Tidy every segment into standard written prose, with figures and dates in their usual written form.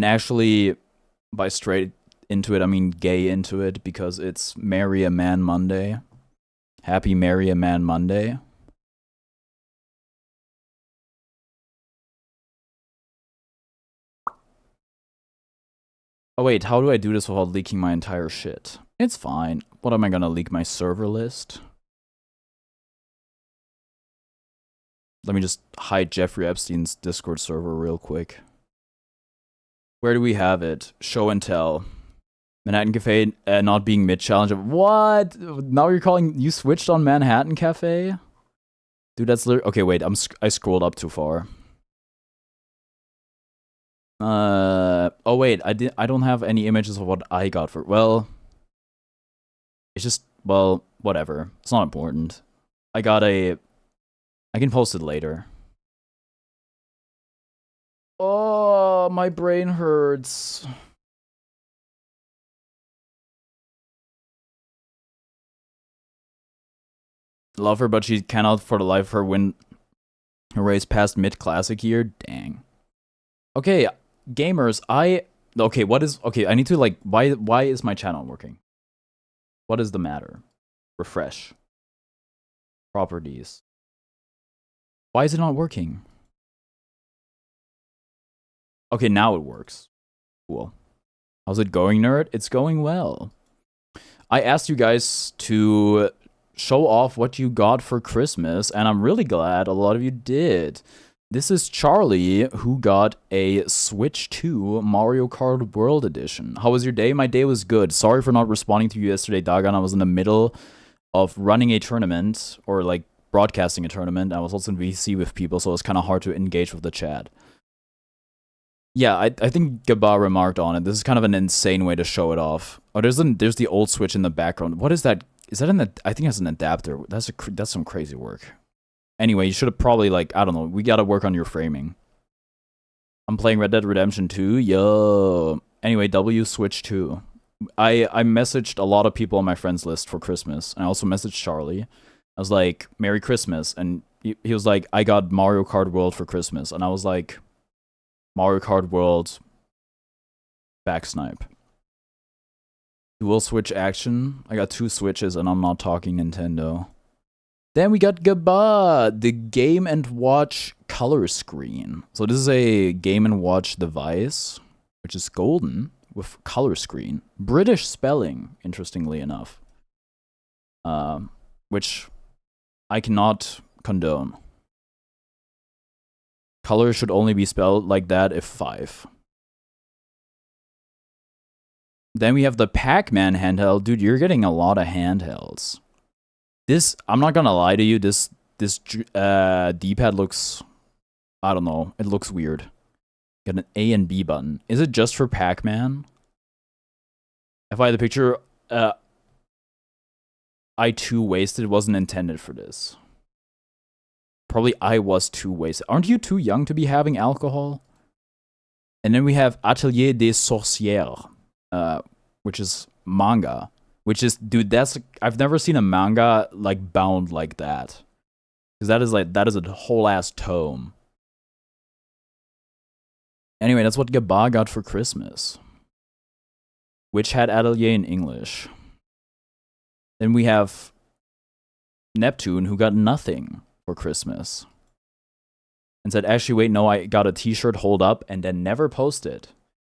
And actually, by straight into it, I mean gay into it, because it's Marry a Man Monday. Happy Marry a Man Monday. Oh wait, how do I do this without leaking my entire shit? It's fine. What am I gonna leak, my server list? Let me just hide Jeffrey Epstein's Discord server real quick. Where do we have it? Show and tell. Manhattan Cafe not being mid-challenge. What? Now you switched on Manhattan Cafe? Dude, that's literally... Okay, wait, I scrolled up too far. Oh wait, I don't have any images of what I got for... Well... It's just... Well, whatever. It's not important. I got a... I can post it later. Oh, my brain hurts. Love her, but she cannot for the life of her win her race past mid-classic year. Dang. Okay, gamers, okay, what is... Okay, I need to, like... Why is my channel working? What is the matter? Refresh. Properties. Why is it not working? Okay, now it works. Cool. How's it going, nerd? It's going well. I asked you guys to show off what you got for Christmas, and I'm really glad a lot of you did. This is Charlie, who got a Switch 2 Mario Kart World Edition. How was your day? My day was good. Sorry for not responding to you yesterday, Dagon. I was in the middle of running a tournament, or like broadcasting a tournament. I was also in VC with people, so it was kind of hard to engage with the chat. Yeah, I think Gaba remarked on it. This is kind of an insane way to show it off. Oh, there's the old Switch in the background. What is that? Is that I think that's an adapter. That's some crazy work. Anyway, you should have probably, like, I don't know. We gotta work on your framing. I'm playing Red Dead Redemption 2. Yo. Anyway, W Switch 2. I messaged a lot of people on my friends list for Christmas. And I also messaged Charlie. I was like, Merry Christmas. And he was like, I got Mario Kart World for Christmas. And I was like, Mario Kart World backsnipe. Dual Switch action. I got 2 Switches and I'm not talking Nintendo. Then we got Gaba, the Game & Watch color screen. So this is a Game & Watch device, which is golden with color screen. British spelling, interestingly enough. Which I cannot condone. Color should only be spelled like that if 5. Then we have the Pac-Man handheld. Dude, you're getting a lot of handhelds. This, I'm not gonna lie to you, this D-pad looks, I don't know, it looks weird. Got an A and B button. Is it just for Pac-Man? If I had the picture, I too wasted, wasn't intended for this. Probably I was too wasted. Aren't you too young to be having alcohol? And then we have Atelier des Sorcières, which is manga. Which is, dude, I've never seen a manga, like, bound like that. Because that is a whole ass tome. Anyway, that's what Gaba got for Christmas. Which had Atelier in English. Then we have Neptune, who got nothing for Christmas. And said, actually, wait, no, I got a t-shirt, hold up, and then never posted.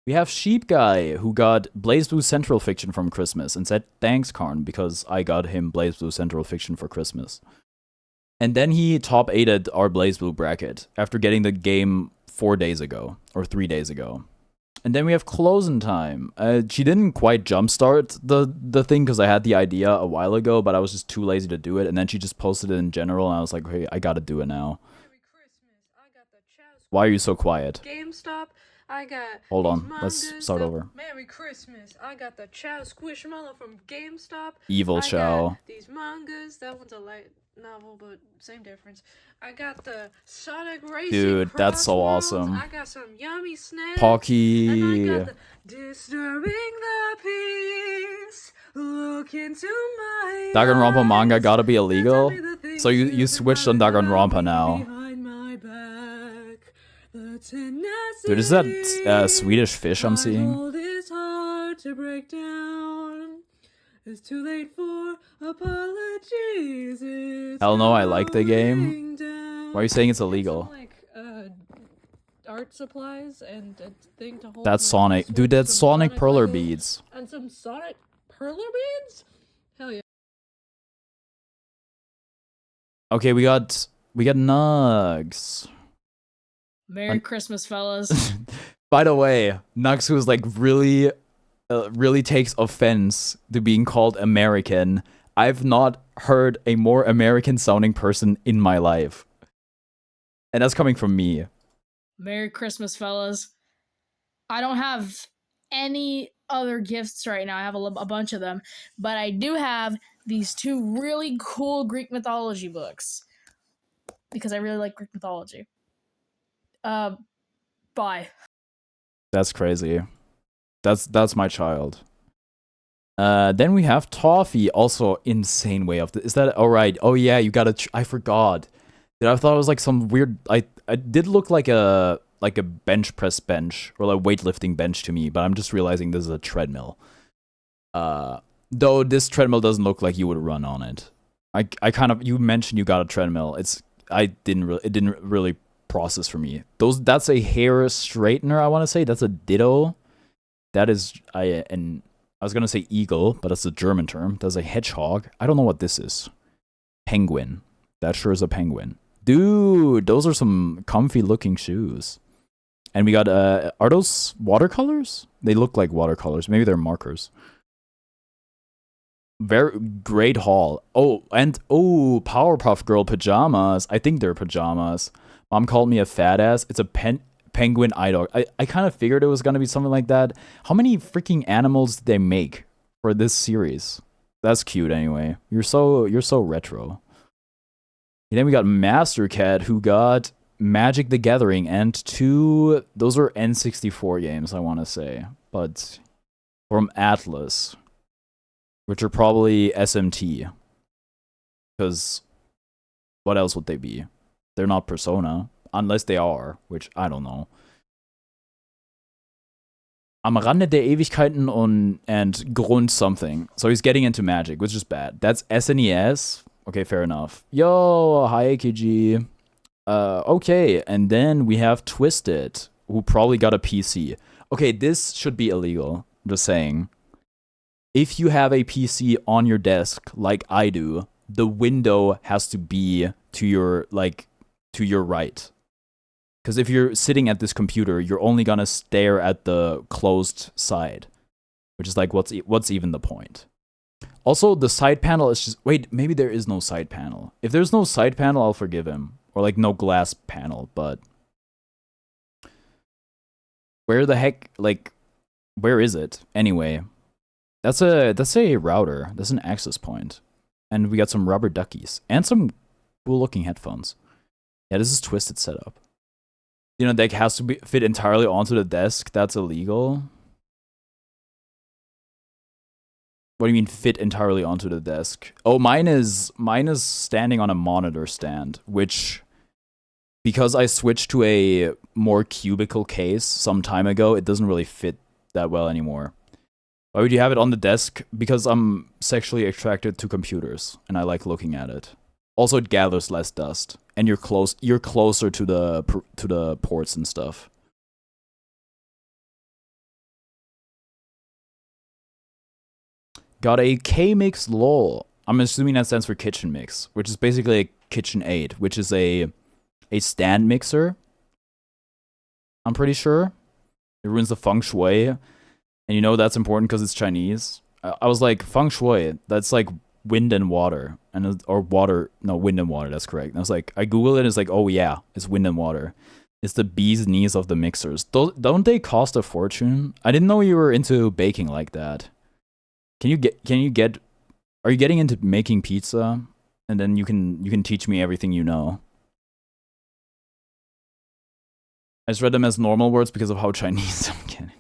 We have Sheep Guy, who got BlazBlue Central Fiction from Christmas, and said, thanks, Karn, because I got him BlazBlue Central Fiction for Christmas. And then he top 8'd our BlazBlue bracket, after getting the game 4 days ago, or 3 days ago. And then we have Closing Time. She didn't quite jumpstart the thing, because I had the idea a while ago, but I was just too lazy to do it, and then she just posted it in general, and I was like, hey, I gotta do it now. Why are you so quiet? GameStop. I got Hold on, let's start over. Merry Christmas. I got the Chow Squishmallow from GameStop. Evil Chow. These mangas. That one's a light novel, but same difference. I got the Sonic Racing. Dude, that's so awesome. I got some yummy snacks. Pocky. And I got the Disturbing the Peace. Look into my Danganronpa manga gotta be illegal? So you switched on Danganronpa now. Behind my back. The Dude, is that Swedish fish I'm seeing? Hold is hard to break down. It's too late for apologies. It's Hell no, I like the game. going down. Why are you saying it's illegal? Some, like, art supplies and a thing to hold. That's my Sonic. Switch, Dude, that's some Sonic Perler Legos, beads. and some Sonic Perler beads? Hell yeah. Okay, we got Nugs. Merry Christmas, fellas. By the way, Nugs, who's like really takes offense to being called American. I've not heard a more American sounding person in my life. And that's coming from me. Merry Christmas, fellas. I don't have any other gifts right now. I have a bunch of them. But I do have these 2 really cool Greek mythology books. Because I really like Greek mythology. Bye. That's crazy. That's my child. Then we have Toffee, also insane way of is that all right? Oh yeah, you gotta. I forgot. Dude, I thought it was like some weird. I did look like a bench press bench or like weightlifting bench to me, but I'm just realizing this is a treadmill. Though this treadmill doesn't look like you would run on it. I kind of, you mentioned you got a treadmill. It didn't really process for me. That's a hair straightener, I want to say. That's a ditto. That is I was gonna say eagle, but that's a German term. That's a hedgehog. I don't know what this is. Penguin. That sure is a penguin. Dude, those are some comfy looking shoes. And we got are those watercolors? They look like watercolors. Maybe they're markers. Very great haul. Oh, and Powerpuff Girl pajamas. I think they're pajamas. Mom called me a fat ass. It's a penguin eye dog. I kind of figured it was gonna be something like that. How many freaking animals did they make for this series? That's cute anyway. You're so retro. And then we got Master Cat, who got Magic the Gathering and 2. Those are N64 games, I want to say, but from Atlas, which are probably SMT. Because what else would they be? They're not Persona, unless they are, which I don't know. Am Rande der Ewigkeiten and Grund something. So he's getting into Magic, which is bad. That's SNES. Okay, fair enough. Yo, hi AKG. Okay, and then we have Twisted, who probably got a PC. Okay, this should be illegal. I'm just saying. If you have a PC on your desk, like I do, the window has to be to your right. Because if you're sitting at this computer, you're only gonna stare at the closed side, which is like, what's even the point? Also, the side panel is just... Wait, maybe there is no side panel. If there's no side panel, I'll forgive him. Or, like, no glass panel, but... Where the heck... Like, where is it? Anyway. That's a router. That's an access point. And we got some rubber duckies. And some cool-looking headphones. Yeah, this is Twisted setup. You know, that has to fit entirely onto the desk. That's illegal. What do you mean fit entirely onto the desk? Oh, mine is standing on a monitor stand, which, because I switched to a more cubicle case some time ago, it doesn't really fit that well anymore. Why would you have it on the desk? Because I'm sexually attracted to computers and I like looking at it. Also, it gathers less dust, and you're closer to the ports and stuff. Got a K-Mix LOL. I'm assuming that stands for kitchen mix, which is basically a KitchenAid, which is a stand mixer. I'm pretty sure. It ruins the feng shui. And you know that's important because it's Chinese. I was like, feng shui, that's like wind and water. Wind and water, that's correct. And I was like, I googled it and it's like, oh yeah, it's wind and water. It's the bee's knees of the mixers. Don't they cost a fortune? I didn't know you were into baking like that. Are you getting into making pizza? And then you can teach me everything you know. I just read them as normal words because of how Chinese I'm getting.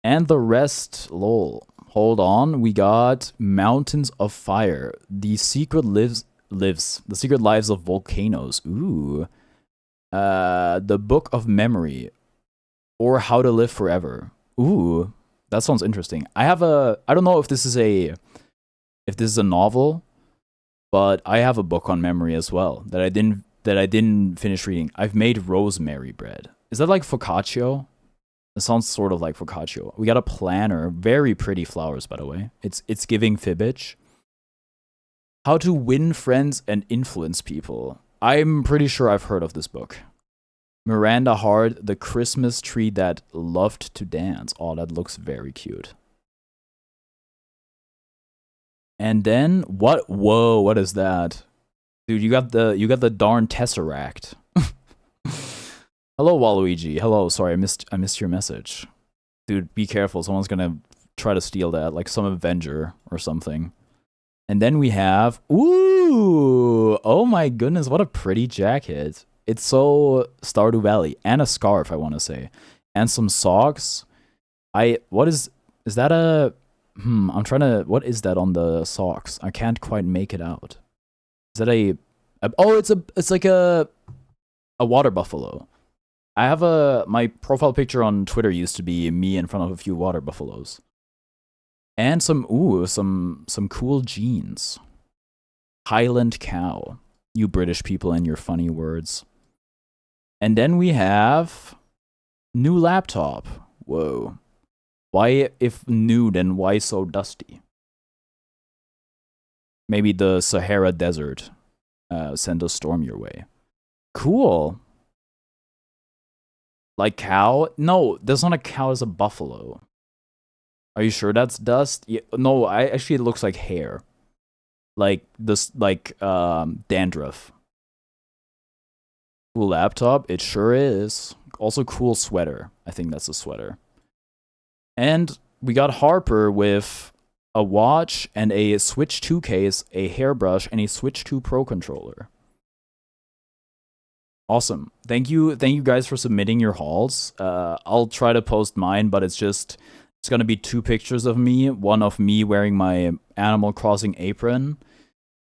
And the rest, lol. Hold on, we got Mountains of Fire. The secret lives. The secret lives of volcanoes. Ooh. The Book of Memory or How to Live Forever. Ooh, that sounds interesting. I don't know if this is a novel, but I have a book on memory as well that I didn't finish reading. I've made rosemary bread. Is that like focaccia? It sounds sort of like focaccia. We got a planner, very pretty flowers, by the way. It's giving fibbage. How to Win Friends and Influence People. I'm pretty sure I've heard of this book. Miranda Hart, The Christmas Tree That Loved to Dance. Oh, that looks very cute. And then what? Whoa, what is that? Dude, you got the darn Tesseract. Hello, Waluigi. Hello, sorry, I missed your message. Dude, be careful. Someone's gonna try to steal that, like some Avenger or something. And then we have, ooh, oh my goodness, what a pretty jacket. It's so Stardew Valley. And a scarf, I want to say. And some socks. Is that a, I'm trying to, what is that on the socks? I can't quite make it out. Is that oh, it's like a water buffalo. I have my profile picture on Twitter used to be me in front of a few water buffaloes. And some cool jeans. Highland Cow. You British people and your funny words. And then we have new laptop. Whoa. Why, if new, then why so dusty? Maybe the Sahara Desert sent a storm your way. Cool. Like cow? No, that's not a cow, it's a buffalo. Are you sure that's dust? Yeah, no, actually it looks like hair. Like this, like dandruff. Cool laptop, it sure is. Also cool sweater. I think that's a sweater. And we got Harper with a watch and a Switch 2 case, a hairbrush, and a Switch 2 Pro controller. Awesome. Thank you guys for submitting your hauls. I'll try to post mine, but it's gonna be 2 pictures of me. One of me wearing my Animal Crossing apron,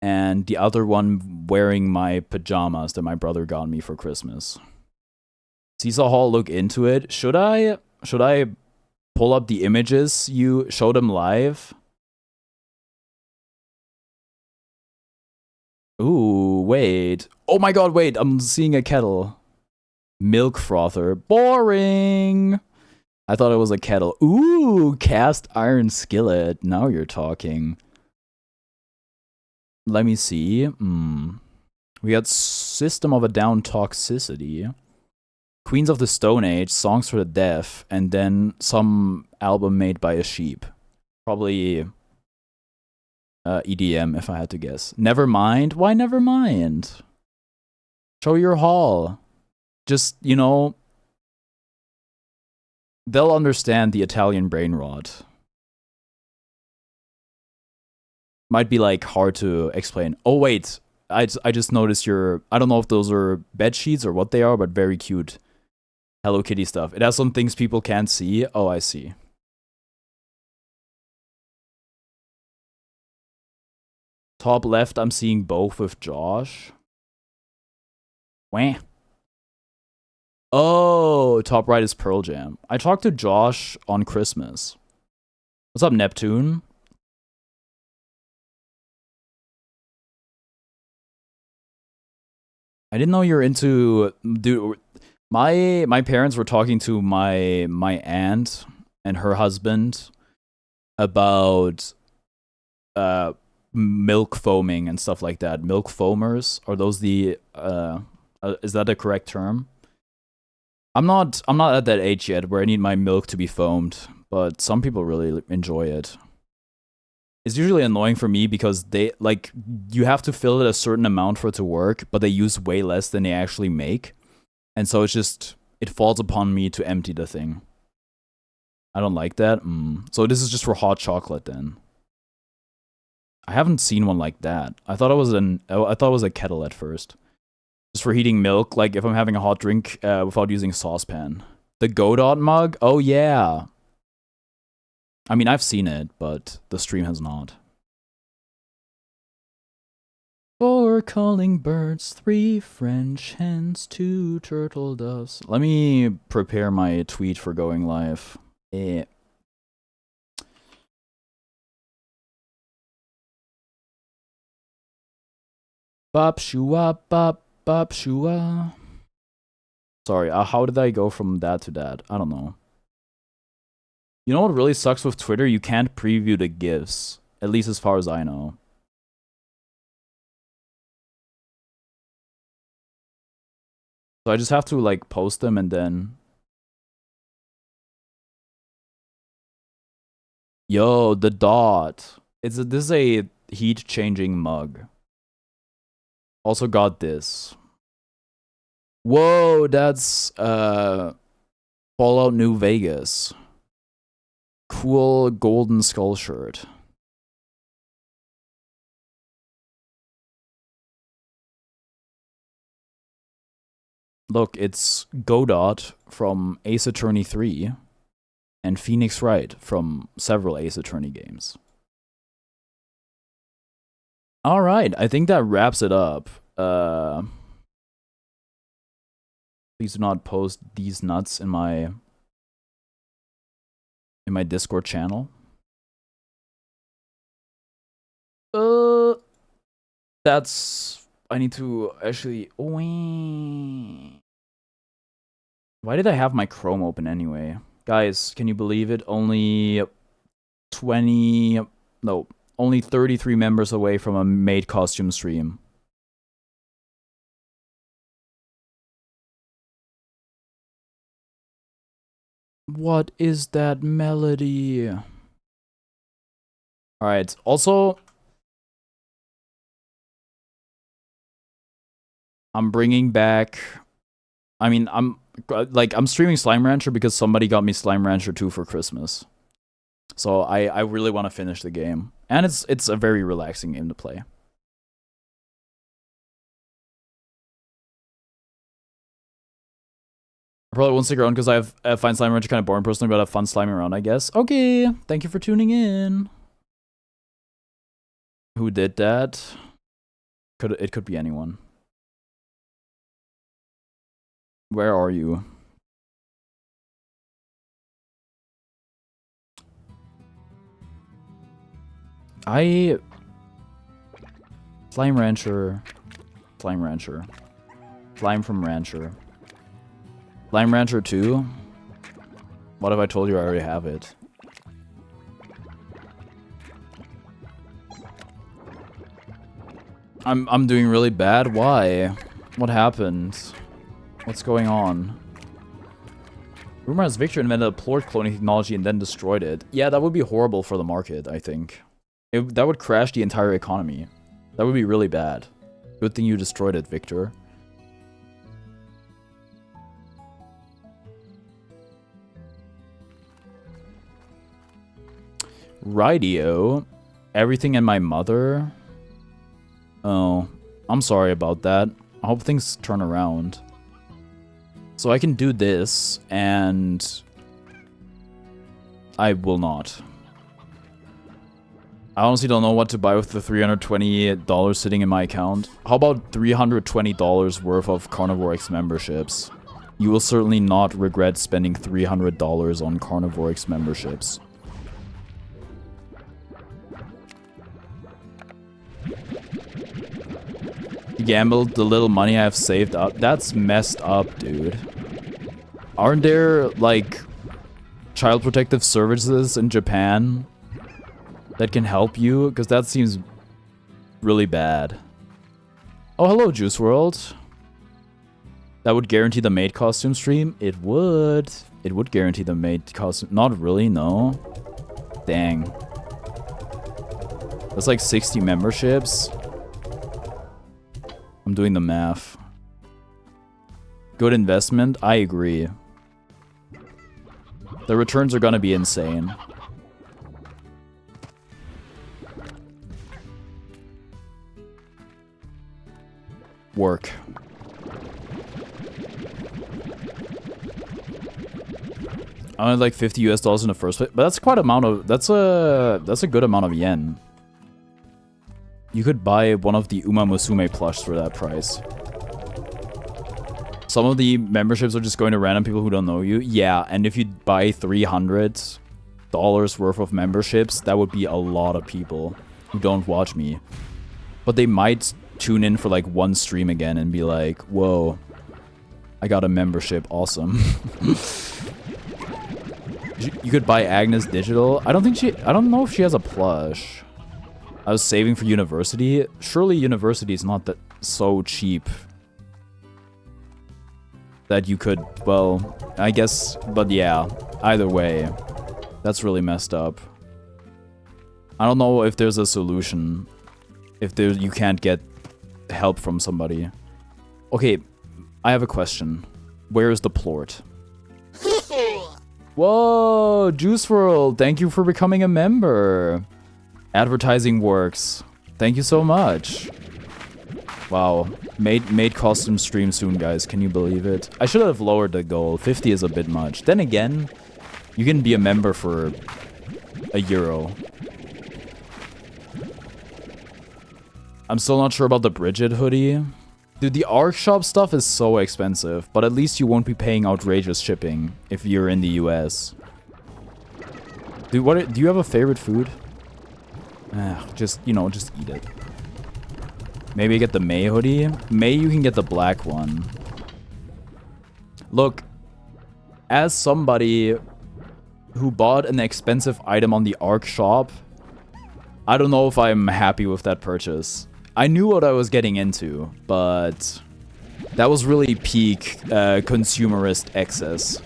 and the other one wearing my pajamas that my brother got me for Christmas. Seesaw Hall, look into it. Should I pull up the images you showed them live? Ooh, wait. Oh my god, wait, I'm seeing a kettle. Milk frother. Boring! I thought it was a kettle. Ooh, cast iron skillet. Now you're talking. Let me see. We got System of a Down Toxicity. Queens of the Stone Age, Songs for the Deaf, and then some album made by a sheep. Probably EDM, if I had to guess. Nevermind? Why Nevermind? Show your haul. Just, they'll understand the Italian brain rot. Might be like hard to explain. Oh wait, I just noticed I don't know if those are bed sheets or what they are, but very cute Hello Kitty stuff. It has some things people can't see. Oh, I see. Top left, I'm seeing both with Josh. Wah. Oh, top right is Pearl Jam. I talked to Josh on Christmas. What's up, Neptune? I didn't know you're into, dude. My parents were talking to my aunt and her husband about milk foaming and stuff like that. Milk foamers, are those the is that the correct term? I'm not at that age yet where I need my milk to be foamed, but some people really enjoy it. It's usually annoying for me because you have to fill it a certain amount for it to work, but they use way less than they actually make. And so it falls upon me to empty the thing. I don't like that. So this is just for hot chocolate then. I haven't seen one like that. I thought it was a kettle at first. Just for heating milk, like if I'm having a hot drink without using saucepan. The Godot mug? Oh yeah. I mean, I've seen it, but the stream has not. For 4 calling birds, 3 French hens, 2 turtle doves. Let me prepare my tweet for going live. Bop shua, bop shua. Sorry, how did I go from that to that? I don't know. You know what really sucks with Twitter? You can't preview the GIFs. At least as far as I know. So I just have to like post them and then... Yo, the dot. This is a heat-changing mug. Also got this. Whoa, that's Fallout New Vegas. Cool golden skull shirt. Look, it's Godot from Ace Attorney 3 and Phoenix Wright from several Ace Attorney games. Alright, I think that wraps it up. Please do not post these nuts in my Discord channel. I need to actually... Why did I have my Chrome open anyway? Guys, can you believe it? Only 33 members away from a made costume stream. What is that melody? Alright, also... I'm bringing back... I mean, I'm streaming Slime Rancher because somebody got me Slime Rancher 2 for Christmas. So I really want to finish the game. And it's a very relaxing game to play. I probably won't stick around because I find Slime Rancher kind of boring personally, but I have fun sliming around, I guess. Okay, thank you for tuning in. Who did that? It could be anyone. Where are you? Slime Rancher. Slime Rancher. Slime from Rancher. Slime Rancher 2? What if I told you I already have it? I'm doing really bad? Why? What happened? What's going on? Rumor has Victor invented a plort cloning technology and then destroyed it. Yeah, that would be horrible for the market, I think. That would crash the entire economy. That would be really bad. Good thing you destroyed it, Victor. Rightio. Everything and my mother? Oh, I'm sorry about that. I hope things turn around. So I can do this, and I will not. I honestly don't know what to buy with the $320 sitting in my account. How about $320 worth of CarniVoreX memberships? You will certainly not regret spending $300 on CarniVoreX memberships. Gambled the little money I have saved up. That's messed up, dude. Aren't there, like, child protective services in Japan that can help you? Because that seems really bad. Oh, hello, Juice World. That would guarantee the maid costume stream? It would. It would guarantee the maid costume. Not really, no. Dang. That's like 60 memberships. I'm doing the math. Good investment? I agree. The returns are gonna be insane. Work. I only like $50 US in the first place, but that's quite amount of that's a good amount of yen. You could buy one of the Uma Musume plush for that price. Some of the memberships are just going to random people who don't know you. Yeah, and if you buy $300 worth of memberships, that would be a lot of people who don't watch me. But they might tune in for like one stream again and be like, whoa, I got a membership, awesome. You could buy Agnes digital. I don't know if she has a plush. I was saving for university. Surely university is not that so cheap that you could, well, I guess, but yeah, either way, that's really messed up. I don't know if there's a solution, if you can't get help from somebody. Okay, I have a question. Where is the plort? Whoa, Juice World, thank you for becoming a member. Advertising works. Thank you so much. Wow, made costume stream soon, guys. Can you believe it? I should have lowered the goal. 50 is a bit much. Then again, you can be a member for €1. I'm still not sure about the Bridget hoodie. Dude, the ARC shop stuff is so expensive, but at least you won't be paying outrageous shipping if you're in the US. Dude, do you have a favorite food? Just, you know, just eat it. Maybe get the May hoodie. May, you can get the black one. Look, as somebody who bought an expensive item on the ARC shop, I don't know if I'm happy with that purchase. I knew what I was getting into, but that was really peak consumerist excess.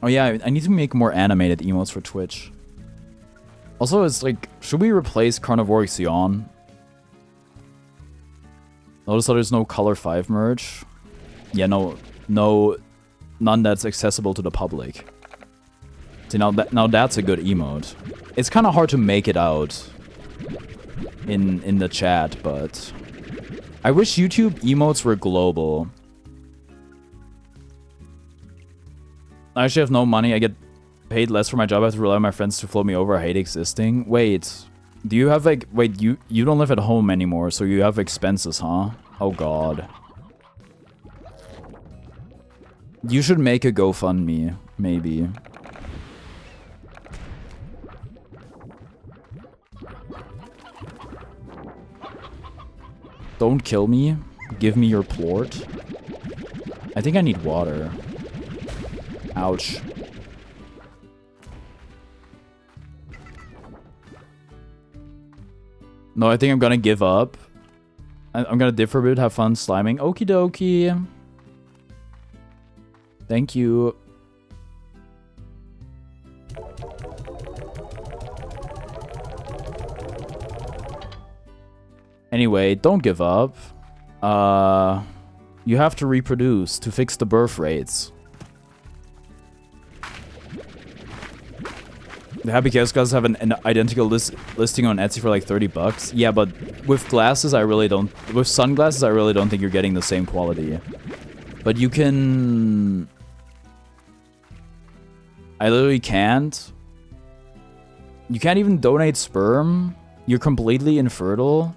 Oh yeah, I need to make more animated emotes for Twitch. Also, it's like, should we replace CarniVoreX Yawn? Notice that there's no Color 5 merch. Yeah, none that's accessible to the public. See, now that's a good emote. It's kind of hard to make it out in the chat, but I wish YouTube emotes were global. I actually have no money. I get paid less for my job. I have to rely on my friends to float me over. I hate existing. Wait, do you have like... Wait, you don't live at home anymore, so you have expenses, huh? Oh god. You should make a GoFundMe, maybe. Don't kill me. Give me your plort. I think I need water. Ouch. No, I think I'm gonna give up. I'm gonna dip for a bit, have fun sliming. Okie dokie. Thank you. Anyway, don't give up. You have to reproduce to fix the birth rates. The Happy Chaos guys have an identical listing on Etsy for like $30. Yeah, but with glasses, I really don't... With sunglasses, I really don't think you're getting the same quality. But you can... I literally can't. You can't even donate sperm. You're completely infertile.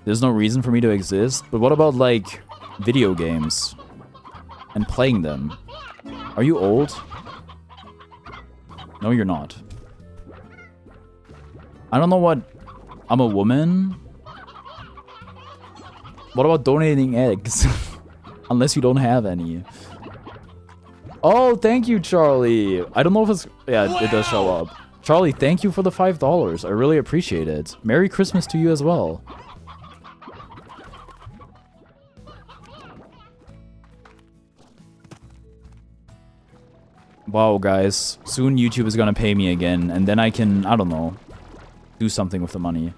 There's no reason for me to exist. But what about, like, video games? And playing them? Are you old? No, you're not. I don't know what... I'm a woman? What about donating eggs? Unless you don't have any. Oh, thank you, Charlie. I don't know if it's... Yeah, it does show up. Charlie, thank you for the $5. I really appreciate it. Merry Christmas to you as well. Wow, guys. Soon YouTube is gonna pay me again, and then I can, I don't know, do something with the money.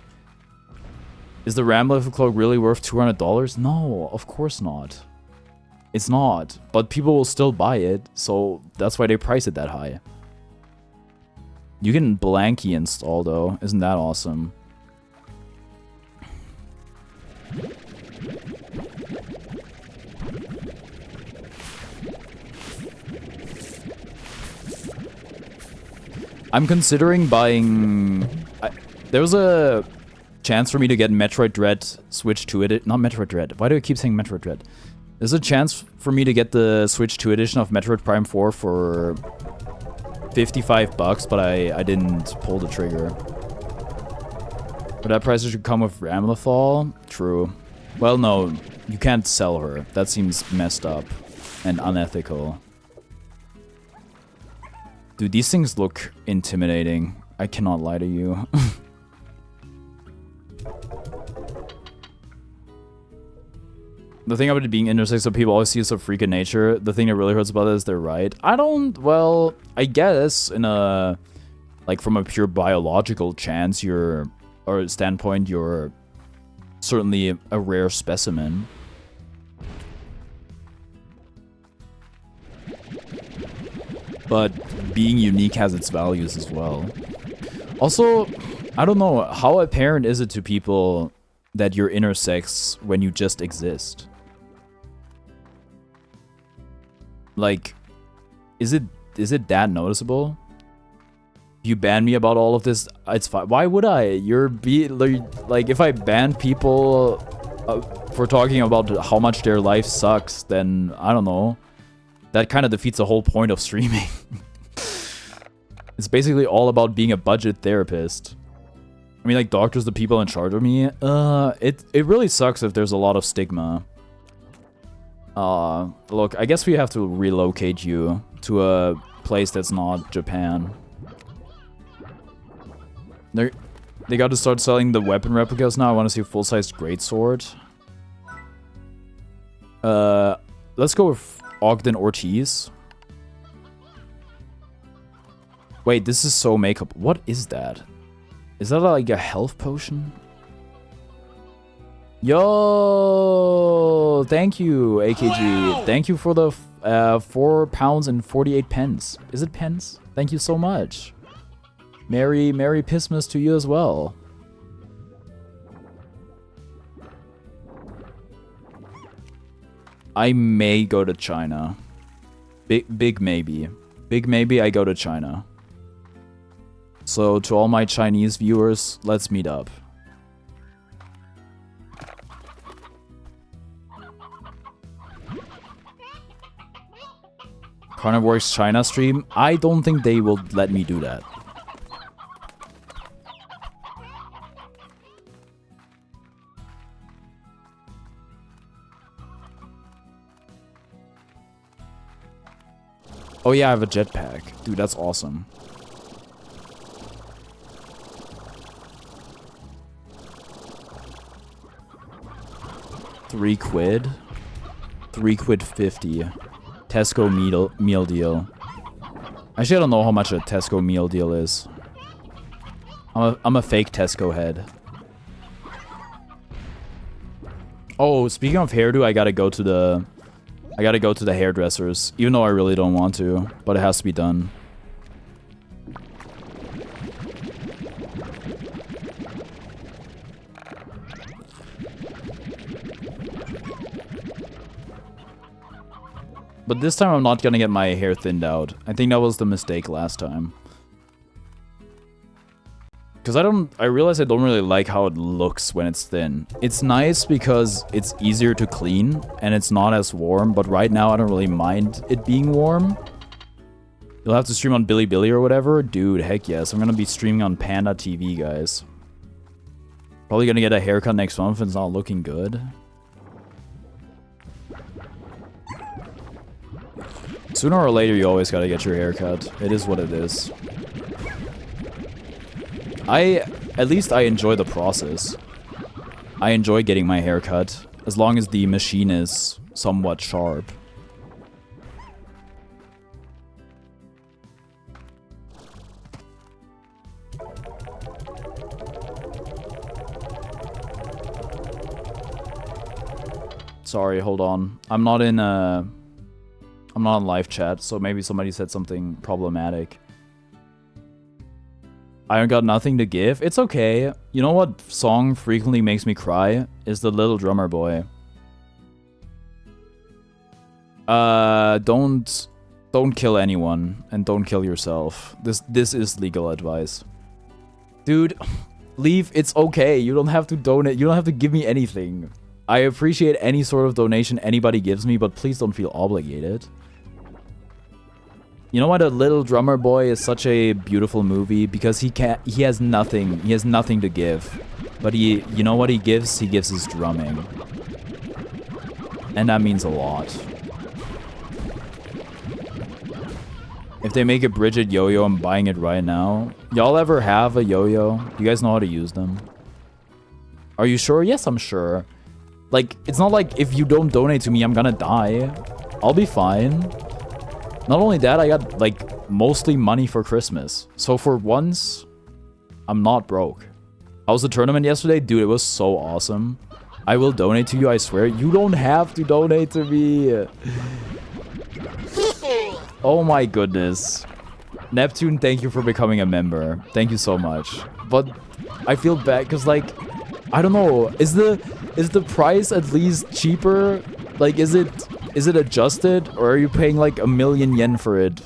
Is the Rambler cloak really worth $200? No, of course not. It's not, but people will still buy it, so that's why they price it that high. You can Blanky install, though. Isn't that awesome? I'm considering buying... there was a chance for me to get Metroid Dread Switch 2 edition. Not Metroid Dread. Why do I keep saying Metroid Dread? There's a chance for me to get the Switch 2 edition of Metroid Prime 4 for $55, but I didn't pull the trigger. But that price should come with Ramlethal? True. Well, no, you can't sell her. That seems messed up and unethical. Dude, these things look intimidating. I cannot lie to you. The thing about it being intersex, so people always see as a freak of nature. The thing that really hurts about it is they're right. I don't, well, I guess in a, like from a pure biological chance, or standpoint, you're certainly a rare specimen. But being unique has its values as well. Also, I don't know, how apparent is it to people that you're intersex when you just exist? Like, is it that noticeable? You ban me about all of this, it's fine. Why would I? Like, if I ban people for talking about how much their life sucks, then I don't know. That kind of defeats the whole point of streaming. It's basically all about being a budget therapist. I mean, like, doctors, the people in charge of me, it really sucks if there's a lot of stigma. Look, I guess we have to relocate you to a place that's not Japan. They got to start selling the weapon replicas now. I want to see a full-sized greatsword. Let's go with Ogden Ortiz. Wait, this is so makeup. What is that? Is that like a health potion? Yo, thank you, AKG. Wow. Thank you for the £4.48. Is it pence? Thank you so much. Merry Pissmas to you as well. I may go to China. Big maybe. Big maybe I go to China. So to all my Chinese viewers, let's meet up. CarniVoreX China stream? I don't think they will let me do that. Oh yeah, I have a jetpack. Dude, that's awesome. £3? £3.50. Tesco meal deal. Actually, I don't know how much a Tesco meal deal is. I'm a fake Tesco head. Oh, speaking of hairdo, I gotta go to the hairdressers, even though I really don't want to, but it has to be done. But this time I'm not gonna get my hair thinned out. I think that was the mistake last time. Because I realize I don't really like how it looks when it's thin. It's nice because it's easier to clean and it's not as warm, but right now I don't really mind it being warm. You'll have to stream on Bilibili or whatever? Dude, heck yes. I'm gonna be streaming on Panda TV, guys. Probably gonna get a haircut next month if it's not looking good. Sooner or later, you always gotta get your haircut. It is what it is. At least I enjoy the process. I enjoy getting my hair cut, as long as the machine is somewhat sharp. Sorry, hold on. I'm not in live chat, so maybe somebody said something problematic. I got nothing to give. It's okay. You know what song frequently makes me cry? Is The Little Drummer Boy. Don't Don't kill anyone and don't kill yourself. This is legal advice. Dude, leave. It's okay. You don't have to donate. You don't have to give me anything. I appreciate any sort of donation anybody gives me, but please don't feel obligated. You know why The Little Drummer Boy is such a beautiful movie? Because he has nothing. He has nothing to give. But you know what he gives? He gives his drumming. And that means a lot. If they make a Bridget yo-yo, I'm buying it right now. Y'all ever have a yo-yo? Do you guys know how to use them? Are you sure? Yes, I'm sure. Like, it's not like if you don't donate to me, I'm gonna die. I'll be fine. Not only that, I got, like, mostly money for Christmas. So for once, I'm not broke. How was the tournament yesterday? Dude, it was so awesome. I will donate to you, I swear. You don't have to donate to me. Oh my goodness. Neptune, thank you for becoming a member. Thank you so much. But I feel bad because, like, I don't know. Is the price at least cheaper? Like, is it adjusted, or are you paying like 1,000,000 yen for it?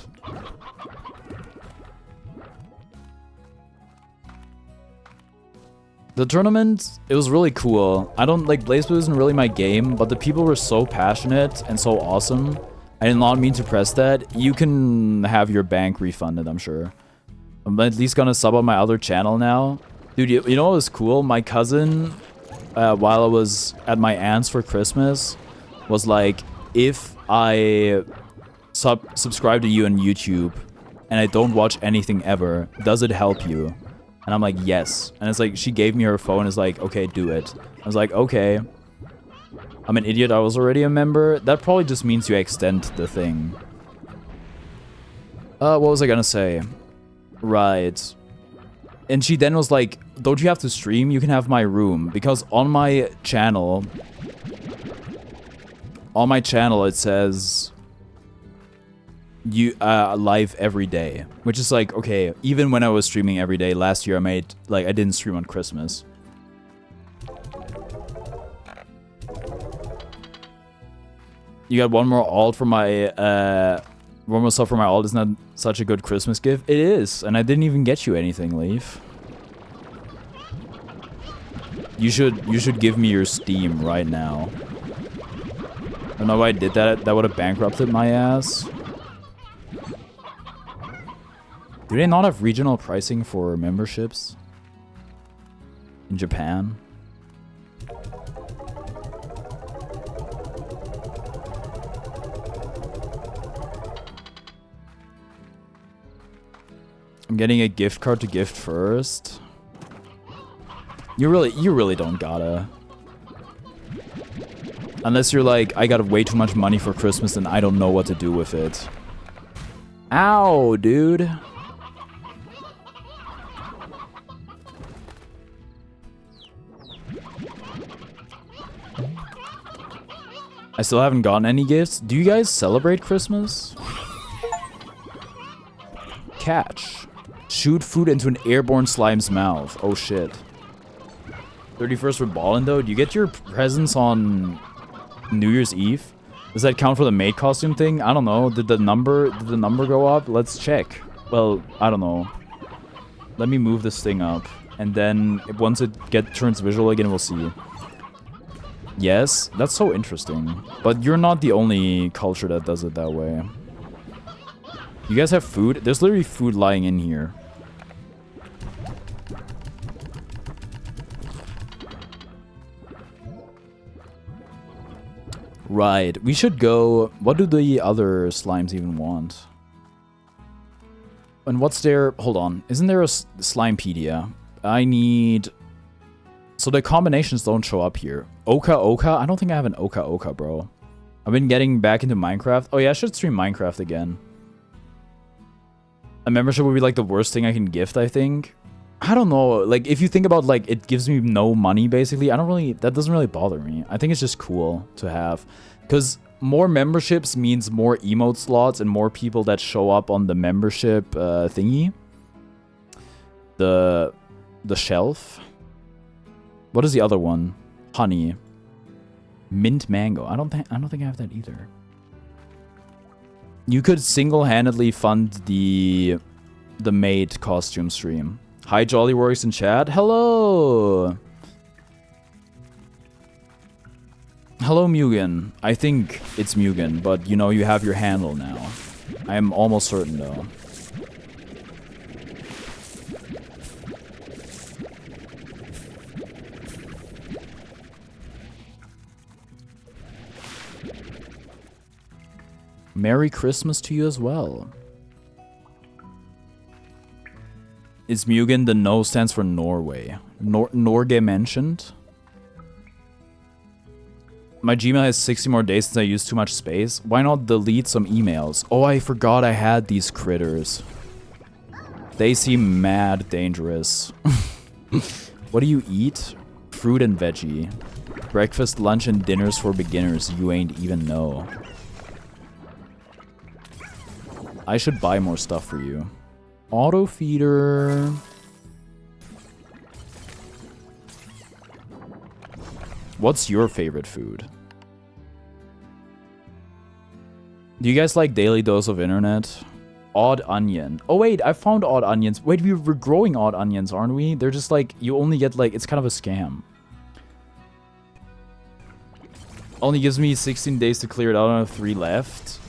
The tournament, it was really cool. I don't like Blaze Blue isn't really my game, but the people were so passionate and so awesome. I did not mean to press that. You can have your bank refunded, I'm sure. I'm at least gonna sub on my other channel now. Dude, you know what was cool? My cousin, while I was at my aunt's for Christmas, was like, if I subscribe to you on YouTube and I don't watch anything ever, does it help you? And I'm like, yes. And it's like, she gave me her phone, is like, okay, do it. I was like, okay. I'm an idiot, I was already a member. That probably just means you extend the thing. What was I gonna say? Right. And she then was like, don't you have to stream? You can have my room. Because on my channel, it says you live every day, which is like, okay, even when I was streaming every day last year, I didn't stream on Christmas. You got one more alt for my one more stuff for my alt. Isn't that such a good Christmas gift? It is, and I didn't even get you anything, Leaf. You should give me your Steam right now. I don't know why I did that. That would have bankrupted my ass. Do they not have regional pricing for memberships in Japan? I'm getting a gift card to gift first. You really don't gotta. Unless you're like, I got way too much money for Christmas and I don't know what to do with it. Ow, dude. I still haven't gotten any gifts. Do you guys celebrate Christmas? Catch. Shoot food into an airborne slime's mouth. Oh shit. 31st for ballin' though? Do you get your presents on New Year's Eve? Does that count for the maid costume thing? I don't know. Did the number go up? Let's check. Well, I don't know. Let me move this thing up. And then once it turns visual again, we'll see. Yes, that's so interesting. But you're not the only culture that does it that way. You guys have food? There's literally food lying in here. Right, we should go... What do the other slimes even want? And what's their... Hold on. Isn't there a Slimepedia? I need... So the combinations don't show up here. Oka? I don't think I have an Oka, bro. I've been getting back into Minecraft. Oh yeah, I should stream Minecraft again. A membership would be like the worst thing I can gift, I think. I don't know. Like, if you think about, like, it gives me no money, basically. That doesn't really bother me. I think it's just cool to have. Because more memberships means more emote slots and more people that show up on the membership thingy. The shelf. What is the other one? Honey. Mint mango. I don't think I have that either. You could single-handedly fund the maid costume stream. Hi, JollyWorks in chat. Hello! Hello, Mugen. I think it's Mugen, but you know, you have your handle now. I am almost certain, though. Merry Christmas to you as well. Is Mugen the no stands for Norway? Norge mentioned? My Gmail has 60 more days since I used too much space. Why not delete some emails? Oh, I forgot I had these critters. They seem mad dangerous. What do you eat? Fruit and veggie. Breakfast, lunch, and dinners for beginners. You ain't even know. I should buy more stuff for you. Auto feeder. What's your favorite food? Do you guys like Daily Dose of Internet? Odd onion. Oh wait, I found odd onions. Wait, we were growing odd onions, aren't we? They're just like, you only get like, it's kind of a scam. Only gives me 16 days to clear it out. I have 3 left.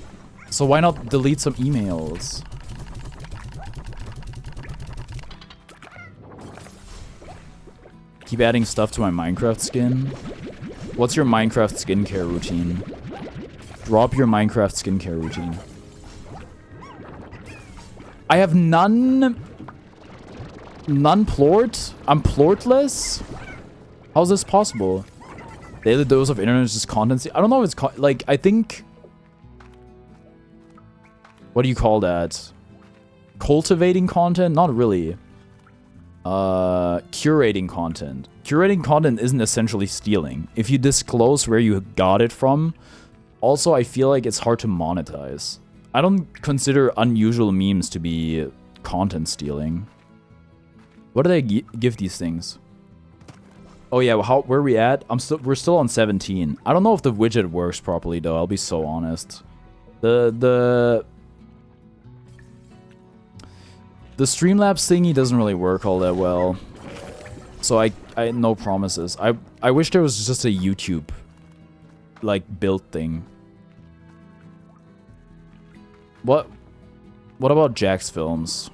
So why not delete some emails? Keep adding stuff to my Minecraft skin. What's your Minecraft skincare routine? Drop your Minecraft skincare routine. I have none... None plort? I'm plortless? How's this possible? Daily Dose of Internet is just content. I don't know if it's... like, I think... What do you call that? Cultivating content? Not really. Curating content. Curating content isn't essentially stealing. If you disclose where you got it from, also I feel like it's hard to monetize. I don't consider unusual memes to be content stealing. What do they give these things? Oh yeah, where are we at? We're still on 17. I don't know if the widget works properly though, I'll be so honest. The Streamlabs thingy doesn't really work all that well. So I no promises. I wish there was just a YouTube like build thing. What about Jack's Films?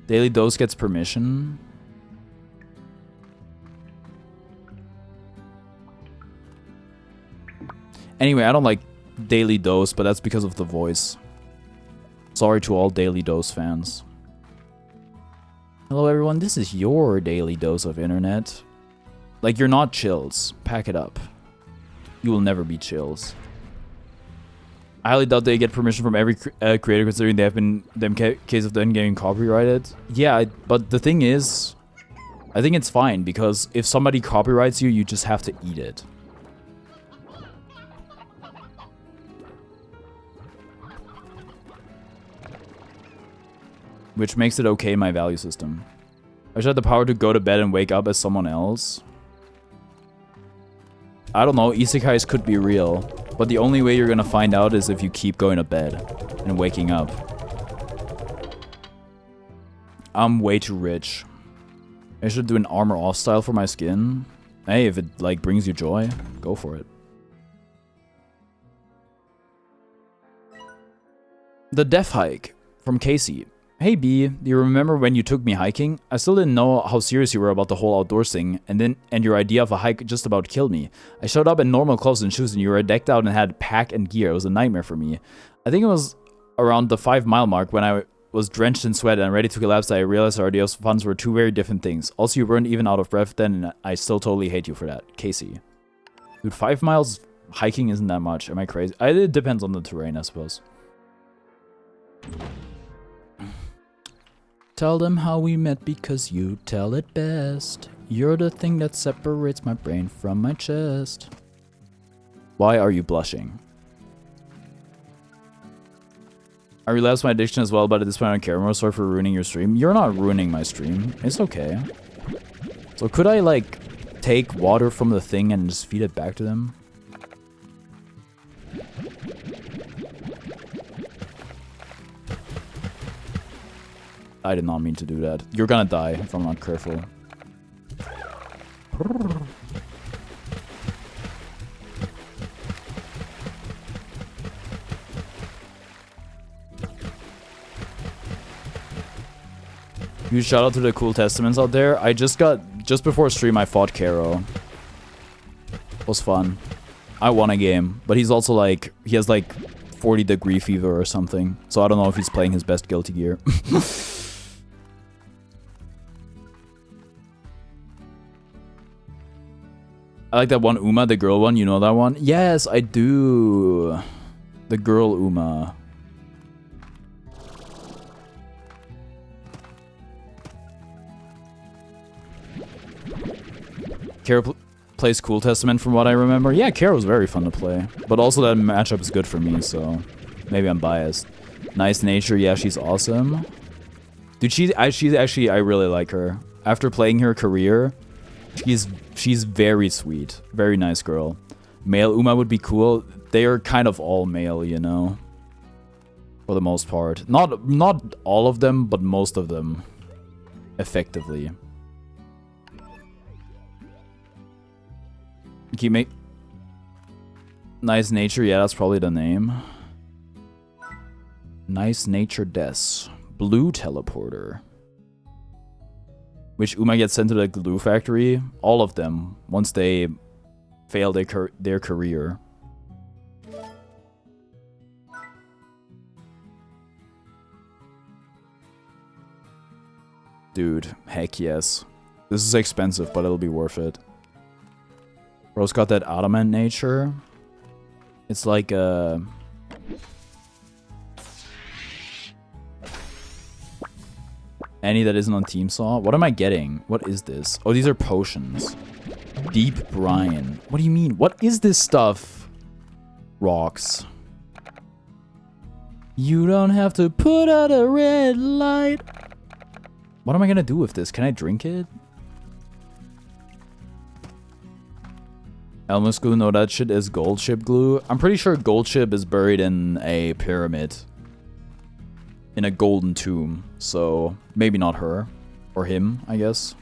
Daily Dose gets permission. Anyway, I don't like Daily Dose, but that's because of the voice. Sorry to all Daily Dose fans. Hello everyone, this is your Daily Dose of Internet. Like, you're not Chills. Pack it up. You will never be Chills. I highly doubt they get permission from every creator, considering they have been, case of them getting copyrighted. Yeah, but the thing is, I think it's fine, because if somebody copyrights you, you just have to eat it. Which makes it okay in my value system. I should have the power to go to bed and wake up as someone else. I don't know, isekais could be real. But the only way you're gonna find out is if you keep going to bed and waking up. I'm way too rich. I should do an armor off style for my skin. Hey, if it like brings you joy, go for it. The Death Hike from Casey. Hey B, do you remember when you took me hiking? I still didn't know how serious you were about the whole outdoors thing, and your idea of a hike just about killed me. I showed up in normal clothes and shoes and you were decked out and had pack and gear. It was a nightmare for me. I think it was around the 5-mile mark when I was drenched in sweat and ready to collapse that I realized our ideas of funds were 2 very different things. Also, you weren't even out of breath then, and I still totally hate you for that. Casey. Dude, 5 miles hiking isn't that much. Am I crazy? It depends on the terrain, I suppose. Tell them how we met because you tell it best. You're the thing that separates my brain from my chest. Why are you blushing? I relapsed my addiction as well, but at this point I don't care more. Sorry for ruining your stream. You're not ruining my stream. It's okay. So could I, like, take water from the thing and just feed it back to them? I did not mean to do that. You're gonna die if I'm not careful. Huge shout out to the cool testaments out there. I just before stream I fought Karo. It was fun. I won a game, but he's also like, he has like 40-degree fever or something. So I don't know if he's playing his best Guilty Gear. I like that one Uma, the girl one. You know that one? Yes, I do. The girl Uma. Kara plays Cool Testament from what I remember. Yeah, Kara was very fun to play. But also that matchup is good for me, so maybe I'm biased. Nice Nature, yeah, she's awesome. Dude, she's actually, I really like her. After playing her career, she's very sweet. Very nice girl. Male Uma would be cool. They are kind of all male, you know? For the most part. Not all of them, but most of them. Effectively. Keep make Nice Nature, yeah, that's probably the name. Nice Nature Des. Blue Teleporter. Which Uma gets sent to the glue factory. All of them, once they fail their career. Dude, heck yes. This is expensive, but it'll be worth it. Bro's got that adamant nature. It's like any that isn't on Team Saw. What am I getting? What is this? Oh, these are potions. Deep brine. What do you mean? What is this stuff? Rocks. You don't have to put out a red light. What am I gonna do with this? Can I drink it? Elmus glue, no, that shit is gold chip glue. I'm pretty sure gold chip is buried in a pyramid. In a golden tomb. So, maybe not her. Or him, I guess.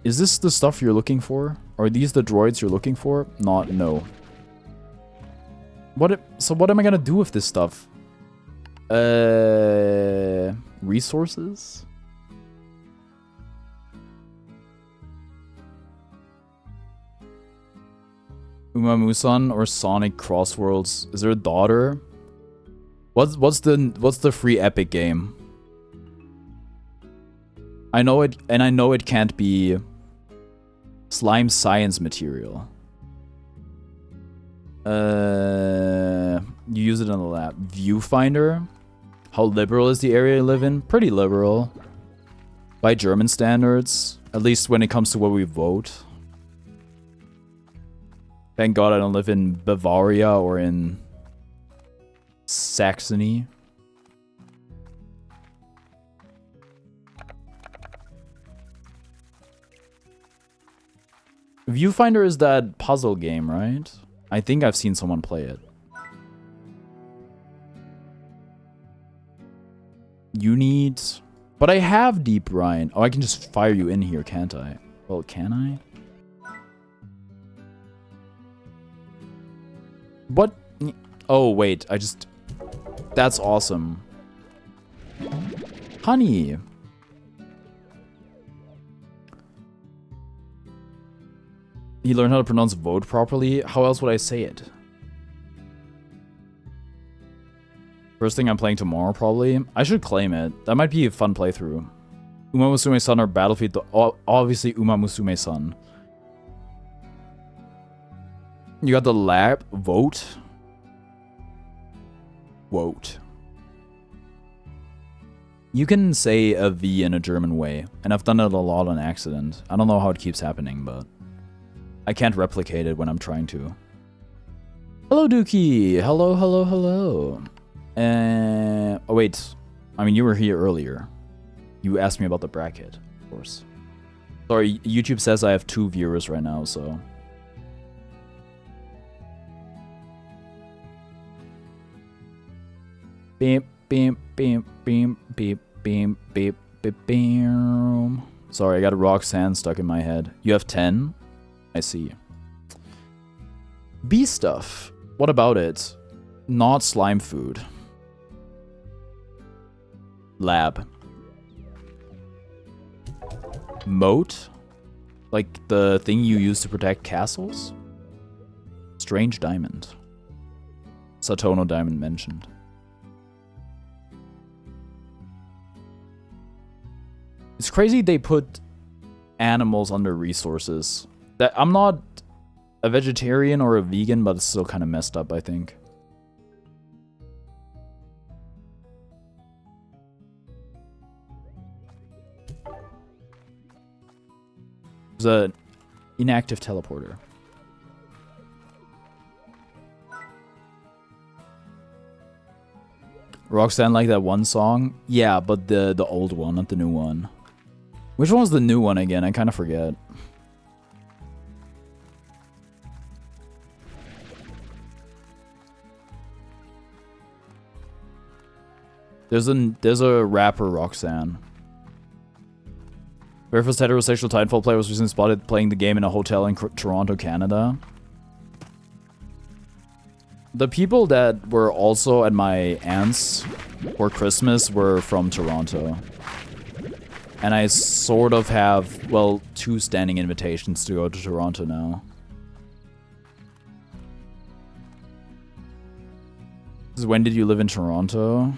Is this the stuff you're looking for? Are these the droids you're looking for? No. So what am I gonna do with this stuff? Resources? Uma Musan or Sonic Crossworlds? Is there a daughter? What's the free Epic game? I know it, and I know it can't be slime science material. You use it in the lab. Viewfinder? How liberal is the area you live in? Pretty liberal. By German standards. At least when it comes to where we vote. Thank God I don't live in Bavaria or in Saxony. Viewfinder is that puzzle game, right? I think I've seen someone play it. You need... But I have Deep Brine. Oh, I can just fire you in here, can't I? Well, can I? What? Oh, wait. I just... That's awesome. Honey. You learn how to pronounce vote properly? How else would I say it? First thing I'm playing tomorrow, probably. I should claim it. That might be a fun playthrough. Uma Musume-san or Battlefield... Obviously, Uma Musume-san. You got the lab. Vote. Vote. You can say a V in a German way. And I've done it a lot on accident. I don't know how it keeps happening, but... I can't replicate it when I'm trying to. Hello, Dookie. Hello. Oh, wait. I mean, you were here earlier. You asked me about the bracket, of course. Sorry, YouTube says I have 2 viewers right now, so... Beep, beep, beep, beep, beep, beep, beep, beep, beep. Sorry, I got a Roxanne stuck in my head. You have 10? I see. Bee stuff. What about it? Not slime food. Lab. Moat? Like the thing you use to protect castles? Strange diamond. Satono diamond mentioned. It's crazy they put animals under resources. That I'm not a vegetarian or a vegan, but it's still kind of messed up, I think. There's an inactive teleporter. Roxanne like that one song? Yeah, but the old one, not the new one. Which one was the new one again? I kind of forget. There's a rapper, Roxanne. Very first heterosexual Titanfall player was recently spotted playing the game in a hotel in Toronto, Canada. The people that were also at my aunt's for Christmas were from Toronto. And I sort of have, well, 2 standing invitations to go to Toronto now. When did you live in Toronto?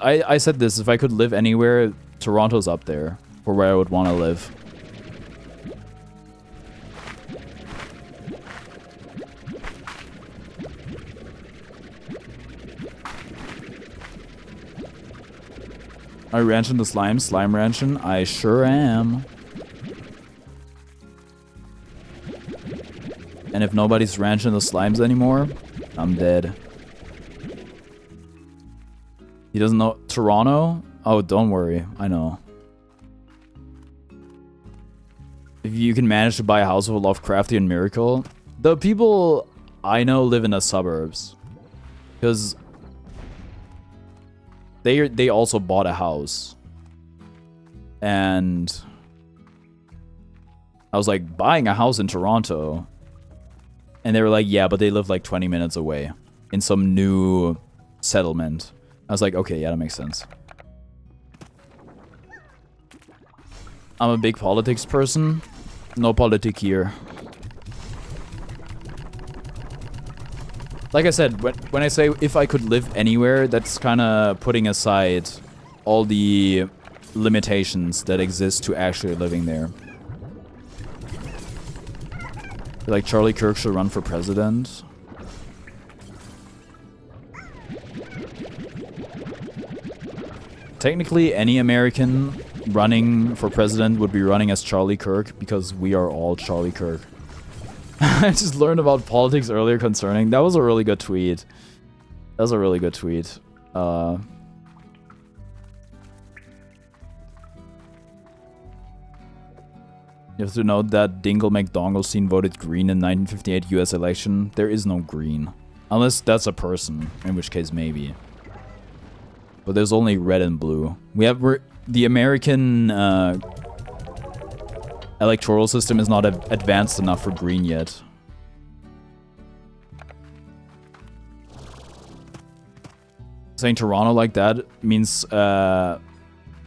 I said this, if I could live anywhere, Toronto's up there for where I would want to live. Are you ranching the slime? Slime ranching? I sure am. And if nobody's ranching the slimes anymore, I'm dead. He doesn't know Toronto? Oh, don't worry. I know. If you can manage to buy a house with a Lovecraftian miracle. The people I know live in the suburbs. Because they also bought a house. And I was like, buying a house in Toronto. And they were like, yeah, but they live like 20 minutes away. In some new settlement. I was like, okay, yeah, that makes sense. I'm a big politics person. No politic here. Like I said, when I say if I could live anywhere, that's kind of putting aside all the limitations that exist to actually living there. Like Charlie Kirk should run for president. Technically, any American running for president would be running as Charlie Kirk because we are all Charlie Kirk. I just learned about politics earlier concerning. That was a really good tweet. That was a really good tweet. You have to note that Dingle McDonaldstein voted green in 1958 US election. There is no green. Unless that's a person, in which case maybe. But there's only red and blue. The American electoral system is not advanced enough for green yet. Saying Toronto like that means 59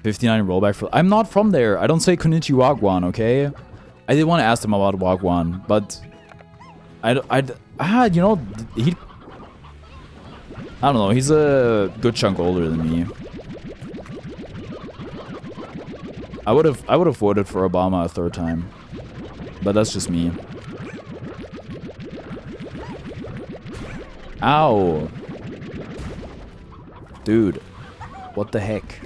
rollback for... I'm not from there. I don't say Konnichiwa Wagwan, okay? I did want to ask him about Wagwan, but... you know, he... I don't know, he's a good chunk older than me. I would have voted for Obama a 3rd time. But that's just me. Ow. Dude. What the heck?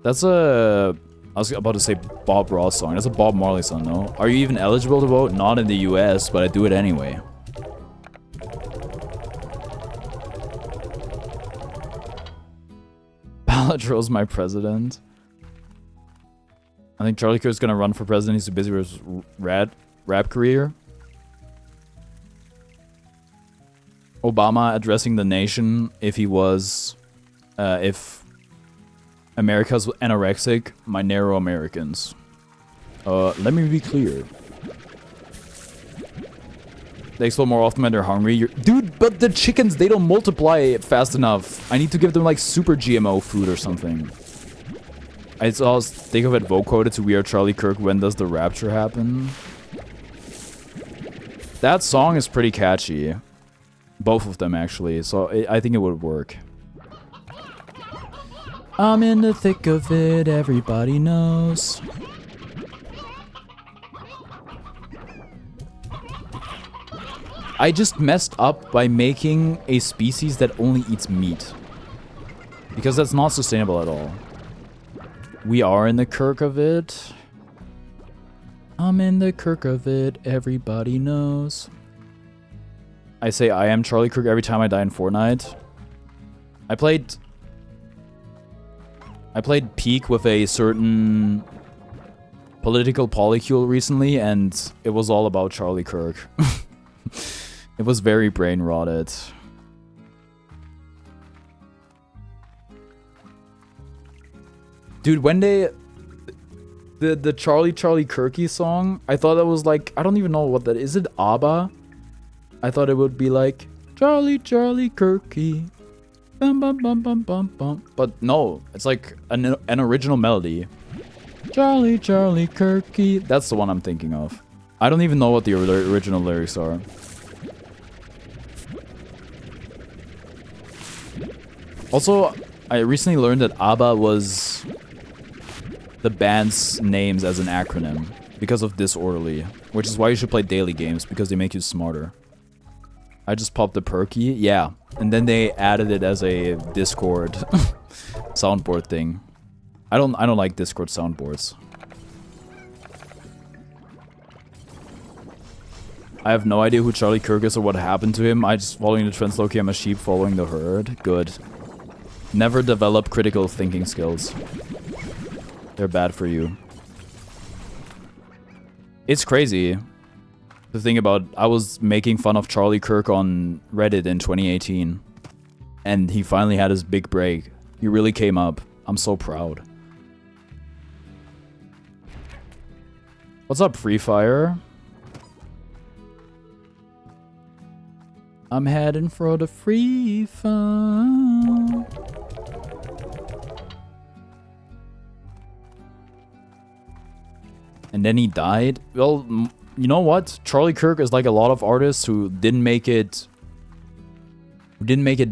That's a... I was about to say Bob Ross song. That's a Bob Marley song, no? Are you even eligible to vote? Not in the US, but I do it anyway. Paladro's my president. I think Charlie Kirk's gonna run for president. He's too busy with his rap career. Obama addressing the nation if he was, if America's anorexic, my narrow Americans. Let me be clear. They explode more often when they're hungry. Dude, but the chickens, they don't multiply fast enough. I need to give them like super GMO food or something. I saw think of it vote-coded to We Are Charlie Kirk, When Does the Rapture Happen? That song is pretty catchy. Both of them, actually. So I think it would work. I'm in the thick of it, everybody knows. I just messed up by making a species that only eats meat. Because that's not sustainable at all. We are in the Kirk of it. I'm in the Kirk of it, everybody knows. I say I am Charlie Kirk every time I die in Fortnite. I played Peak with a certain political polycule recently, and it was all about Charlie Kirk. It was very brain rotted. Dude, when they... The Charlie Kirky song, I thought that was like... I don't even know what that is. Is it ABBA? I thought it would be like... Charlie Kirky. Bum bum bum bum bum bum. But no, it's like an original melody. Charlie Kirky. That's the one I'm thinking of. I don't even know what the original lyrics are. Also, I recently learned that ABBA was the band's names as an acronym because of Disorderly, which is why you should play daily games, because they make you smarter. I just popped the perky, yeah, and then they added it as a Discord soundboard thing. I don't like Discord soundboards. I have no idea who Charlie Kirk is or what happened to him. I just following the trends, low-key, I'm a sheep following the herd. Good. Never develop critical thinking skills. They're bad for you. It's crazy to think about. I was making fun of Charlie Kirk on Reddit in 2018. And he finally had his big break. He really came up. I'm so proud. What's up, Free Fire? I'm heading for the free fun. And then he died. Well, you know what? Charlie Kirk is like a lot of artists who didn't make it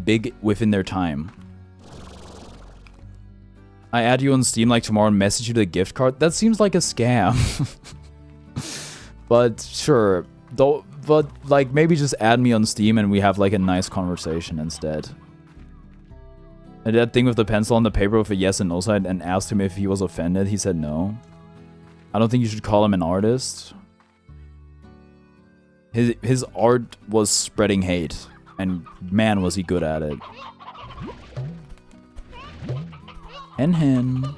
big within their time. I add you on Steam like tomorrow and message you the gift card. That seems like a scam. But sure. Though, but like maybe just add me on Steam and we have like a nice conversation instead. And that thing with the pencil on the paper with a yes and no side, and asked him if he was offended. He said no. I don't think you should call him an artist. His art was spreading hate, and man was he good at it. Hen.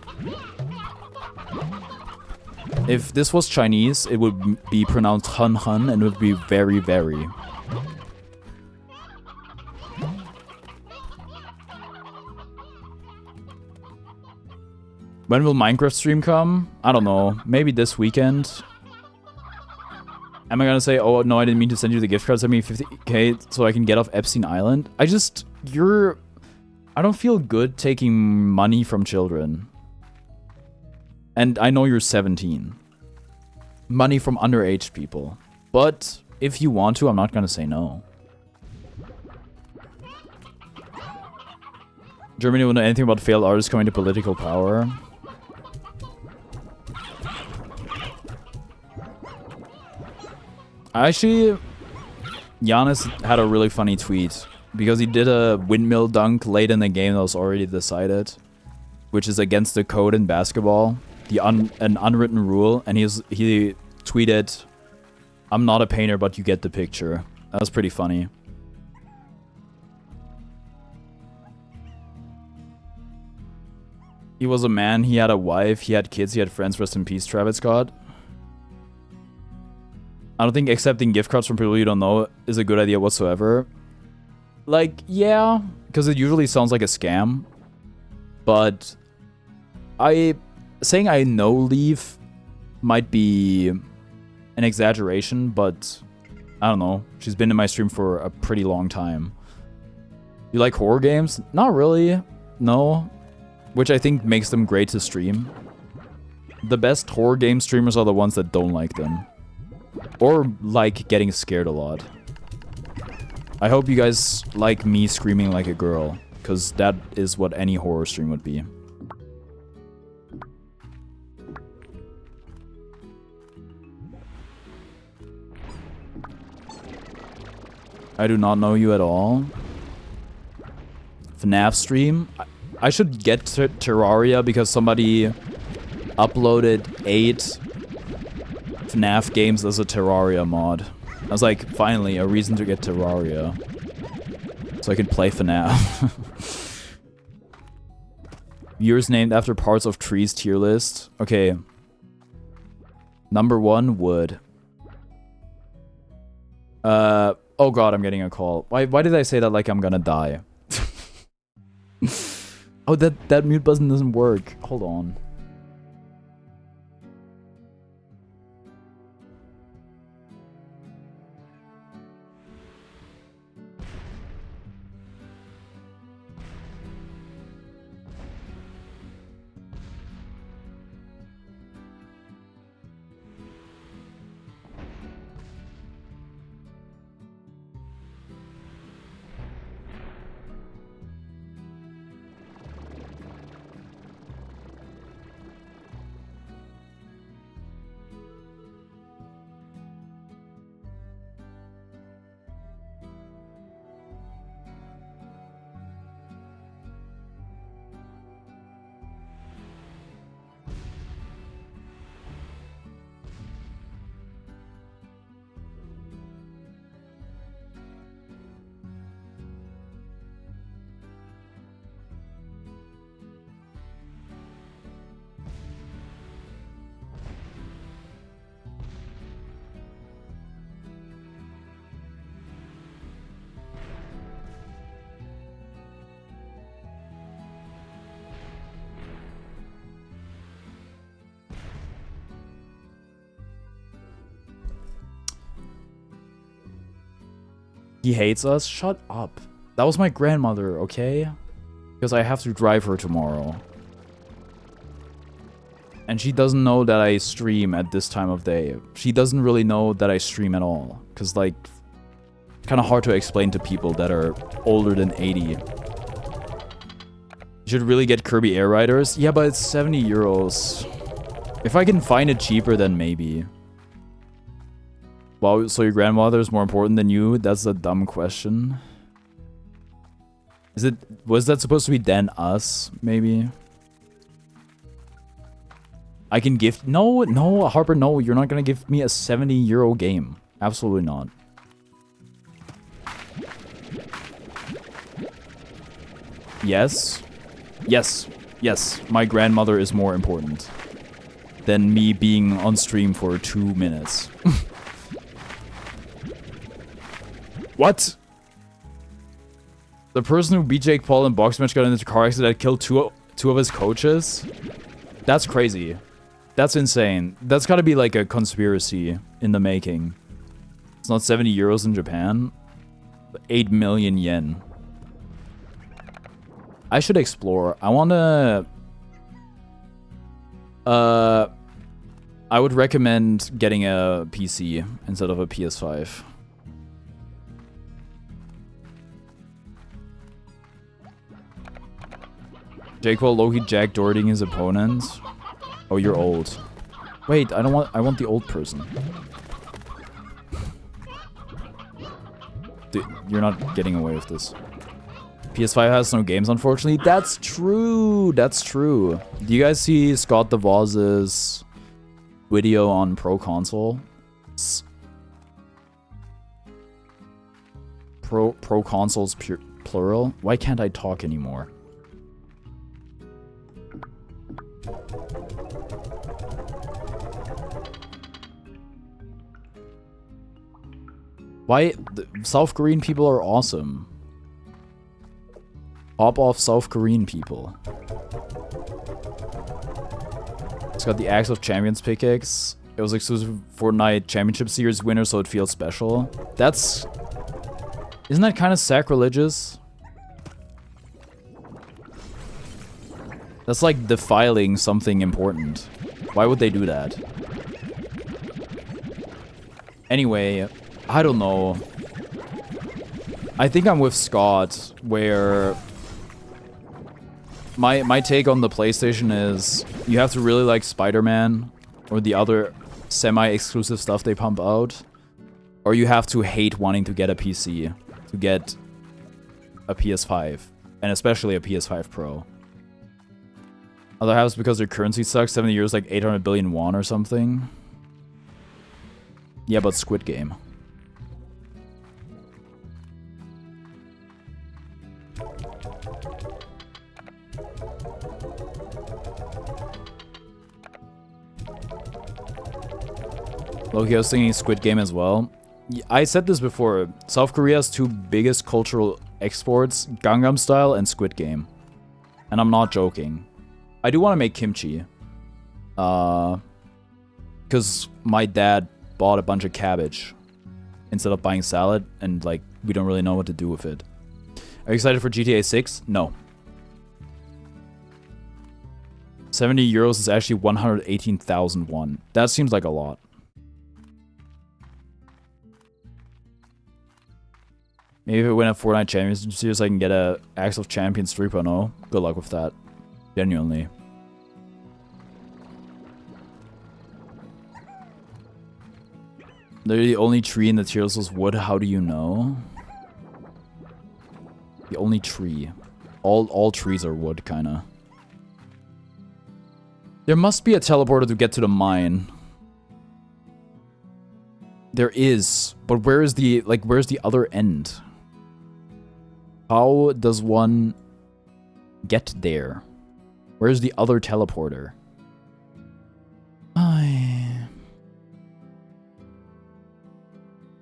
If this was Chinese, it would be pronounced hun hun and it would be very, very. When will Minecraft stream come? I don't know. Maybe this weekend. Am I gonna say, oh no, I didn't mean to send you the gift card, send me 50k so I can get off Epstein Island? I don't feel good taking money from children. And I know you're 17. Money from underage people. But if you want to, I'm not gonna say no. Germany will know anything about failed artists coming to political power. Actually, Giannis had a really funny tweet because he did a windmill dunk late in the game that was already decided, which is against the code in basketball, an unwritten rule, and he tweeted, "I'm not a painter, but you get the picture." That was pretty funny. He was a man, he had a wife, he had kids, he had friends. Rest in peace, Travis Scott. I don't think accepting gift cards from people you don't know is a good idea whatsoever. Like, yeah, because it usually sounds like a scam. But saying I know Leaf might be an exaggeration, but I don't know. She's been in my stream for a pretty long time. You like horror games? Not really. No. Which I think makes them great to stream. The best horror game streamers are the ones that don't like them. Or like getting scared a lot. I hope you guys like me screaming like a girl, because that is what any horror stream would be. I do not know you at all. FNAF stream? I should get Terraria because somebody uploaded 8 FNAF games as a Terraria mod. I was like, finally, a reason to get Terraria. So I could play FNAF. Viewers named after parts of trees tier list. Okay. Number 1, wood. Oh god, I'm getting a call. Why did I say that like I'm gonna die? Oh, that mute button doesn't work. Hold on. He hates us? Shut up. That was my grandmother, okay? Because I have to drive her tomorrow. And she doesn't know that I stream at this time of day. She doesn't really know that I stream at all. Because, like, kind of hard to explain to people that are older than 80. You should really get Kirby Air Riders. Yeah, but it's 70 euros. If I can find it cheaper, then maybe. Wow, so your grandmother is more important than you? That's a dumb question. Was that supposed to be then us, maybe? I can gift... No, Harper, no. You're not gonna give me a 70 euro game. Absolutely not. Yes. Yes. Yes. My grandmother is more important than me being on stream for 2 minutes. What? The person who beat Jake Paul in boxing match got into a car accident that killed two of his coaches? That's crazy. That's insane. That's gotta be like a conspiracy in the making. It's not 70 euros in Japan. 8 million yen. I should explore. I wanna... I would recommend getting a PC instead of a PS5. Jake Paul Loki Jack Dohertying his opponent. Oh, you're old. Wait, I want the old person. Dude, you're not getting away with this. PS5 has no games, unfortunately. That's true. That's true. Do you guys see Scott DeVos's video on Pro Console? Pro Consoles plural? Why can't I talk anymore? Why? South Korean people are awesome. Pop off South Korean people. It's got the Axe of Champions pickaxe. It was exclusive Fortnite Championship Series winner, so it feels special. That's... Isn't that kind of sacrilegious? That's like defiling something important. Why would they do that? Anyway, I don't know. I think I'm with Scott, where my take on the PlayStation is you have to really like Spider-Man or the other semi-exclusive stuff they pump out, or you have to hate wanting to get a PC, to get a PS5, and especially a PS5 Pro. Other halves because their currency sucks. 70 years like 800 billion won or something. Yeah, but Squid Game. Loki, I was thinking Squid Game as well. I said this before. South Korea's two biggest cultural exports, Gangnam Style and Squid Game. And I'm not joking. I do want to make kimchi. Because my dad bought a bunch of cabbage instead of buying salad, and like we don't really know what to do with it. Are you excited for GTA 6? No. 70 euros is actually 118,000 won. That seems like a lot. Maybe if I win a Fortnite Championship Series, I can get a Axe of Champions 3.0. Good luck with that. Genuinely. They're the only tree in the tier list was wood. How do you know? The only tree. All trees are wood, kinda. There must be a teleporter to get to the mine. There is, but where is the where's the other end? How does one get there? Where's the other teleporter?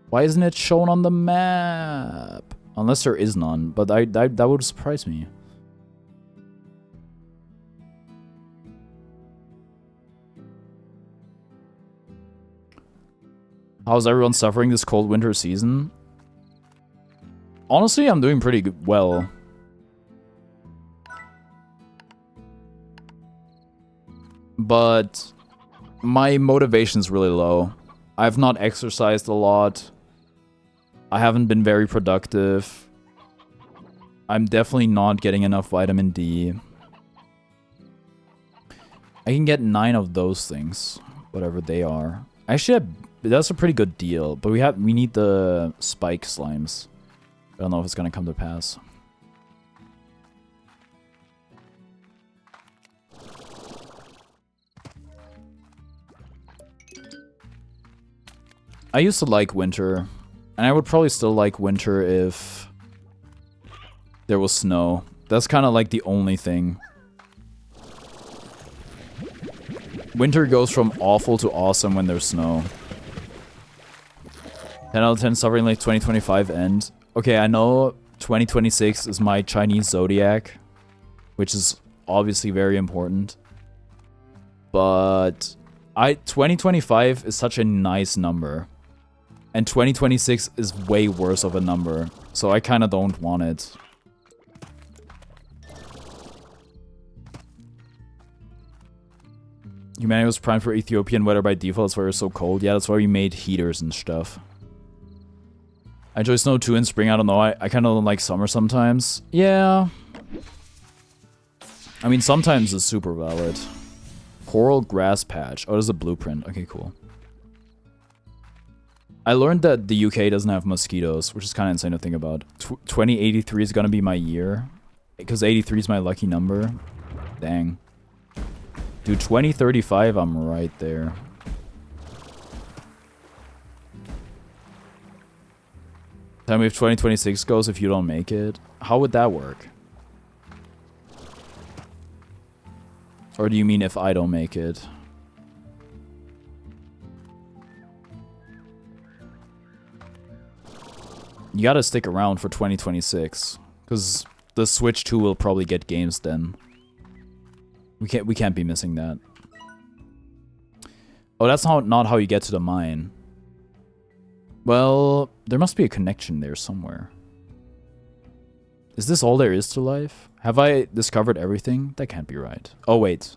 Why isn't it shown on the map? Unless there is none, but that would surprise me. How's everyone suffering this cold winter season? Honestly, I'm doing pretty well. But my motivation's really low. I've not exercised a lot. I haven't been very productive. I'm definitely not getting enough vitamin D. I can get 9 of those things, whatever they are. Actually, that's a pretty good deal, but we need the spike slimes. I don't know if it's gonna come to pass. I used to like winter, and I would probably still like winter if there was snow. That's kind of like the only thing. Winter goes from awful to awesome when there's snow. 10 out of 10 suffering like 2025 end. Okay, I know 2026 is my Chinese zodiac, which is obviously very important. But 2025 is such a nice number. And 2026 is way worse of a number, so I kind of don't want it. Humanity was primed for Ethiopian weather by default, that's why it's so cold. Yeah, that's why we made heaters and stuff. I enjoy snow too in spring, I don't know, I kind of don't like summer sometimes. Yeah. I mean, sometimes it's super valid. Coral grass patch. Oh, there's a blueprint. Okay, cool. I learned that the UK doesn't have mosquitoes, which is kind of insane to think about. 2083 is gonna be my year, because 83 is my lucky number. Dang. Dude, 2035, I'm right there. Tell me if 2026 goes if you don't make it. How would that work? Or do you mean if I don't make it? You gotta stick around for 2026, because the Switch 2 will probably get games then. We can't be missing that. Oh, that's not how you get to the mine. Well, there must be a connection there somewhere. Is this all there is to life? Have I discovered everything? That can't be right. Oh, wait.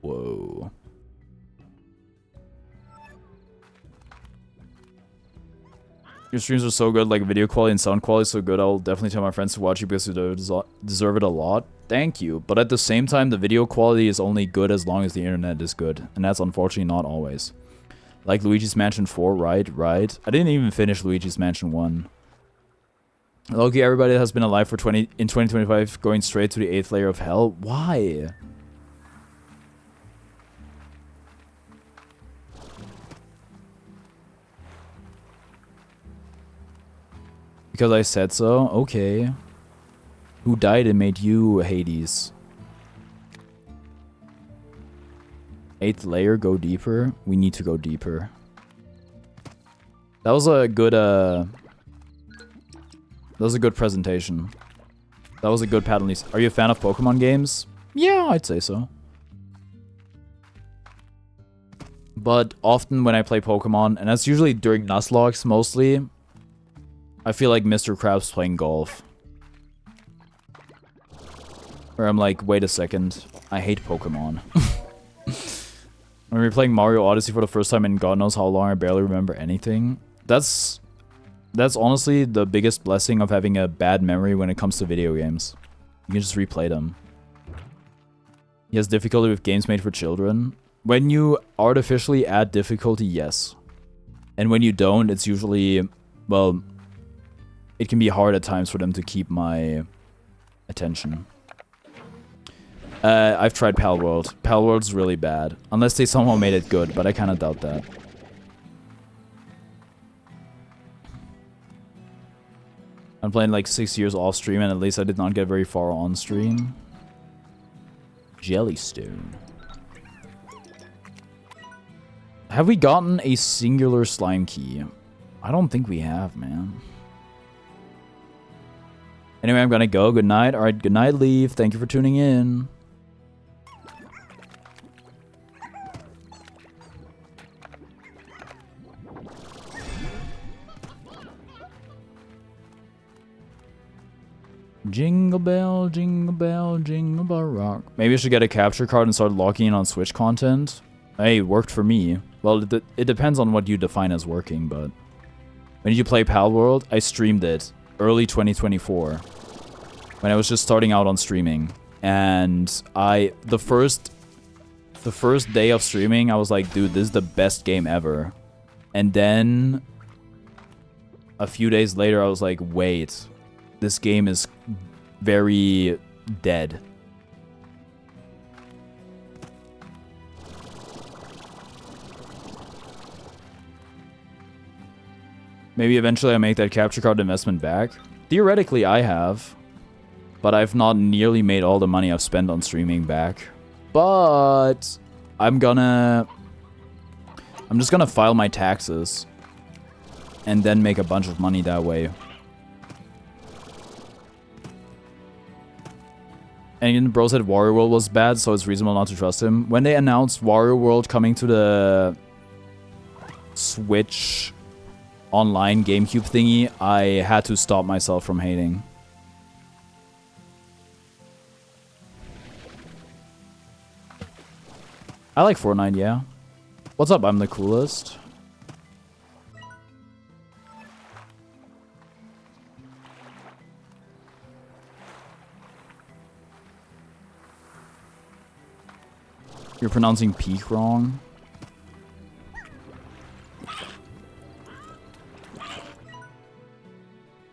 Whoa. Your streams are so good, like video quality and sound quality is so good, I'll definitely tell my friends to watch you because you deserve it a lot. Thank you. But at the same time, the video quality is only good as long as the internet is good. And that's unfortunately not always. Like Luigi's Mansion 4, right? I didn't even finish Luigi's Mansion 1. Loki, everybody that has been alive for in 2025 going straight to the 8th layer of hell. Why? Because I said so? Okay. Who died and made you Hades? 8th layer, go deeper. We need to go deeper. That was a good presentation. That was a good paddle. Are you a fan of Pokemon games? Yeah, I'd say so. But often when I play Pokemon, and that's usually during Nuzlockes mostly, I feel like Mr. Krabs playing golf. Where I'm like, wait a second, I hate Pokemon. When we're playing Mario Odyssey for the first time in God knows how long, I barely remember anything. That's honestly the biggest blessing of having a bad memory when it comes to video games. You can just replay them. He has difficulty with games made for children. When you artificially add difficulty, yes. And when you don't, it's usually, well, it can be hard at times for them to keep my attention. I've tried Palworld. Palworld's really bad. Unless they somehow made it good, but I kind of doubt that. I'm playing like 6 years off stream, and at least I did not get very far on stream. Jellystone. Have we gotten a singular slime key? I don't think we have, man. Anyway, I'm gonna go. Good night. Alright, good night, Leaf. Thank you for tuning in. Jingle bell, jingle bell, jingle bell rock. Maybe I should get a capture card and start locking in on Switch content. Hey, it worked for me. Well, it depends on what you define as working, but... When you play Palworld, I streamed it early 2024. When I was just starting out on streaming. And the first day of streaming, I was like, dude, this is the best game ever. And then... a few days later, I was like, wait... This game is very dead. Maybe eventually I make that capture card investment back. Theoretically, I have. But I've not nearly made all the money I've spent on streaming back. But I'm just gonna file my taxes. And then make a bunch of money that way. And bro said Wario World was bad, so it's reasonable not to trust him. When they announced Wario World coming to the Switch online GameCube thingy, I had to stop myself from hating. I like Fortnite, yeah. What's up? I'm the coolest. You're pronouncing peak wrong.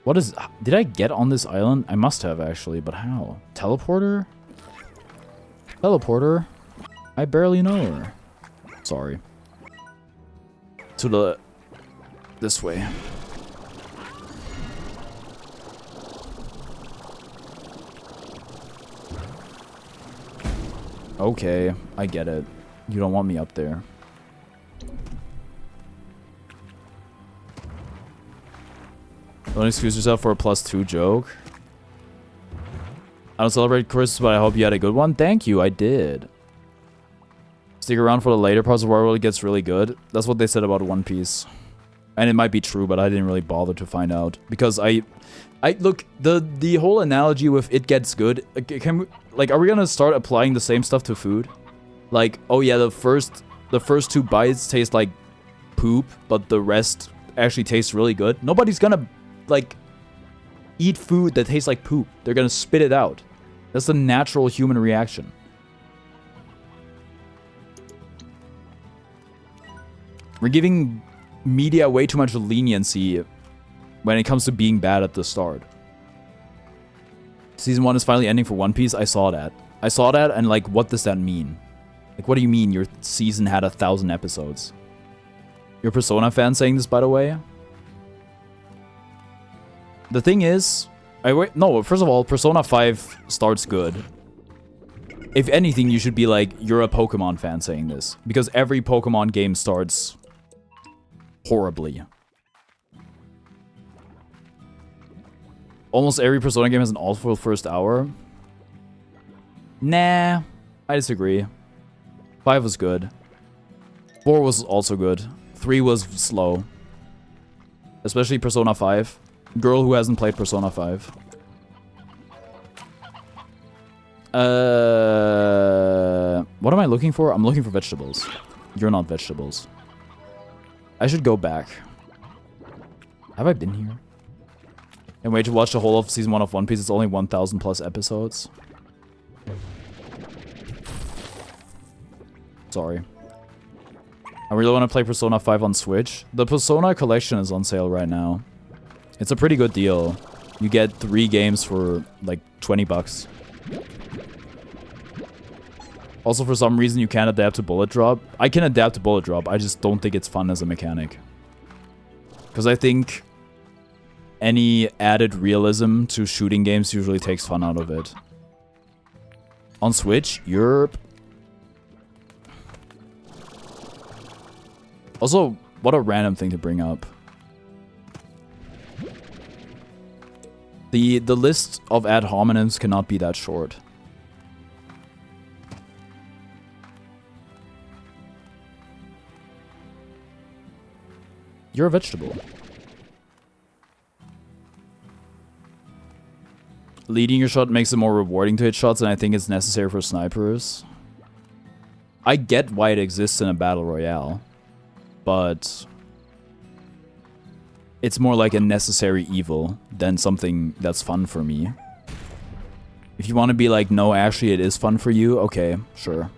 What is... Did I get on this island? I must have, actually, but how? Teleporter? Teleporter? I barely know her. Sorry. To the... This way. Okay, I get it. You don't want me up there. Don't excuse yourself for a +2 joke. I don't celebrate Christmas, but I hope you had a good one. Thank you, I did. Stick around for the later parts of where it gets really good. That's what they said about One Piece. And it might be true, but I didn't really bother to find out. Because I look, the whole analogy with it gets good, are we gonna start applying the same stuff to food? Like, oh yeah, the first 2 bites taste like poop, but the rest actually tastes really good. Nobody's gonna, like, eat food that tastes like poop. They're gonna spit it out. That's the natural human reaction. We're giving media way too much leniency when it comes to being bad at the start. Season 1 is finally ending for One Piece. I saw that. And, like, what does that mean? Like, what do you mean your season had 1,000 episodes? You're a Persona fan saying this, by the way? The thing is... first of all, Persona 5 starts good. If anything, you should be like, you're a Pokemon fan saying this. Because every Pokemon game starts... horribly. Almost every Persona game has an awful first hour. Nah, I disagree. 5 was good. 4 was also good. 3 was slow. Especially Persona 5. Girl who hasn't played Persona 5. What am I looking for? I'm looking for vegetables. You're not vegetables. I should go back. Have I been here? And wait to watch the whole of season 1 of One Piece. It's only 1,000 plus episodes. Sorry. I really want to play Persona 5 on Switch. The Persona collection is on sale right now. It's a pretty good deal. You get 3 games for like 20 bucks. Also, for some reason, you can't adapt to bullet drop. I can adapt to bullet drop. I just don't think it's fun as a mechanic. Because I think any added realism to shooting games usually takes fun out of it. On Switch, Europe. Also, what a random thing to bring up. The list of ad hominems cannot be that short. You're a vegetable. Leading your shot makes it more rewarding to hit shots, and I think it's necessary for snipers. I get why it exists in a battle royale, but it's more like a necessary evil than something that's fun for me. If you want to be like, no, actually it is fun for you, okay, sure.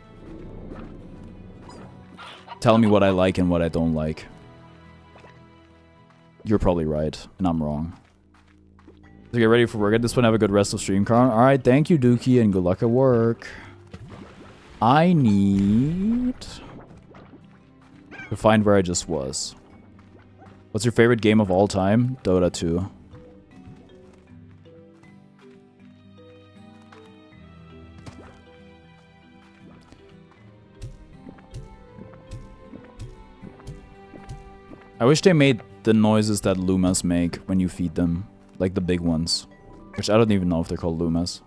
Tell me what I like and what I don't like. You're probably right, and I'm wrong. So get ready for work at this point. Have a good rest of stream, Carl. Alright, thank you, Dookie, and good luck at work. I need to find where I just was. What's your favorite game of all time? Dota 2. I wish they made the noises that Lumas make when you feed them. Like the big ones. Which I don't even know if they're called Lumas.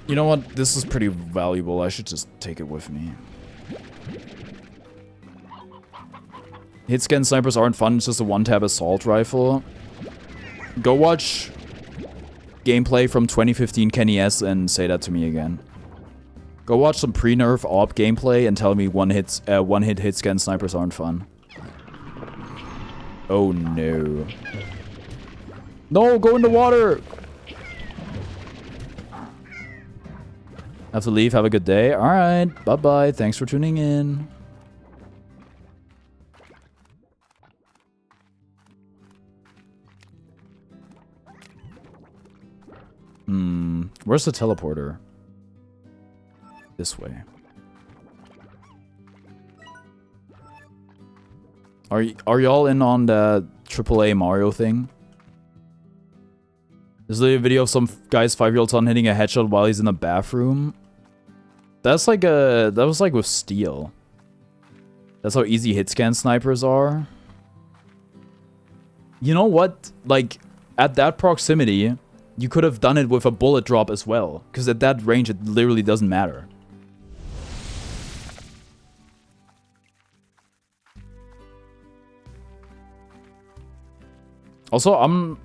You know what? This is pretty valuable. I should just take it with me. Hit-scan snipers aren't fun. It's just a one-tap assault rifle. Go watch gameplay from 2015 Kenny S and say that to me again. Go watch some pre-nerf AWP gameplay and tell me one-hit hit-scan snipers aren't fun. Oh no. No, go in the water! Have to leave, have a good day. Alright, bye-bye. Thanks for tuning in. Where's the teleporter? This way. Are y'all in on the AAA Mario thing? There's a video of some guy's 5-year-old son hitting a headshot while he's in the bathroom. That's like that was like with steel. That's how easy hit scan snipers are. You know what? Like, at that proximity, you could have done it with a bullet drop as well. Because at that range, it literally doesn't matter. Also, I'm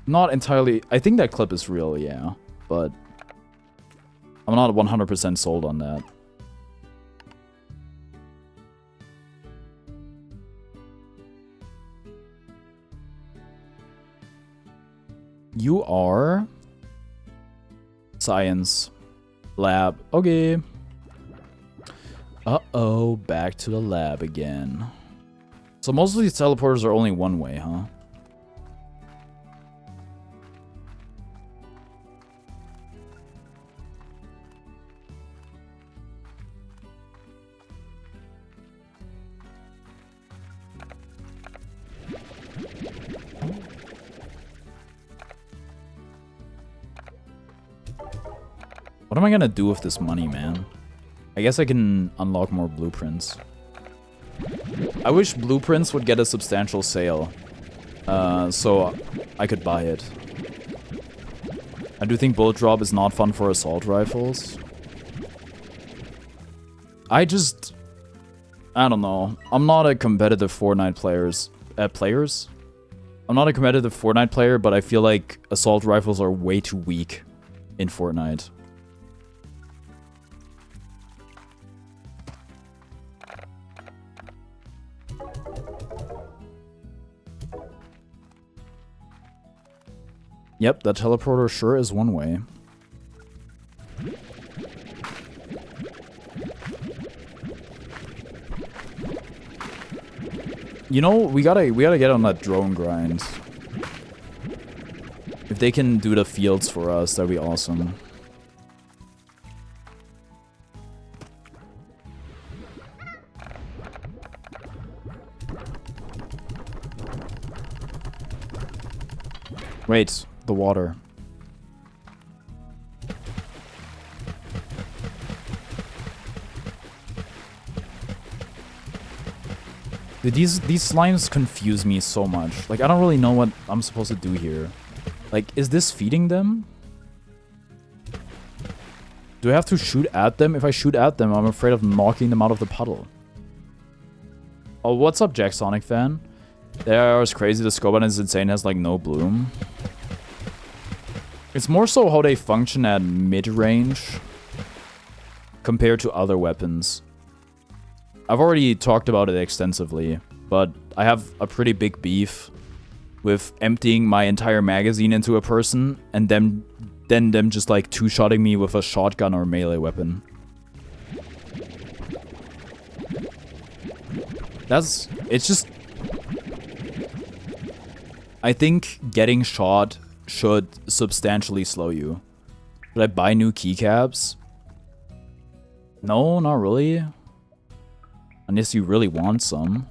not entirely... I think that clip is real, yeah. But I'm not 100% sold on that. You are... Science. Lab. Okay. Uh-oh, back to the lab again. So most of these teleporters are only one way, huh? What am I gonna do with this money, man? I guess I can unlock more blueprints. I wish blueprints would get a substantial sale. So I could buy it. I do think bullet drop is not fun for assault rifles. I don't know. I'm not a competitive Fortnite players. I'm not a competitive Fortnite player, but I feel like assault rifles are way too weak in Fortnite. Yep, that teleporter sure is one way. You know, we gotta get on that drone grind. If they can do the fields for us, that'd be awesome. Wait, the water. Dude, these slimes confuse me so much. Like, I don't really know what I'm supposed to do here. Like, is this feeding them? Do I have to shoot at them? If I shoot at them, I'm afraid of knocking them out of the puddle. Oh, what's up, Jack Sonic fan? That was crazy. The scope button is insane. It has, like, no bloom. It's more so how they function at mid-range compared to other weapons. I've already talked about it extensively, but I have a pretty big beef with emptying my entire magazine into a person and then them just like two-shotting me with a shotgun or melee weapon. It's just... I think getting shot should substantially slow you. Should I buy new keycaps? No, not really. Unless you really want some.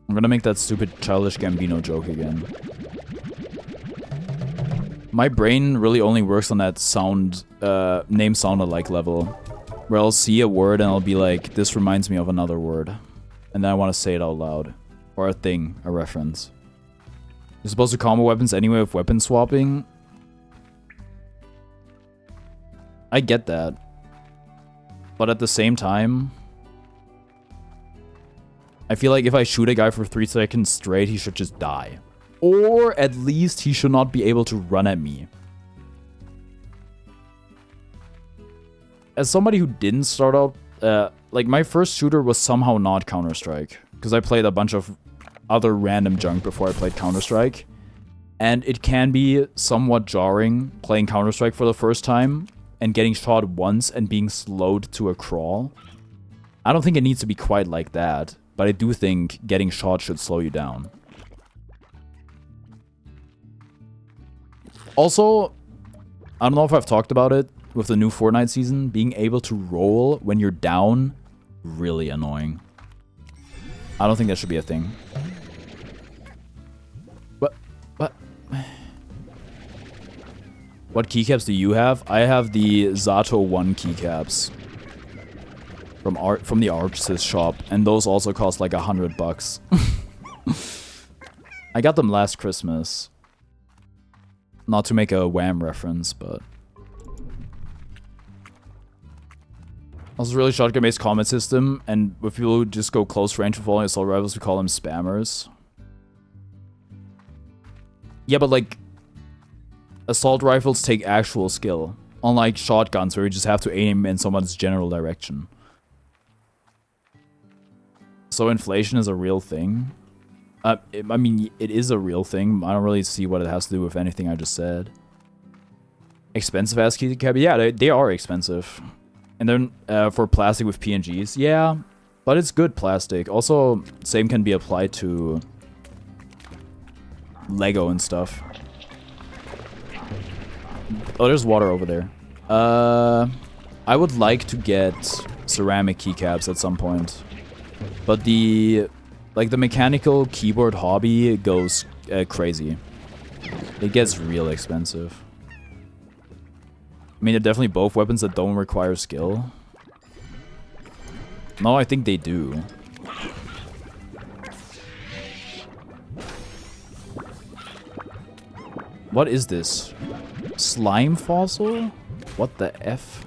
I'm gonna make that stupid childish Gambino joke again. My brain really only works on that sound, name sound alike level. Where I'll see a word and I'll be like, this reminds me of another word. And then I want to say it out loud. Or a thing, a reference. You're supposed to combo weapons anyway with weapon swapping. I get that. But at the same time, I feel like if I shoot a guy for 3 seconds straight, he should just die. Or at least he should not be able to run at me. As somebody who didn't start out, like my first shooter was somehow not Counter-Strike. Because I played a bunch of other random junk before I played Counter-Strike. And it can be somewhat jarring playing Counter-Strike for the first time and getting shot once and being slowed to a crawl. I don't think it needs to be quite like that, but I do think getting shot should slow you down. Also, I don't know if I've talked about it with the new Fortnite season, being able to roll when you're down, really annoying. I don't think that should be a thing. What? What keycaps do you have? I have the Zato 1 keycaps from the Arxis shop, and those also cost like $100. I got them last Christmas. Not to make a Wham reference, but also really shotgun-based combat system, and if people who just go close range with falling assault rifles, we call them spammers. Yeah, but like, assault rifles take actual skill, unlike shotguns where you just have to aim in someone's general direction. So inflation is a real thing. I mean, it is a real thing. I don't really see what it has to do with anything I just said. Expensive ass keycap? Yeah, they are expensive. And then for plastic with PNGs, yeah, but it's good plastic. Also, same can be applied to Lego and stuff. Oh, there's water over there. I would like to get ceramic keycaps at some point, but the mechanical keyboard hobby goes crazy. It gets real expensive. I mean, they're definitely both weapons that don't require skill. No, I think they do. What is this? Slime fossil? What the F?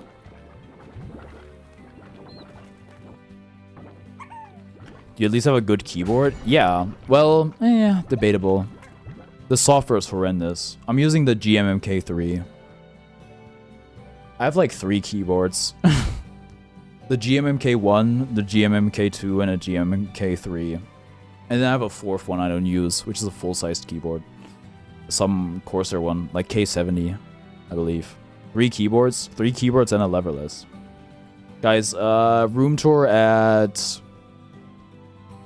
Do you at least have a good keyboard? Yeah. Well, debatable. The software is horrendous. I'm using the GMMK3. I have like 3 keyboards. The GMMK1, the GMMK2, and a GMMK3. And then I have a 4th one I don't use, which is a full-sized keyboard. Some Corsair one, like K70, I believe. 3 keyboards and a leverless. Guys, room tour at...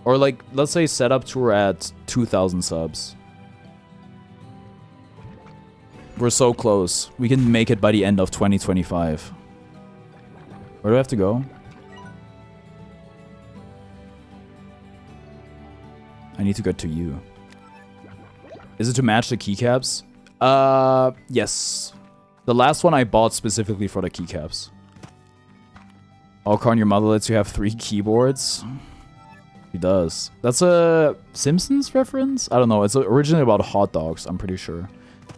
Or like, let's say setup tour at 2,000 subs. We're so close. We can make it by the end of 2025. Where do I have to go? I need to go to you. Is it to match the keycaps? Yes. The last one I bought specifically for the keycaps. Oh, Karn, your mother lets you have 3 keyboards? He does. That's a Simpsons reference? I don't know. It's originally about hot dogs, I'm pretty sure.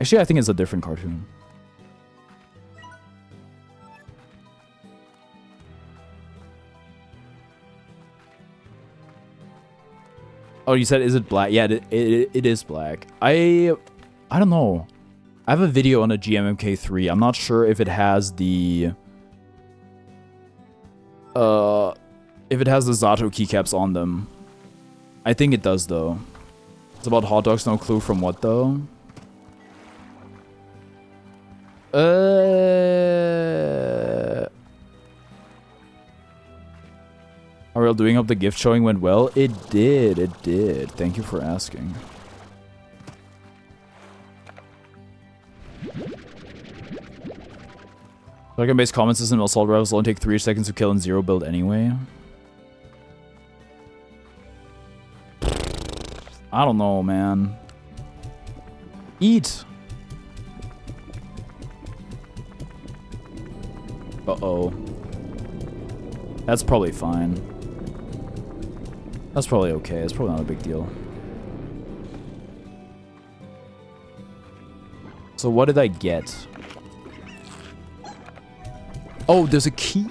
Actually, I think it's a different cartoon. Oh, you said, is it black? Yeah, it is black. I don't know. I have a video on a GMMK3. I'm not sure if it has the... if it has the Zato keycaps on them. I think it does, though. It's about hot dogs, no clue from what, though. Ariel, doing up the gift showing went well? It did, it did. Thank you for asking. Shotgun-based comment system assault rifles only take 3 seconds to kill in 0 build anyway. I don't know, man. Eat! Uh-oh. That's probably fine. That's probably okay. It's probably not a big deal. So what did I get? Oh, there's a key.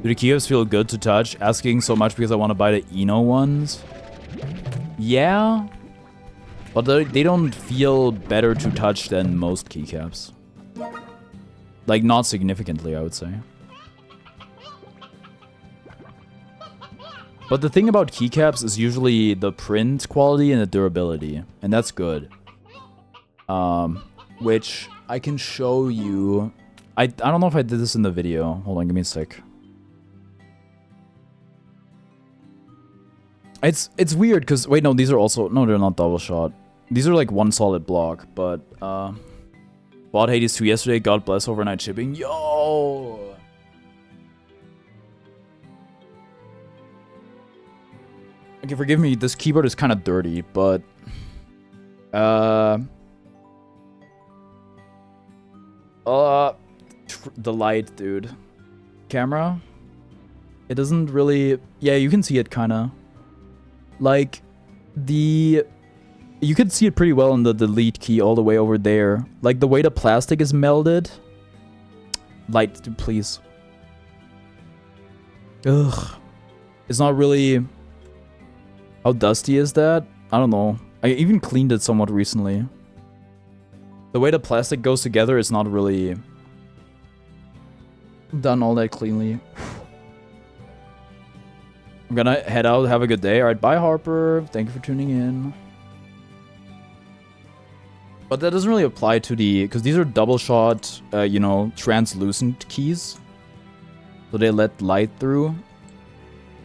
Do the keycaps feel good to touch? Asking so much because I want to buy the Eno ones. Yeah. But they don't feel better to touch than most keycaps. Like, not significantly, I would say. But the thing about keycaps is usually the print quality and the durability. And that's good. Which I can show you. I don't know if I did this in the video. Hold on, give me a sec. It's weird because... Wait, no, these are also... No, they're not double shot. These are like one solid block, but... Bought Hades 2 yesterday. God bless overnight shipping. Yo! Okay, forgive me, this keyboard is kind of dirty, but... the light, dude. Camera? It doesn't really... Yeah, you can see it, kind of. Like, the... You could see it pretty well in the delete key all the way over there. Like, the way the plastic is melded. Light, dude, please. Ugh. It's not really... How dusty is that? I don't know. I even cleaned it somewhat recently. The way the plastic goes together is not really... done all that cleanly. I'm gonna head out, have a good day. Alright, bye Harper. Thank you for tuning in. But that doesn't really apply to the... Because these are double shot, you know, translucent keys. So they let light through.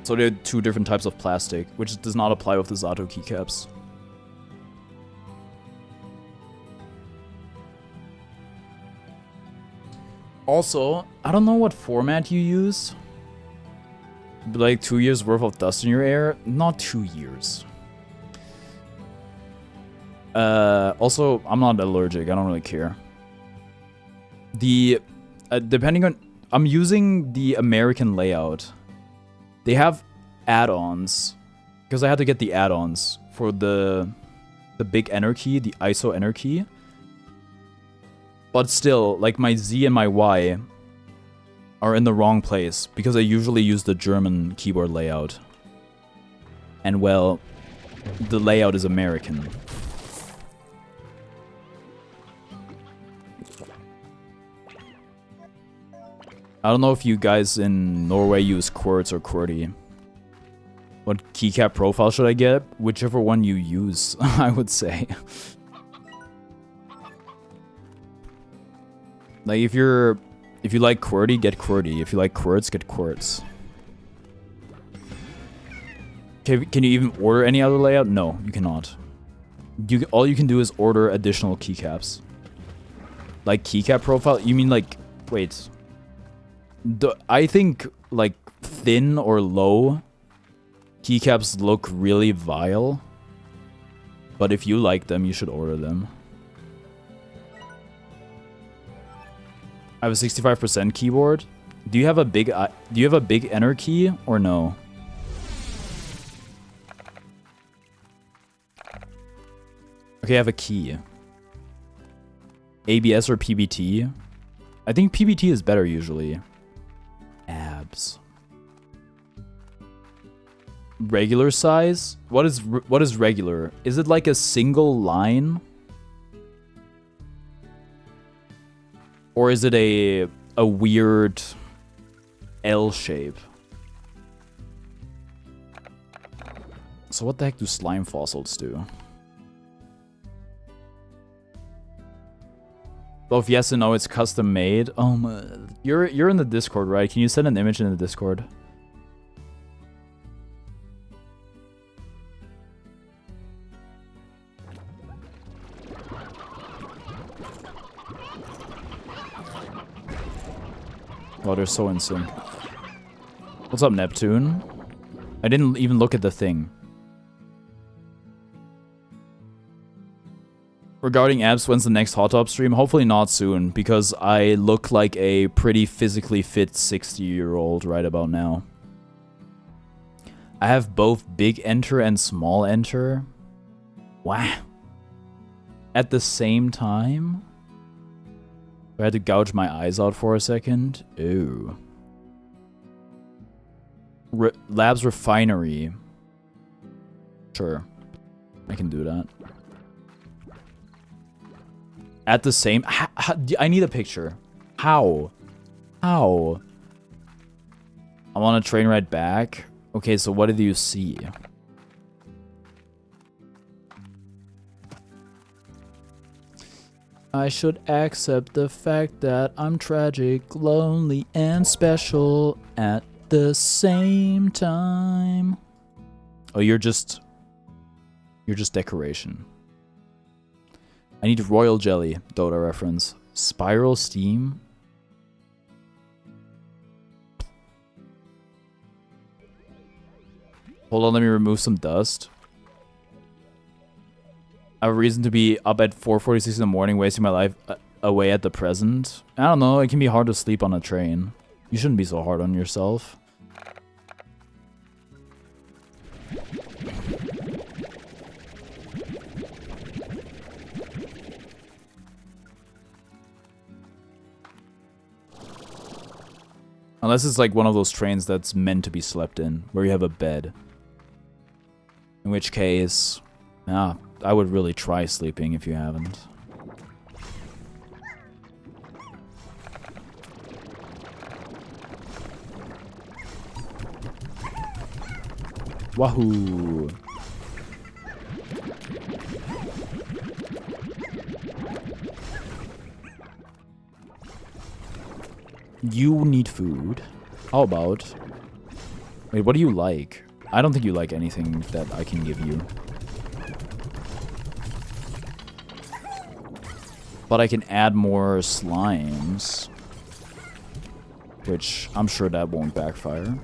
So they're two different types of plastic, which does not apply with the Zato keycaps. Also, I don't know what format you use. But like 2 years worth of dust in your air? Not 2 years. Also, I'm not allergic. I don't really care. The... depending on... I'm using the American layout. They have add-ons. Because I had to get the add-ons for the big enter key, the ISO enter key. But still, like my Z and my Y are in the wrong place. Because I usually use the German keyboard layout. And well, the layout is American. I don't know if you guys in Norway use QWERTZ or QWERTY. What keycap profile should I get? Whichever one you use, I would say. Like if you like QWERTY, get QWERTY. If you like QWERTZ, get QWERTZ. Okay, can you even order any other layout? No, you cannot. All you can do is order additional keycaps. Like keycap profile? You mean like... Wait... I think, like, thin or low keycaps look really vile. But if you like them, you should order them. I have a 65% keyboard. Do you have a big enter key or no? Okay, I have a key. ABS or PBT? I think PBT is better usually. Abs. Regular size? What is regular? Is it like a single line? Or is it a weird L shape? So what the heck do slime fossils do? Both yes and no, it's custom made. Oh my, you're in the Discord, right? Can you send an image in the Discord? Oh, they're so in sync. What's up, Neptune? I didn't even look at the thing. Regarding abs, when's the next Hot Top stream? Hopefully not soon, because I look like a pretty physically fit 60-year-old right about now. I have both big enter and small enter. Wow. At the same time? I had to gouge my eyes out for a second. Ooh. Labs Refinery. Sure. I can do that. At the same... I need a picture. How? How? I'm on a train ride back. Okay, so what did you see? I should accept the fact that I'm tragic, lonely, and special at the same time. Oh, you're just decoration. I need royal jelly, Dota reference. Spiral steam? Hold on, let me remove some dust. I have a reason to be up at 4:46 in the morning, wasting my life away at the present. I don't know, it can be hard to sleep on a train. You shouldn't be so hard on yourself. Unless it's like one of those trains that's meant to be slept in, where you have a bed. In which case, yeah, I would really try sleeping if you haven't. Wahoo! You need food. How about... Wait, what do you like? I don't think you like anything that I can give you. But I can add more slimes. Which, I'm sure that won't backfire.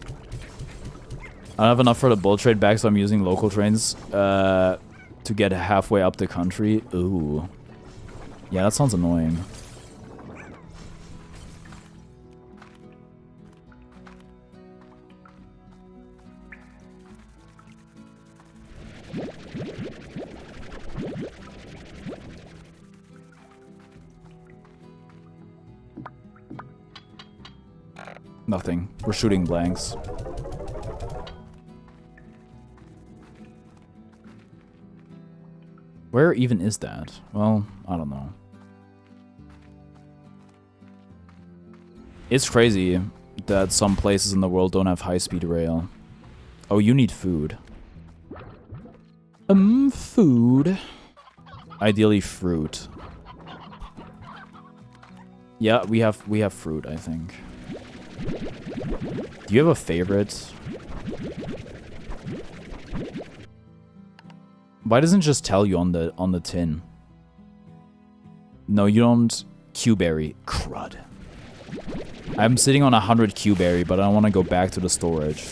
I don't have enough for the bull trade back, so I'm using local trains to get halfway up the country. Ooh. Yeah, that sounds annoying. Nothing. We're shooting blanks. Where even is that? Well, I don't know. It's crazy that some places in the world don't have high-speed rail. Oh, you need food. Food. Ideally fruit. Yeah, we have fruit, I think. Do you have a favorite? Why doesn't it just tell you on the tin? No, you don't. Q-berry. Crud. I'm sitting on 100 Q-berry, but I don't want to go back to the storage.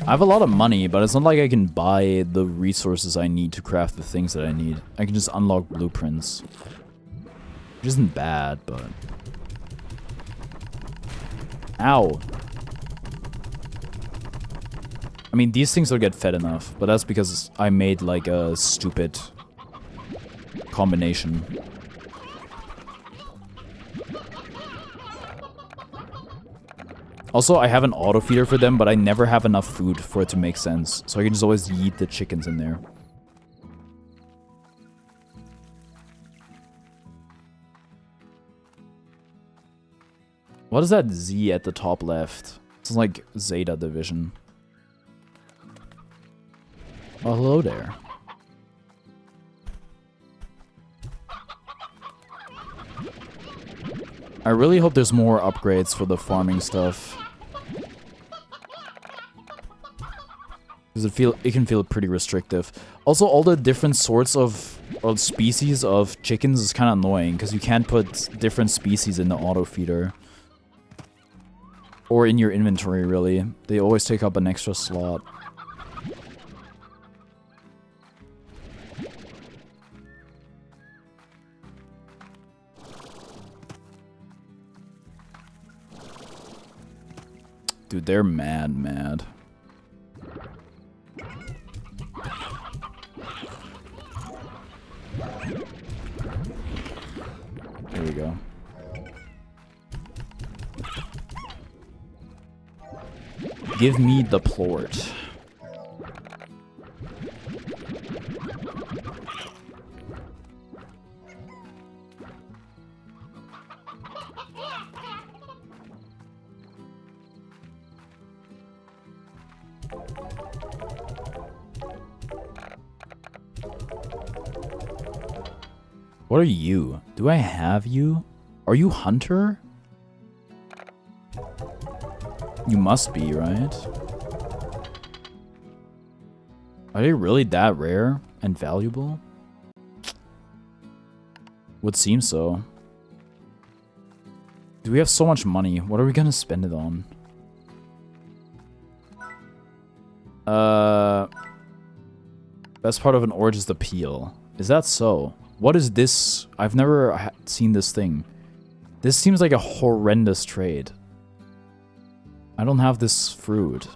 I have a lot of money, but it's not like I can buy the resources I need to craft the things that I need. I can just unlock blueprints. Which isn't bad, but... Ow. I mean, these things will get fed enough, but that's because I made, like, a stupid combination. Also, I have an auto feeder for them, but I never have enough food for it to make sense. So I can just always yeet the chickens in there. What is that Z at the top left? It's like Zeta Division. Oh, hello there. I really hope there's more upgrades for the farming stuff. Because it can feel pretty restrictive. Also, all the different sorts of or species of chickens is kind of annoying because you can't put different species in the auto feeder. Or in your inventory, really. They always take up an extra slot. Dude, they're mad. There we go. Give me the plort. What are you? Do I have you? Are you Hunter? You must be, right? Are they really that rare and valuable? Would seem so. Do we have so much money? What are we gonna spend it on? Best part of an orange is the peel. Is that so? What is this? I've never seen this thing. This seems like a horrendous trade. I don't have this fruit.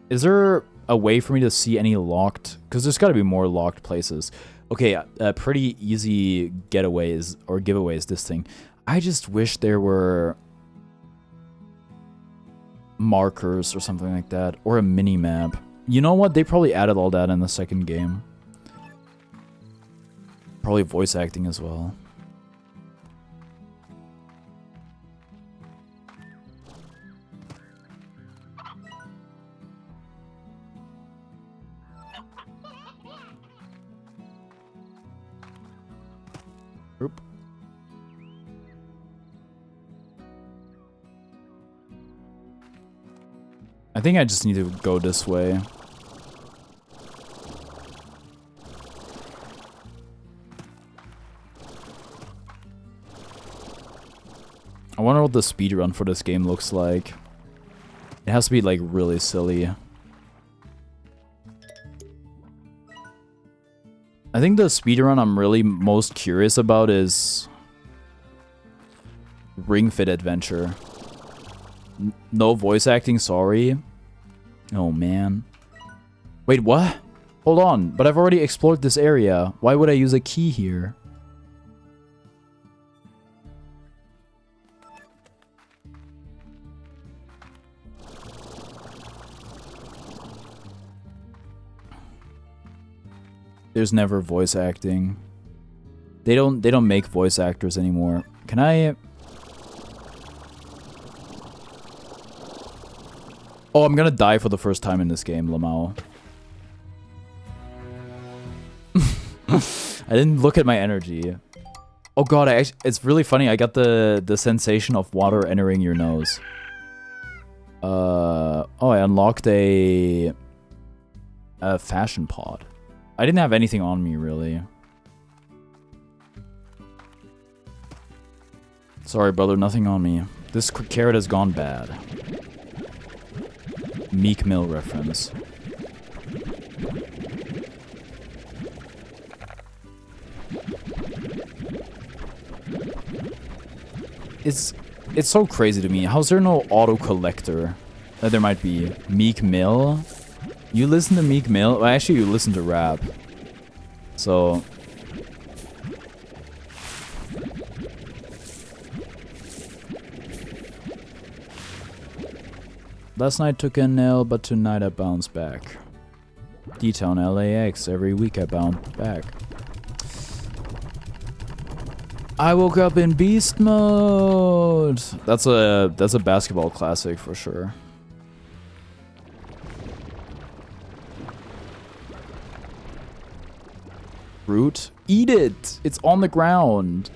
Is there a way for me to see any locked? Because there's got to be more locked places. Okay, pretty easy getaways or giveaways, this thing. I just wish there were markers or something like that. Or a mini-map. You know what? They probably added all that in the second game. Probably voice acting as well. Oop. I think I just need to go this way. I wonder what the speedrun for this game looks like. It has to be like really silly. I think the speedrun I'm really most curious about is Ring Fit Adventure. No voice acting, sorry. Oh man. Wait, what? Hold on, but I've already explored this area. Why would I use a key here? There's never voice acting. They don't make voice actors anymore. Can I? Oh, I'm gonna die for the first time in this game, Lamau. I didn't look at my energy. Oh god, it's really funny. I got the sensation of water entering your nose. Oh, I unlocked a fashion pod. I didn't have anything on me, really. Sorry, brother, nothing on me. This carrot has gone bad. Meek Mill reference. It's so crazy to me. How's there no auto collector? There might be. Meek Mill? You listen to Meek Mill? Well, actually, you listen to rap. So... Last night took an L, but tonight I bounce back. D-Town LAX, every week I bounce back. I woke up in beast mode! That's a basketball classic for sure. Fruit? Eat it! It's on the ground!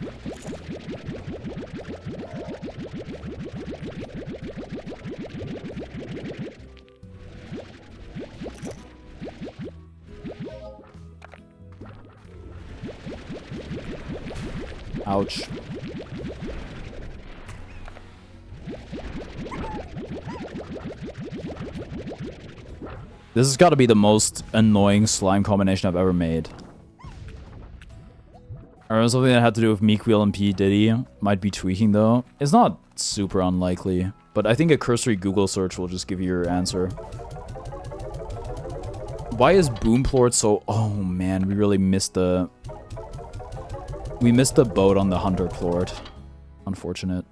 Ouch. This has got to be the most annoying slime combination I've ever made. Or something that had to do with Meek Wheel and P. Diddy. Might be tweaking though. It's not super unlikely, but I think a cursory Google search will just give you your answer. Why is Boomplort so... Oh man, we really missed the... We missed the boat on the Hunter Plort. Unfortunate.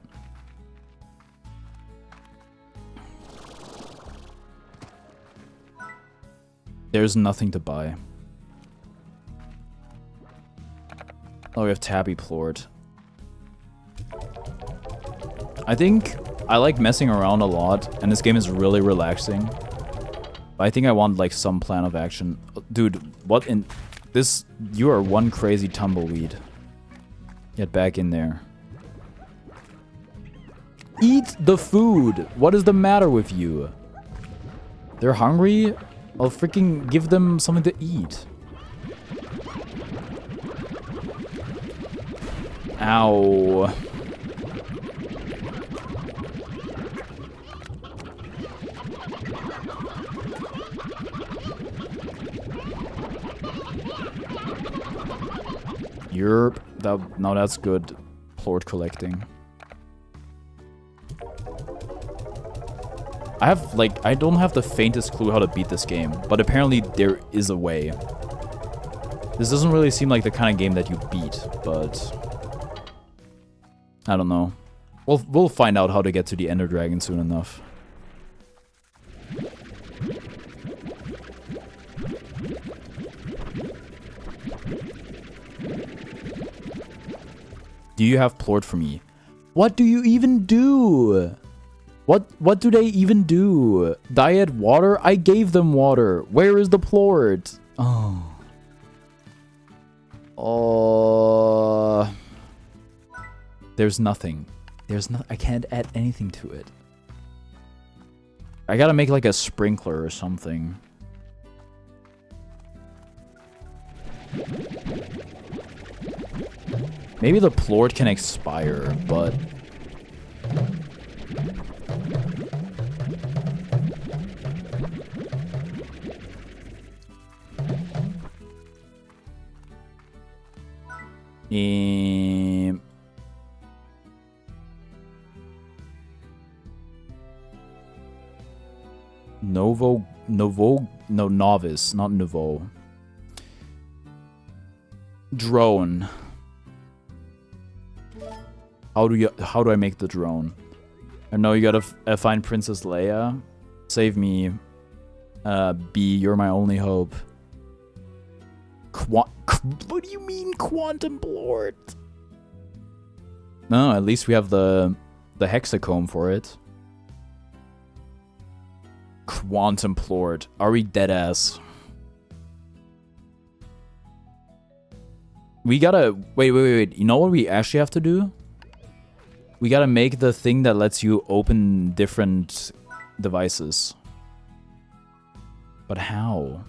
There's nothing to buy. Oh, we have Tabby Plort. I think I like messing around a lot, and this game is really relaxing. But I think I want, like, some plan of action. Dude, what in... This... You are one crazy tumbleweed. Get back in there. Eat the food! What is the matter with you? They're hungry? I'll freaking give them something to eat. Ow. Yerp. Now that's good. Plort collecting. I don't have the faintest clue how to beat this game, but apparently there is a way. This doesn't really seem like the kind of game that you beat, but I don't know. We'll find out how to get to the Ender Dragon soon enough. Do you have plort for me? What do you even do? What do they even do? Diet water? I gave them water. Where is the plort? Oh. Oh. There's nothing. I can't add anything to it. I gotta make like a sprinkler or something. Maybe the plort can expire, but... Novice, not Nouveau. Drone. How do I make the drone? I know you gotta find Princess Leia. Save me. B, you're my only hope. What do you mean quantum plort? No, at least we have the hexacomb for it. Quantum plort. Are we dead ass? We gotta wait. You know what we actually have to do? We gotta make the thing that lets you open different devices. But how?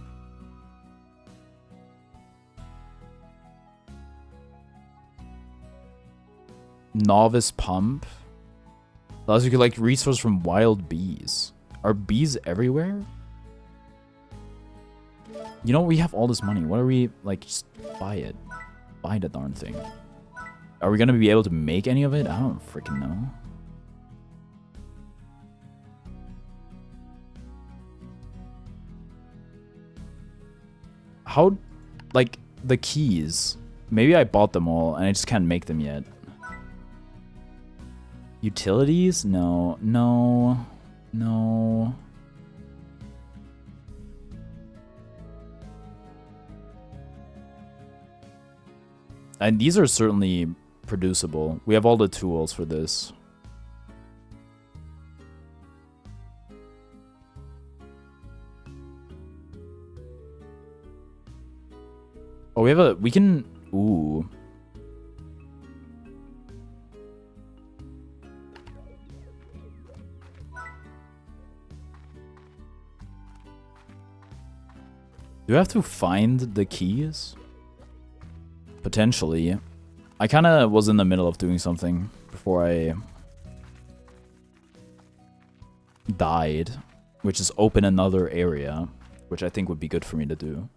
Novice pump? Allows you to collect resources from wild bees. Are bees everywhere? You know, we have all this money. What are we, like, just buy it. Buy the darn thing. Are we gonna be able to make any of it? I don't freaking know. How, like, the keys. Maybe I bought them all and I just can't make them yet. Utilities? No. And these are certainly producible. We have all the tools for this. Oh, we can, ooh. Do I have to find the keys? Potentially. I kind of was in the middle of doing something before I died, which is open another area, which I think would be good for me to do.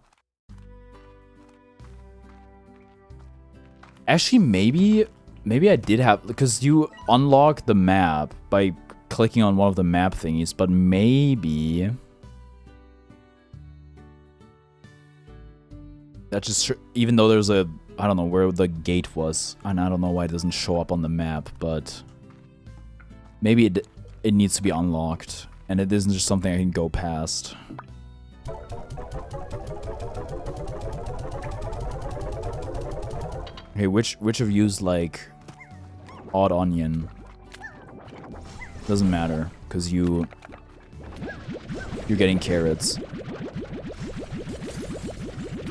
Actually, maybe I did have, because you unlock the map by clicking on one of the map thingies, but maybe that's just, even though there's a, I don't know where the gate was, and I don't know why it doesn't show up on the map, but maybe it needs to be unlocked, and it isn't just something I can go past. Okay, which of you's like odd onion? Doesn't matter, because you're getting carrots.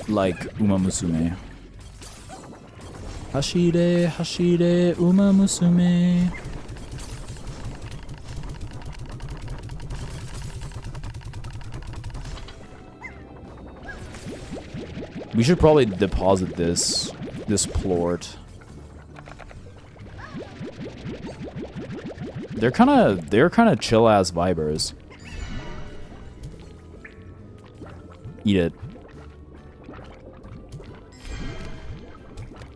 Like Uma Musume. Hashire, Uma Musume. We should probably deposit this plort. They're kind of chill ass vibers. Eat it.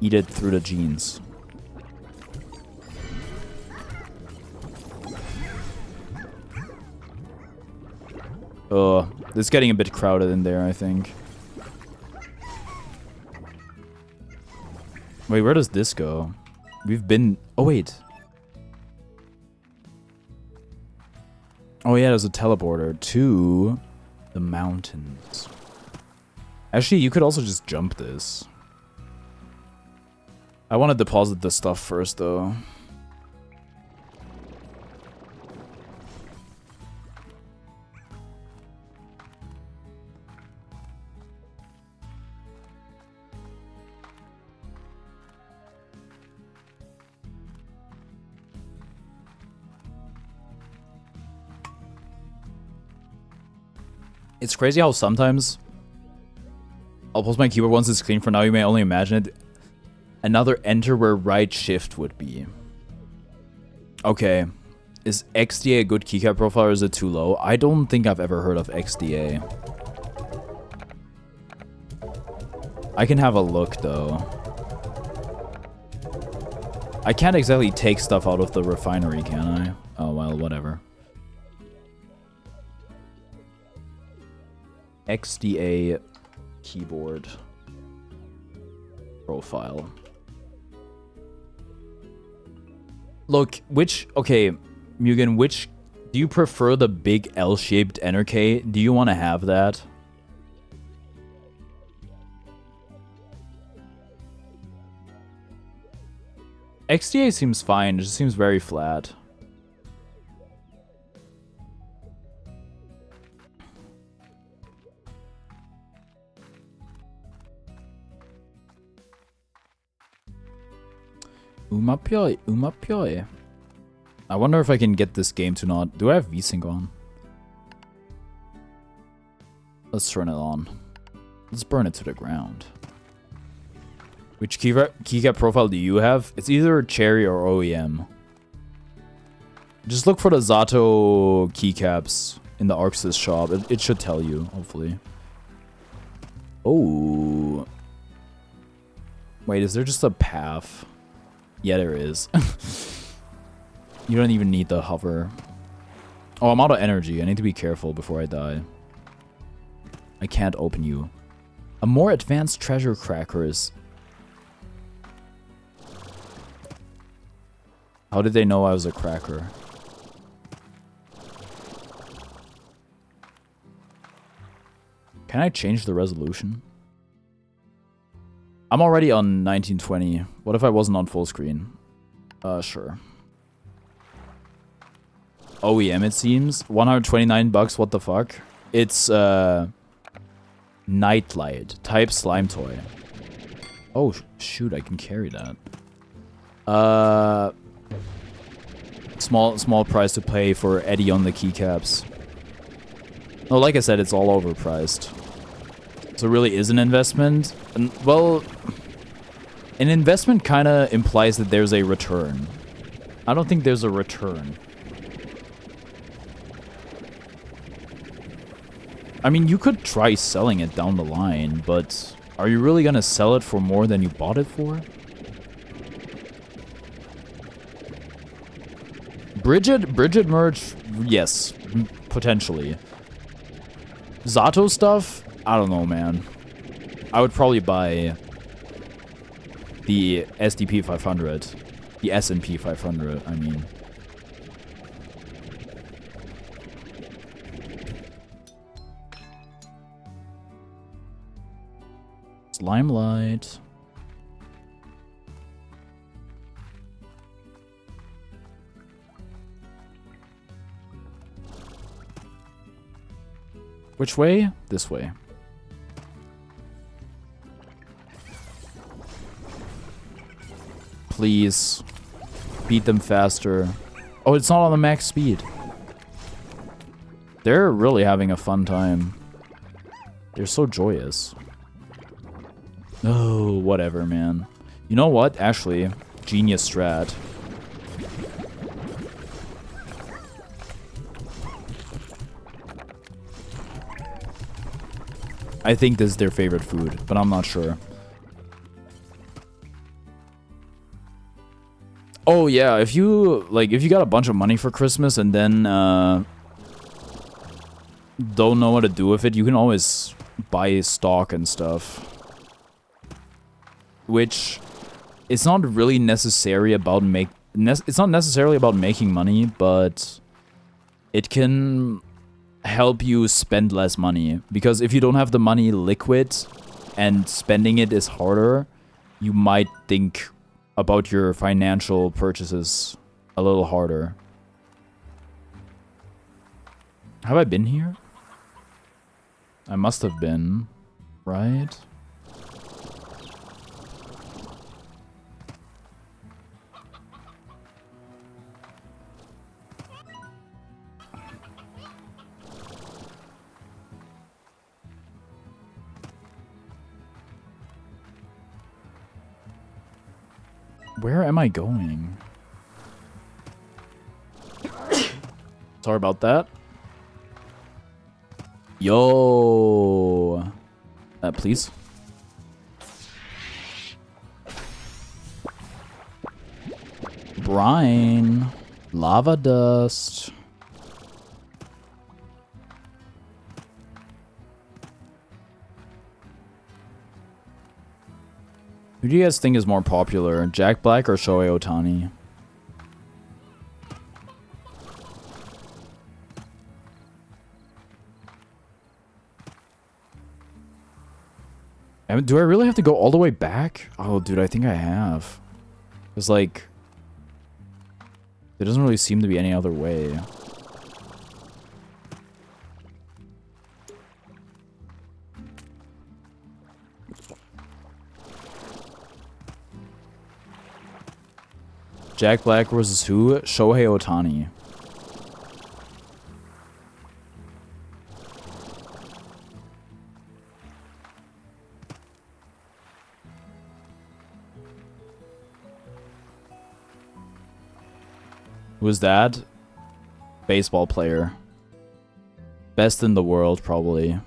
eat it through the jeans. It's getting a bit crowded in there, I think. Wait, where does this go? We've been... Oh, wait. Oh, yeah, there's a teleporter to the mountains. Actually, you could also just jump this. I want to deposit the stuff first, though. It's crazy how sometimes I'll post my keyboard once it's clean. For now, you may only imagine it. Another enter where right shift would be. Okay. Is XDA a good keycap profile or is it too low? I don't think I've ever heard of XDA. I can have a look though. I can't exactly take stuff out of the refinery, can I? Oh well, whatever. XDA keyboard profile. Look, okay, Mugen, which do you prefer, the big L-shaped NRK? Do you want to have that? XDA seems fine, it just seems very flat. Umapyoi, umapyoi. I wonder if I can get this game to not... Do I have VSync on? Let's turn it on. Let's burn it to the ground. Which keycap profile do you have? It's either Cherry or OEM. Just look for the Zato keycaps in the Arxis shop. It should tell you, hopefully. Oh. Wait, is there just a path? Yeah, there is. You don't even need the hover. Oh, I'm out of energy. I need to be careful before I die. I can't open you. A more advanced treasure crackers. How did they know I was a cracker? Can I change the resolution? I'm already on 1920. What if I wasn't on full screen? Sure. OEM, it seems. 129 bucks, what the fuck? It's, Nightlight. Type slime toy. Oh, shoot, I can carry that. Small price to pay for Eddie on the keycaps. No, like I said, it's all overpriced. So it really is an investment. And, well, an investment kind of implies that there's a return. I don't think there's a return. I mean, you could try selling it down the line, but are you really going to sell it for more than you bought it for? Bridget merch, yes, potentially. Zato stuff, I don't know, man. I would probably buy the SDP 500, the S&P 500, I mean. Limelight. Which way? This way. Please. Beat them faster. Oh, it's not on the max speed. They're really having a fun time. They're so joyous. Oh, whatever, man. You know what? Actually, genius strat. I think this is their favorite food, but I'm not sure. Oh yeah, if you got a bunch of money for Christmas and then don't know what to do with it, you can always buy stock and stuff. Which it's not really necessary about it's not necessarily about making money, but it can help you spend less money. Because if you don't have the money liquid and spending it is harder, you might think about your financial purchases a little harder. Have I been here? I must have been, right? Where am I going? Sorry about that. Yo. Please. Brine. Lava dust. Who do you guys think is more popular, Jack Black or Shohei Ohtani? Do I really have to go all the way back? Oh, dude, I think I have. It's like... there doesn't really seem to be any other way. Jack Black versus who? Shohei Ohtani. Who's that? Baseball player. Best in the world, probably.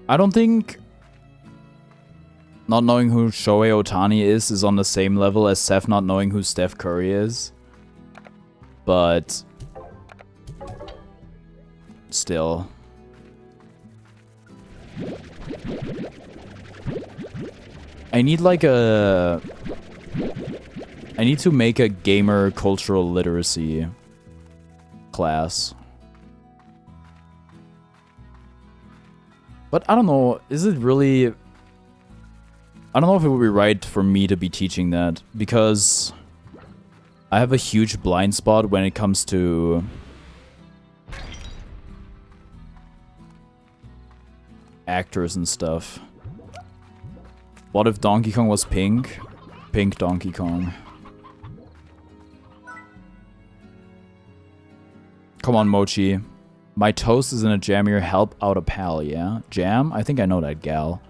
I don't think not knowing who Shohei Ohtani is on the same level as Seth not knowing who Steph Curry is. But still. I need like a... I need to make a gamer cultural literacy class. But I don't know, is it really... I don't know if it would be right for me to be teaching that, because I have a huge blind spot when it comes to actors and stuff. What if Donkey Kong was pink? Pink Donkey Kong. Come on, Mochi. My toast is in a jam here. Help out a pal, yeah? Jam? I think I know that gal.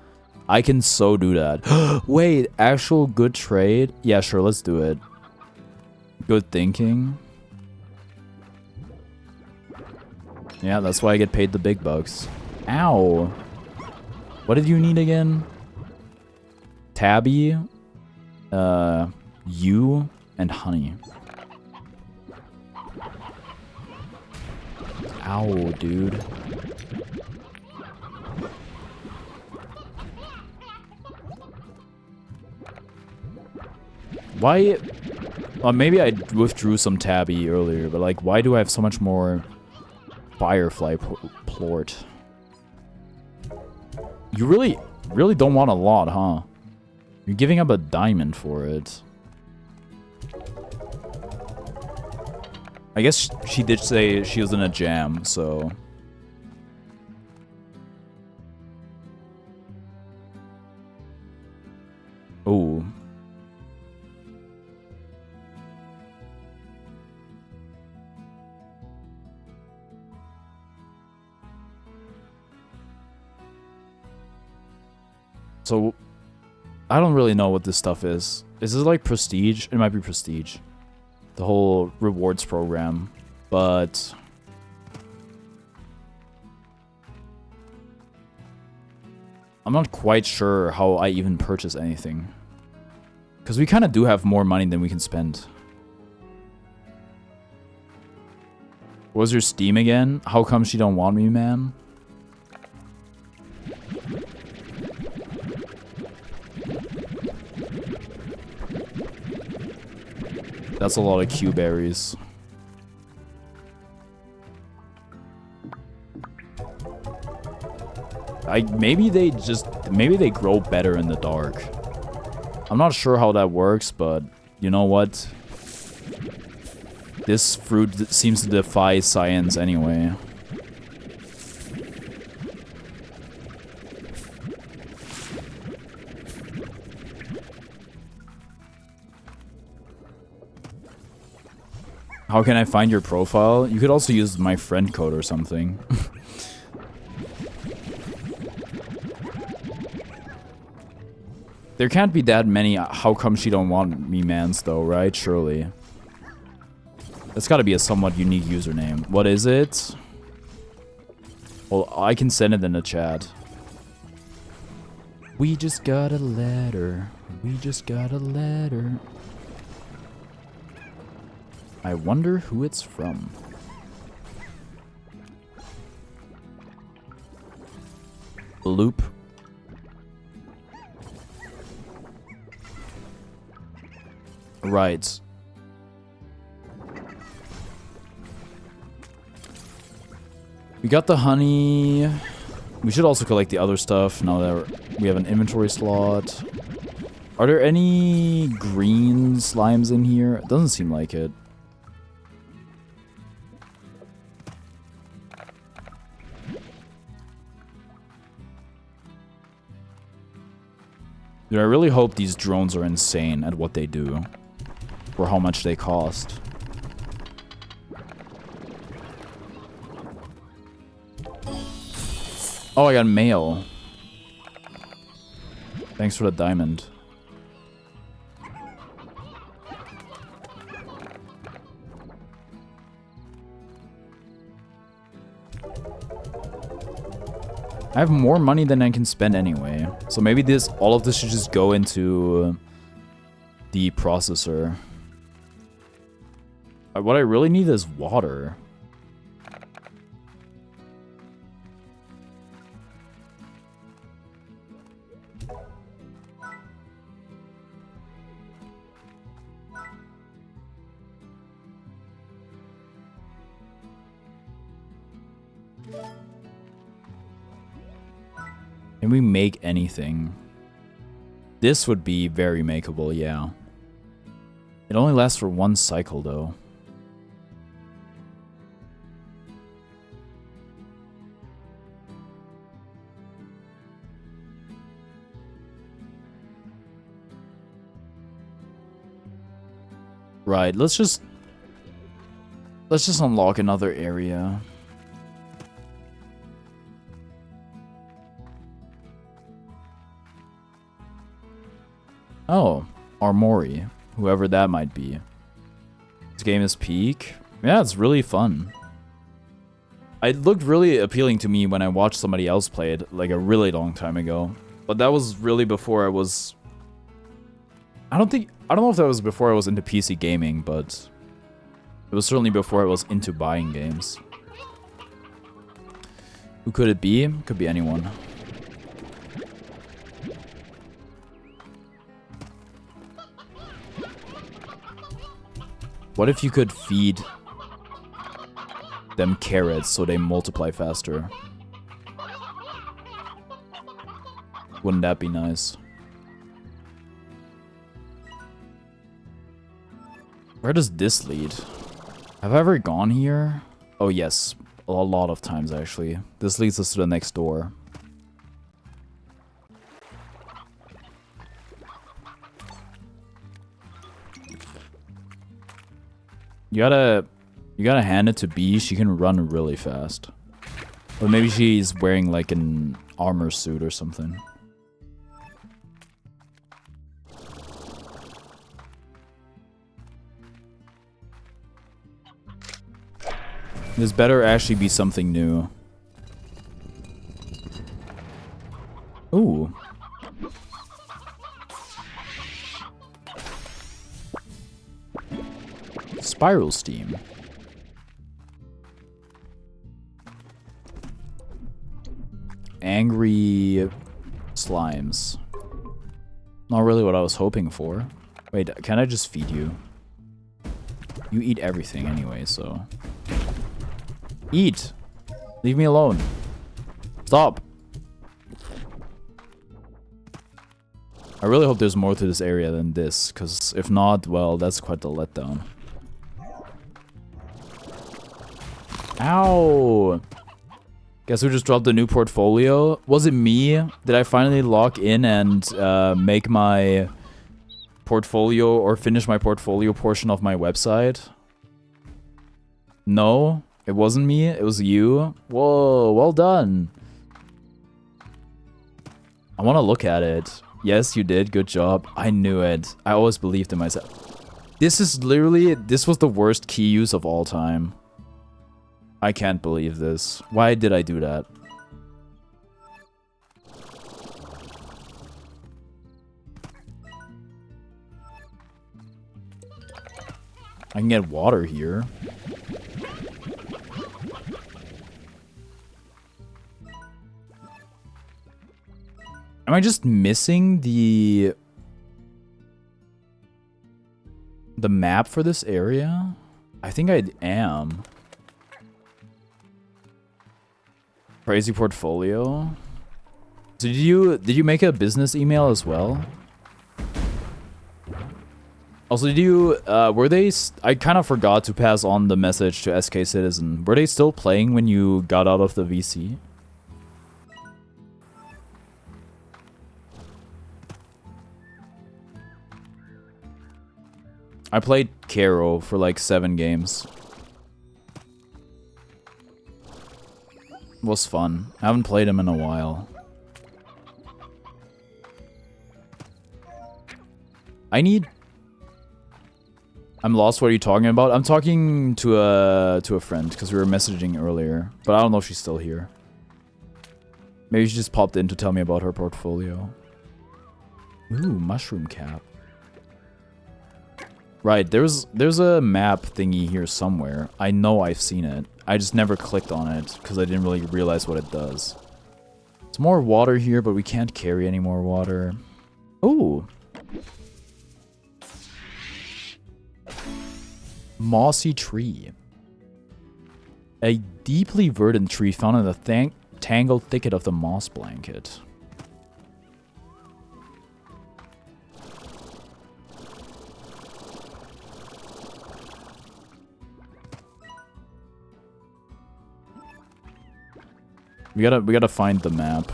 I can so do that. Wait, actual good trade? Yeah, sure, let's do it. Good thinking. Yeah, that's why I get paid the big bucks. Ow. What did you need again? Tabby, you, and honey. Ow, dude. Why? Well, maybe I withdrew some Tabby earlier, but like, why do I have so much more Firefly plort? You really don't want a lot, huh? You're giving up a diamond for it. I guess she did say she was in a jam, so... Ooh. So, I don't really know what this stuff is. Is this like prestige? It might be prestige. the whole rewards program, but I'm not quite sure how I even purchase anything. Because we kind of do have more money than we can spend. What was your Steam again? How come she don't want me, man? That's a lot of Q berries. Maybe they grow better in the dark. I'm not sure how that works, but you know what? This fruit seems to defy science anyway. How can I find your profile? You could also use my friend code or something. There can't be that many how come she don't want me mans though, right? Surely. That's gotta be a somewhat unique username. What is it? Well, I can send it in the chat. We just got a letter. We just got a letter. I wonder who it's from. Loop. Right. We got the honey. We should also collect the other stuff now that we have an inventory slot. Are there any green slimes in here? It doesn't seem like it. Dude, I really hope these drones are insane at what they do. Or how much they cost. Oh, I got mail. Thanks for the diamond. I have more money than I can spend anyway. So maybe all of this should just go into the processor. What I really need is water. Can we make anything? This would be very makeable, yeah. It only lasts for one cycle, though. Right, let's just unlock another area. Oh, Armory, whoever that might be. This game is peak. Yeah, it's really fun. It looked really appealing to me when I watched somebody else play it, like a really long time ago. But that was really before I was... I don't know if that was before I was into PC gaming, but... It was certainly before I was into buying games. Who could it be? Could be anyone. What if you could feed them carrots so they multiply faster? Wouldn't that be nice? Where does this lead? Have I ever gone here? Oh yes, a lot of times actually. This leads us to the next door. You gotta hand it to B. She can run really fast. Or maybe she's wearing like an armor suit or something. This better actually be something new. Ooh. Spiral steam. Angry slimes. Not really what I was hoping for. Wait, can I just feed you? You eat everything anyway, so... Eat! Leave me alone. Stop! I really hope there's more to this area than this, because if not, well, that's quite the letdown. Ow! Guess who just dropped a new portfolio? Was it me? Did I finally log in and make my portfolio or finish my portfolio portion of my website? No, it wasn't me. It was you. Whoa, well done. I want to look at it. Yes, you did. Good job. I knew it. I always believed in myself. This is literally... This was the worst key use of all time. I can't believe this. Why did I do that? I can get water here. Am I just missing the map for this area? I think I am. Crazy portfolio. So did you make a business email as well? Also, did you were they? I kind of forgot to pass on the message to SK Citizen. Were they still playing when you got out of the VC? I played Caro for like 7 games. Was fun. I haven't played him in a while. I'm lost. What are you talking about? I'm talking to a friend because we were messaging earlier, but I don't know if she's still here. Maybe she just popped in to tell me about her portfolio. Ooh, mushroom cap. Right, there's a map thingy here somewhere. I know I've seen it. I just never clicked on it because I didn't really realize what it does. There's more water here, but we can't carry any more water. Ooh. Mossy tree. A deeply verdant tree found in the tangled thicket of the moss blanket. We gotta find the map.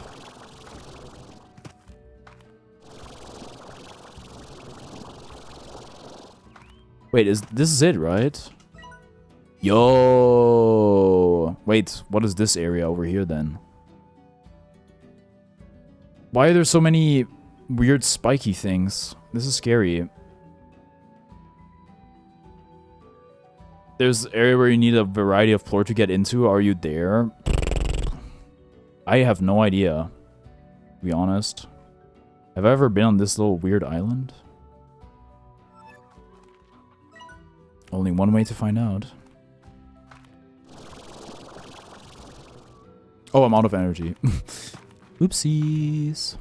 Wait, this is it, right? Yo! Wait, what is this area over here then? Why are there so many weird spiky things? This is scary. There's an area where you need a variety of floor to get into. Are you there? I have no idea, to be honest. Have I ever been on this little weird island? Only one way to find out. Oh, I'm out of energy. Oopsies.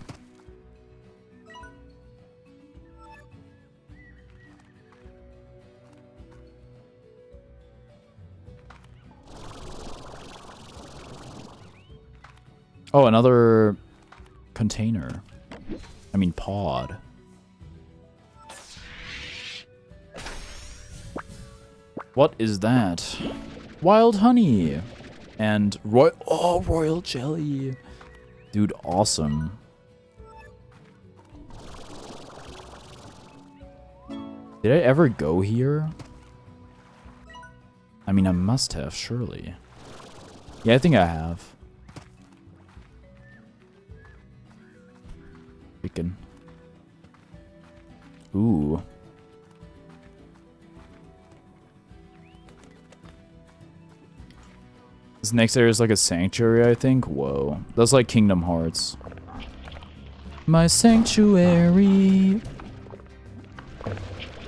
Oh, another container. I mean pod. What is that? Wild honey. And royal jelly. Dude, awesome. Did I ever go here? I mean, I must have, surely. Yeah, I think I have. Freaking. Ooh. This next area is like a sanctuary, I think. Whoa. That's like Kingdom Hearts. My sanctuary.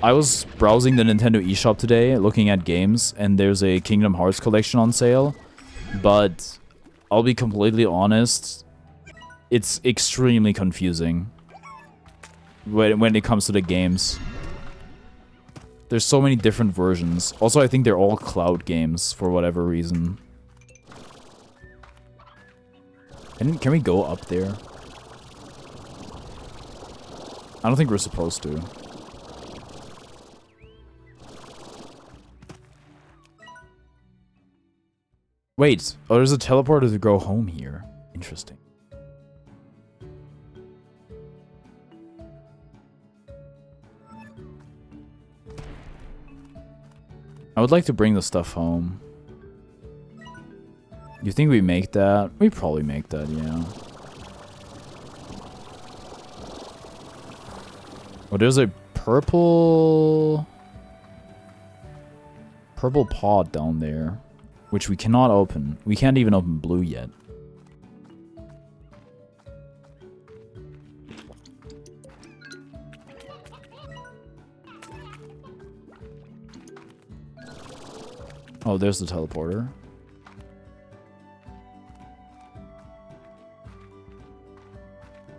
I was browsing the Nintendo eShop today, looking at games, and there's a Kingdom Hearts collection on sale. But I'll be completely honest, it's extremely confusing when it comes to the games. There's so many different versions. Also, I think they're all cloud games for whatever reason. Can we go up there? I don't think we're supposed to. Wait. Oh, there's a teleporter to go home here. Interesting. I would like to bring the stuff home. You think we make that? We probably make that, yeah. Oh, there's a purple pod down there, which we cannot open. We can't even open blue yet. Oh, there's the teleporter.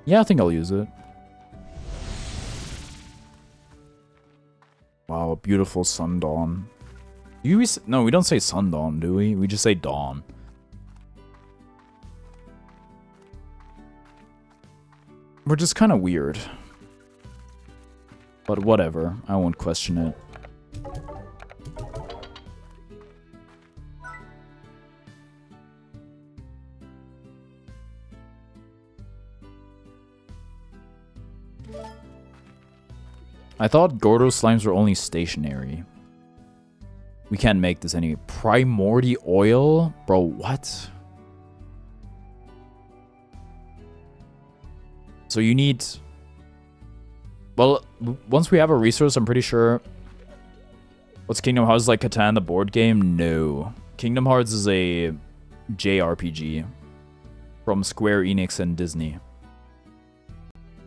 Yeah, I think I'll use it. Wow, a beautiful sundawn. No, we don't say sundawn, do we? We just say dawn. We're just kind of weird. But whatever, I won't question it. I thought Gordo slimes were only stationary. We can't make this any primordial oil? Bro, what? So you need... Well, once we have a resource, I'm pretty sure... What's Kingdom Hearts like Catan, the board game? No. Kingdom Hearts is a JRPG from Square Enix and Disney.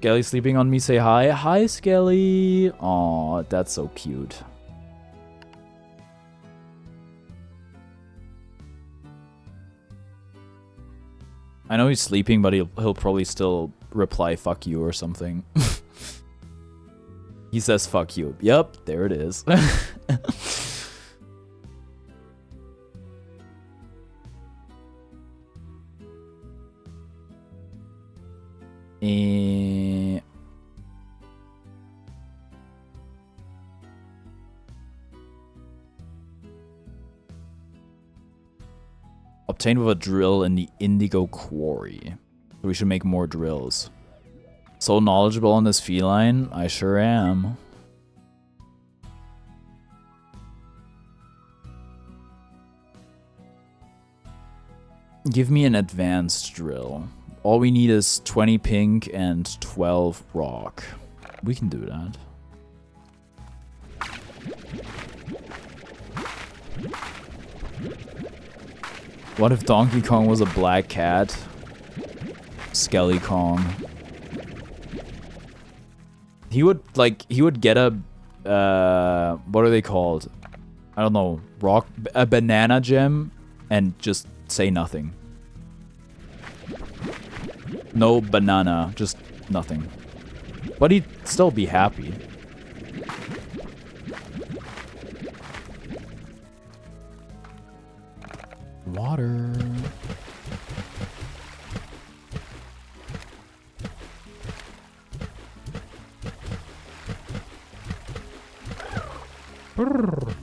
Skelly sleeping on me, say hi. Hi, Skelly. Aw, that's so cute. I know he's sleeping, but he'll probably still reply fuck you or something. He says fuck you. Yep, there it is. Obtained with a drill in the Indigo Quarry. So we should make more drills. So knowledgeable on this feline? I sure am. Give me an advanced drill. All we need is 20 pink and 12 rock. We can do that. What if Donkey Kong was a black cat? Skelly Kong. He would get a, what are they called? I don't know, a banana gem and just say nothing. No banana, just nothing. But he'd still be happy. Water. Brrr.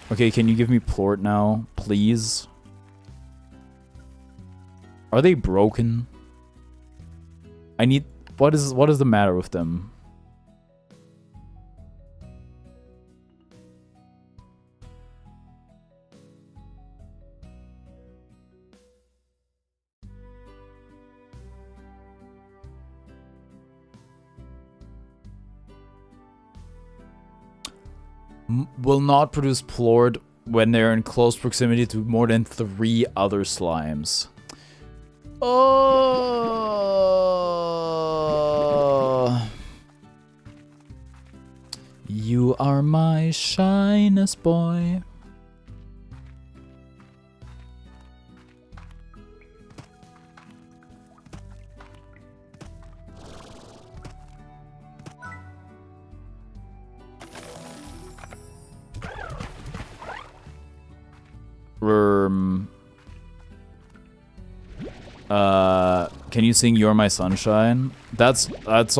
Okay, can you give me plort now, please? Are they broken? I need... What is the matter with them? Will not produce plort when they're in close proximity to more than 3 other slimes. Oh. You are my shynest boy. Can you sing You're My Sunshine? That's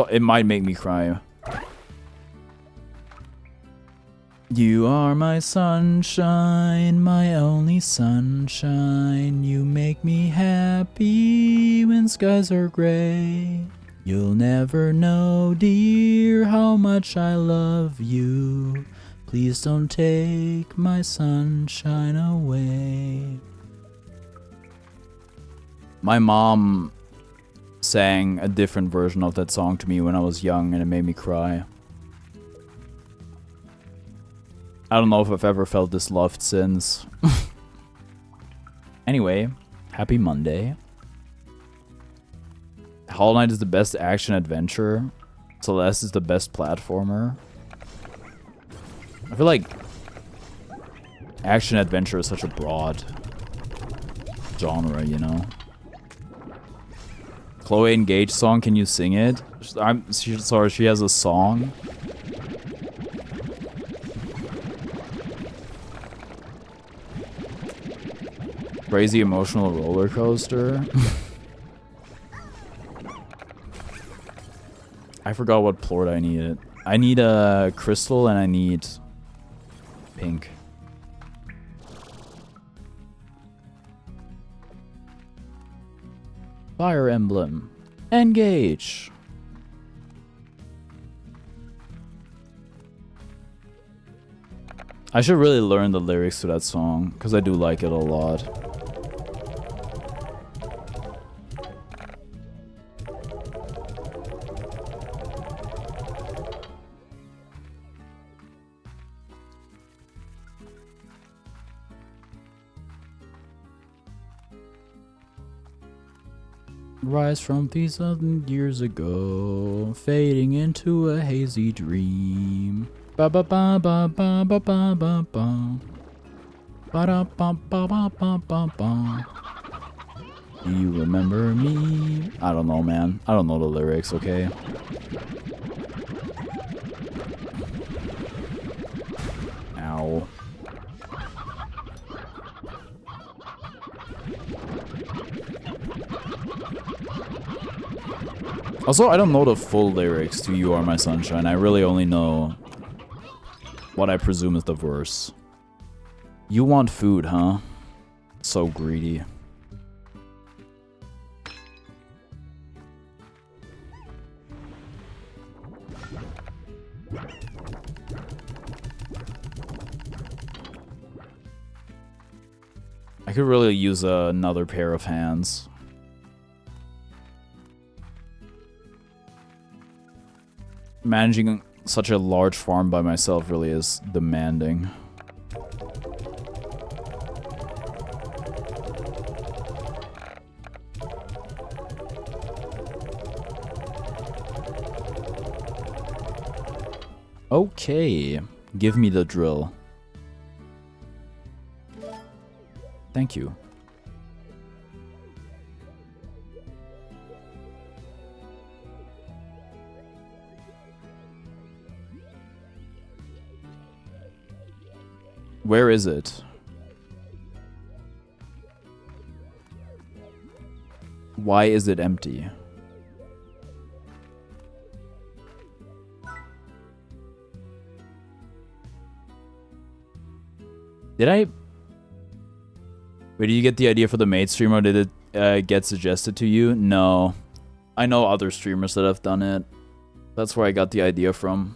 it might make me cry. You are my sunshine, my only sunshine. You make me happy when skies are gray. You'll never know, dear, how much I love you. Please don't take my sunshine away. My mom sang a different version of that song to me when I was young, and it made me cry. I don't know if I've ever felt this loved since. Anyway, happy Monday. Hollow Knight is the best action adventure. Celeste is the best platformer. I feel like action adventure is such a broad genre, you know? Chloe Engage song, can you sing it? Sorry, she has a song. Crazy emotional roller coaster. I forgot what plort I needed. I need a crystal and I need pink. Fire Emblem. Engage. I should really learn the lyrics to that song, because I do like it a lot. Rise from 3,000 years ago, fading into a hazy dream. Ba ba ba ba ba ba ba ba ba. Ba da ba ba ba ba ba ba. Do you remember me? I don't know, man. I don't know the lyrics, okay? Ow. Also, I don't know the full lyrics to You Are My Sunshine. I really only know what I presume is the verse. You want food, huh? So greedy. I could really use another pair of hands. Managing such a large farm by myself really is demanding. Okay, give me the drill. Thank you. Where is it? Why is it empty? Did I... Wait, did you get the idea for the maid stream, or did it get suggested to you? No. I know other streamers that have done it. That's where I got the idea from.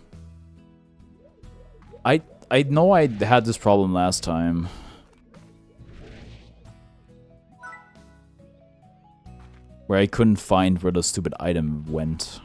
I know I had this problem last time. Where I couldn't find where the stupid item went.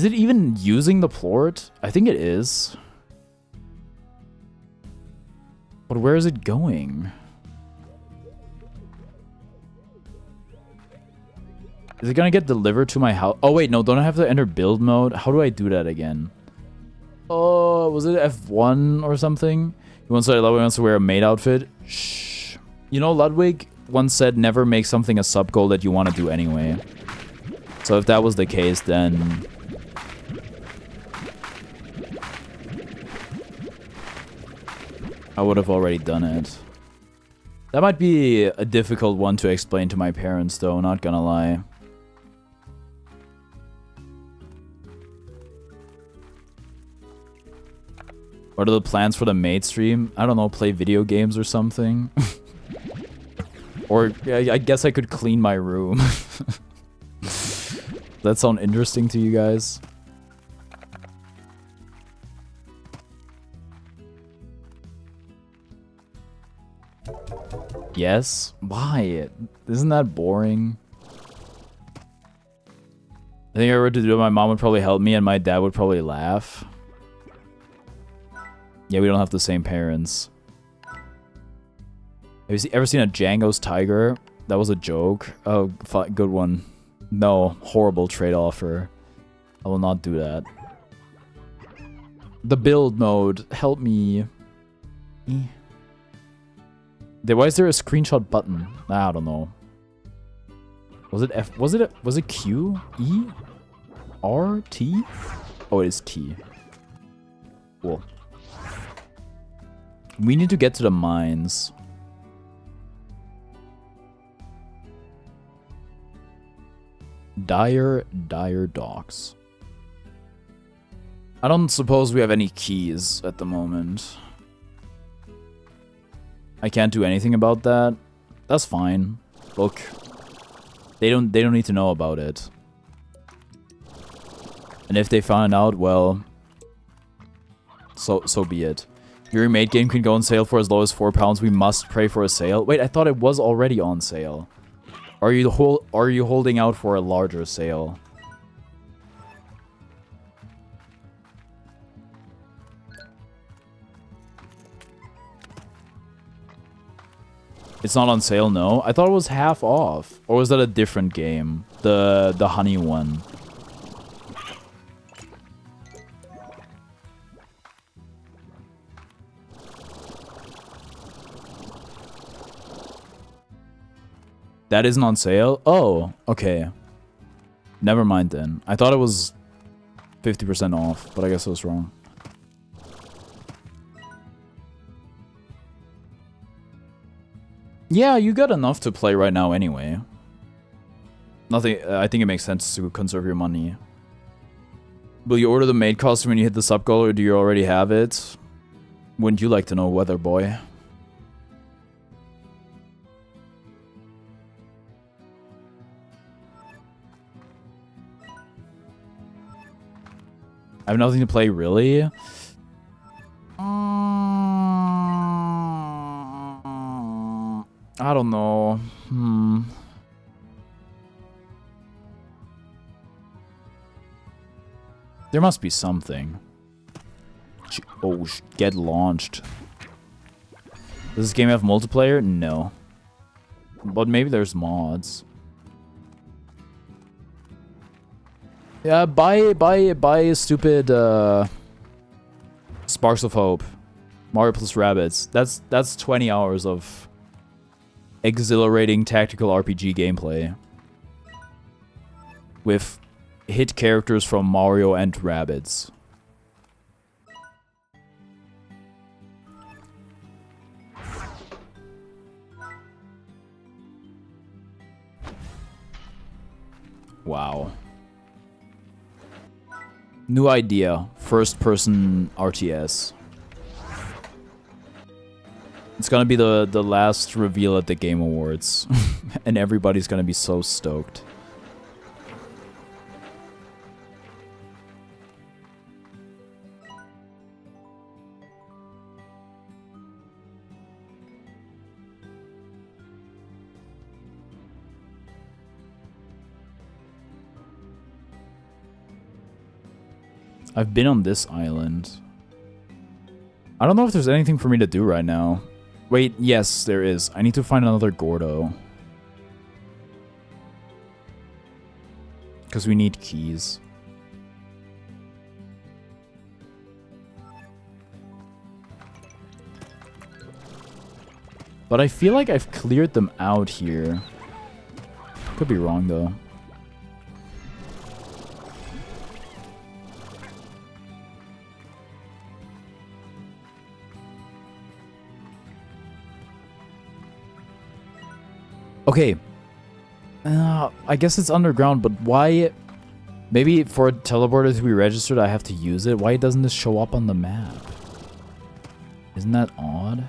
Is it even using the port? I think it is. But where is it going? Is it gonna get delivered to my house? Oh wait, no, don't I have to enter build mode? How do I do that again? Oh, was it F1 or something? He once said Ludwig wants to wear a maid outfit. Shh. You know, Ludwig once said never make something a sub goal that you want to do anyway. So if that was the case, then I would have already done it. That might be a difficult one to explain to my parents, though, not gonna lie. What are the plans for the maid stream? I don't know, play video games or something. Or I guess I could clean my room. That sound interesting to you guys? Yes? Why? Isn't that boring? I think if I were to do it, my mom would probably help me and my dad would probably laugh. Yeah, we don't have the same parents. Have you ever seen a Django's Tiger? That was a joke. Oh, good one. No, horrible trade offer. I will not do that. The build mode. Help me. Why is there a screenshot button? I don't know. Was it F? Was it Q? E? R? T? Oh, it is T. Cool. We need to get to the mines. Dire docks. I don't suppose we have any keys at the moment. I can't do anything about that. That's fine. Look, they don't need to know about it. And if they find out, well, so be it. Your mate game can go on sale for as low as £4. We must pray for a sale. Wait, I thought it was already on sale. Are you holding out for a larger sale? It's not on sale, no? I thought it was half off. Or was that a different game? The honey one. That isn't on sale? Oh, okay. Never mind then. I thought it was 50% off, but I guess I was wrong. Yeah, you got enough to play right now anyway. Nothing. I think it makes sense to conserve your money. Will you order the maid costume when you hit the sub goal, or do you already have it? Wouldn't you like to know, Weather Boy? I have nothing to play, really? I don't know. There must be something. Oh, get launched. Does this game have multiplayer? No. But maybe there's mods. Yeah, buy stupid Sparks of Hope. Mario plus Rabbids. That's 20 hours of exhilarating tactical RPG gameplay. With hit characters from Mario and Rabbids. Wow. New idea. First person RTS. It's gonna be the last reveal at the Game Awards. And everybody's gonna be so stoked. I've been on this island. I don't know if there's anything for me to do right now. Wait, yes, there is. I need to find another Gordo. Because we need keys. But I feel like I've cleared them out here. Could be wrong, though. Okay. I guess it's underground, but why... Maybe for a teleporter to be registered, I have to use it? Why doesn't this show up on the map? Isn't that odd?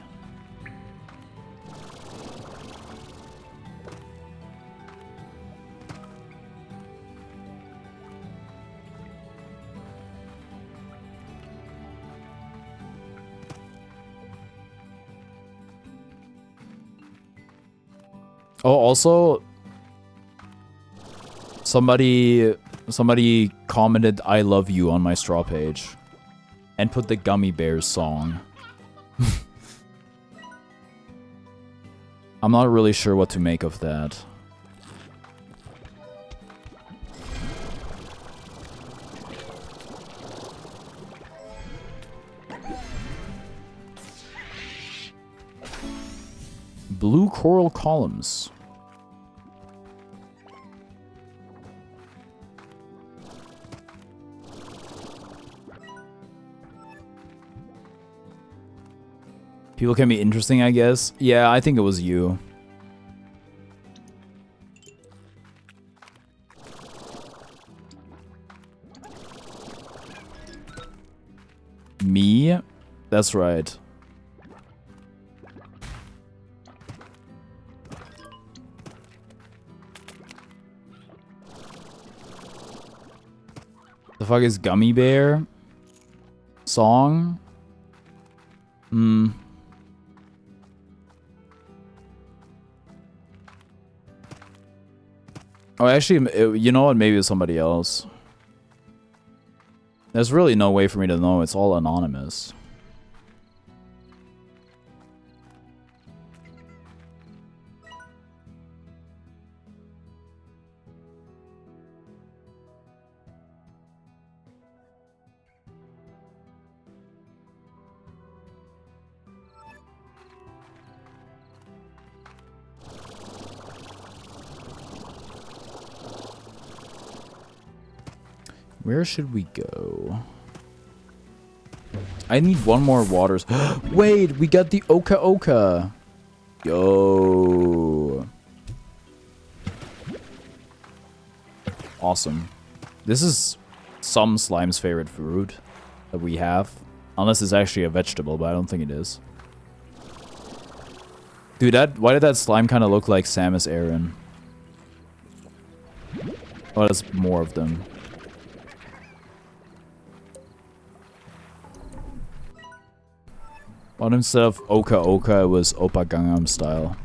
Oh, also, somebody commented "I love you" on my straw page, and put the Gummy Bears song. I'm not really sure what to make of that. Blue coral columns. People can be interesting, I guess. Yeah, I think it was you. Me? That's right. The fuck is Gummy Bear? Song? Oh, actually, you know what? Maybe it's somebody else. There's really no way for me to know. It's all anonymous. Where should we go? I need one more waters. Wait, we got the Oka Oka. Yo. Awesome. This is some slime's favorite fruit that we have. Unless it's actually a vegetable, but I don't think it is. Dude, why did that slime kind of look like Samus Aran? Oh, there's more of them. But instead of Oka Oka, it was Oppa Gangnam Style.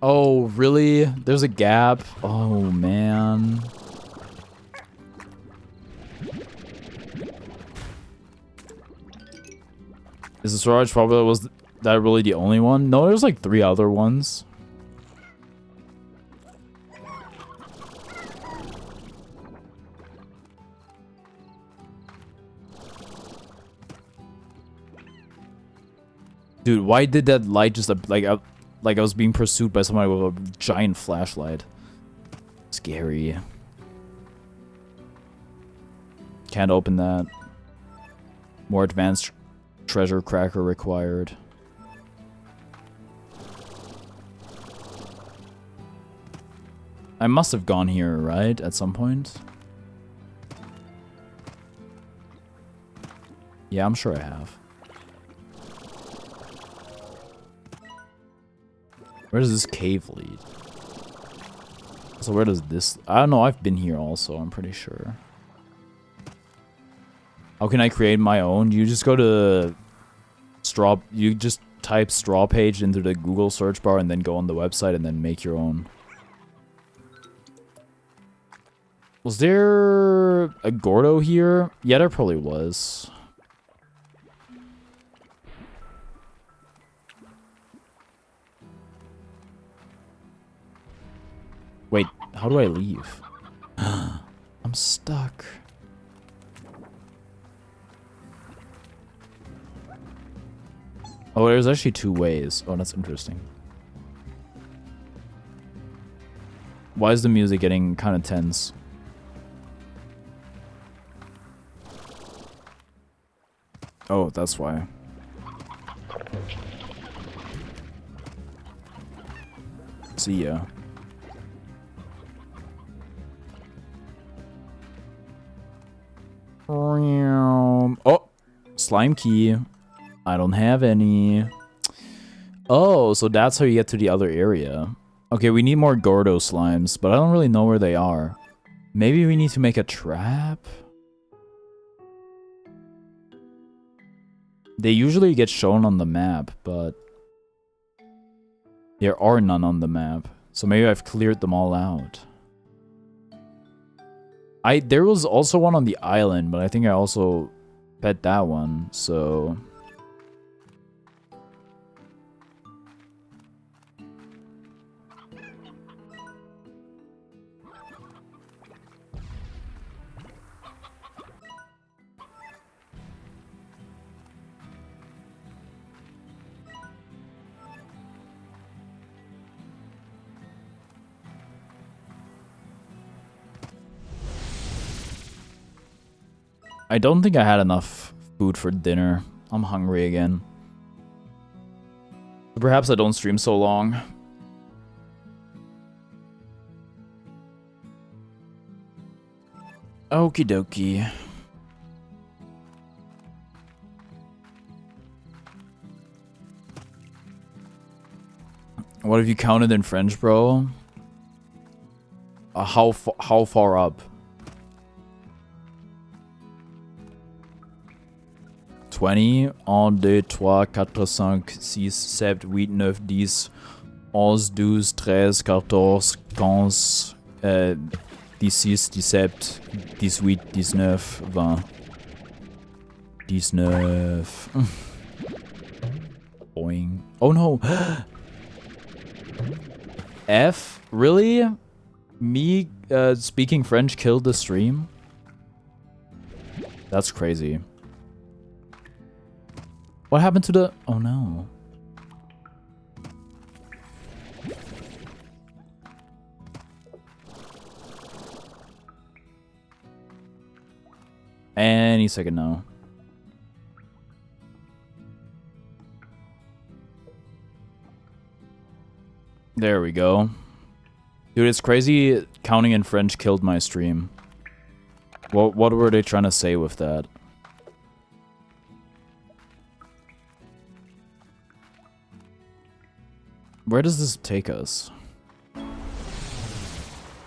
Oh, really? There's a gap? Oh, man. Is the storage probably was that really the only one? No, there's like 3 other ones. Dude, why did that light just like I was being pursued by somebody with a giant flashlight? Scary. Can't open that. More advanced treasure cracker required. I must have gone here, right? At some point? Yeah, I'm sure I have. Where does this cave lead? So where does this... I don't know, I've been here also, I'm pretty sure. How can I create my own? You just go to straw. You just type straw page into the Google search bar and then go on the website and then make your own. Was there a Gordo here? Yeah, there probably was. Wait, how do I leave? I'm stuck. Oh, there's actually 2 ways. Oh, that's interesting. Why is the music getting kind of tense? Oh, that's why. See ya. Oh, slime key. I don't have any. Oh, so that's how you get to the other area. Okay, we need more Gordo slimes, but I don't really know where they are. Maybe we need to make a trap? They usually get shown on the map, but there are none on the map. So maybe I've cleared them all out. There was also one on the island, but I think I also pet that one, so... I don't think I had enough food for dinner. I'm hungry again. Perhaps I don't stream so long. Okie dokie. What have you counted in French, bro? How far up? 20, 1, 2, 3, 4, 5, 6, 7, 8, 9, 10, 11, 12, 13, 14, 15, 16, 17, 18, 19, 20, 19. Boing. Oh no! F? Really? Me speaking French killed the stream? That's crazy. What happened to the... Oh no. Any second now. There we go. Dude, it's crazy counting in French killed my stream. What were they trying to say with that? Where does this take us?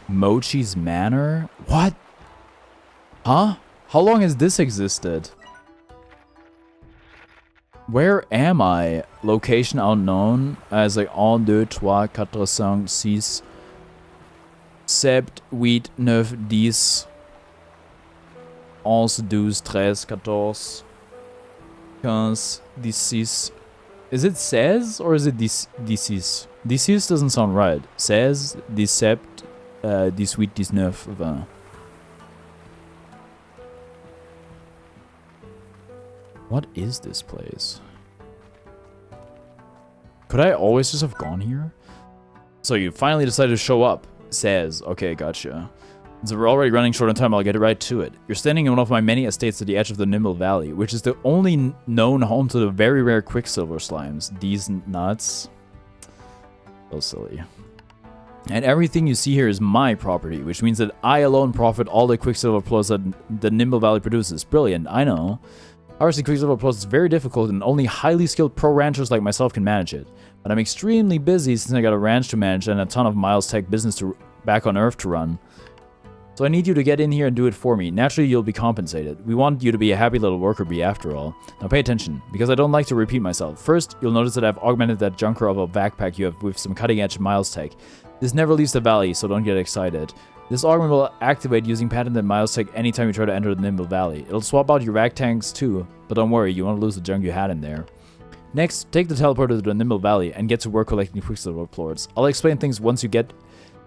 Mochi's Manor? What? Huh? How long has this existed? Where am I? Location unknown. As like 1, 2, 3, 4, 5, 6, 7, 8, 9, 10, 11, 12, 13, 14, 15, 16. Is it 16 or is it 16? 16 doesn't sound right. 16, 17, 18, 19, 20. What is this place? Could I always just have gone here? So you finally decided to show up. Says, okay, gotcha. So we're already running short on time, I'll get right to it. You're standing in one of my many estates at the edge of the Nimble Valley, which is the only known home to the very rare Quicksilver slimes. These nuts. So silly. And everything you see here is my property, which means that I alone profit all the Quicksilver Plus that the Nimble Valley produces. Brilliant, I know. Harvesting Quicksilver Plus is very difficult and only highly skilled pro ranchers like myself can manage it. But I'm extremely busy since I got a ranch to manage and a ton of Miles Tech business back on Earth to run. So I need you to get in here and do it for me. Naturally, you'll be compensated. We want you to be a happy little worker bee after all. Now pay attention, because I don't like to repeat myself. First, you'll notice that I've augmented that junker of a backpack you have with some cutting-edge Miles tech. This never leaves the valley, so don't get excited. This augment will activate using patented Miles tech anytime you try to enter the Nimble Valley. It'll swap out your rack tanks too, but don't worry, you won't lose the junk you had in there. Next, take the teleporter to the Nimble Valley and get to work collecting Quicksilver plorts. I'll explain things once you get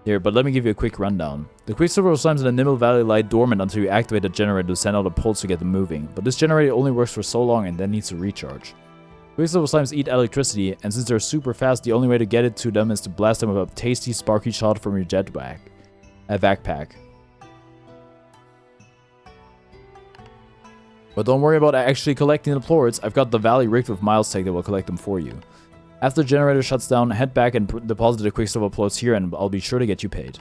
here, but let me give you a quick rundown. The Quicksilver slimes in the Nimble Valley lie dormant until you activate a generator to send out a pulse to get them moving, but this generator only works for so long and then needs to recharge. Quicksilver slimes eat electricity, and since they're super fast, the only way to get it to them is to blast them with a tasty, sparky shot from your jetpack. A backpack. But don't worry about actually collecting the plorts. I've got the valley rigged with Miles tech that will collect them for you. After the generator shuts down, head back and deposit the Quicksilver plorts here, and I'll be sure to get you paid.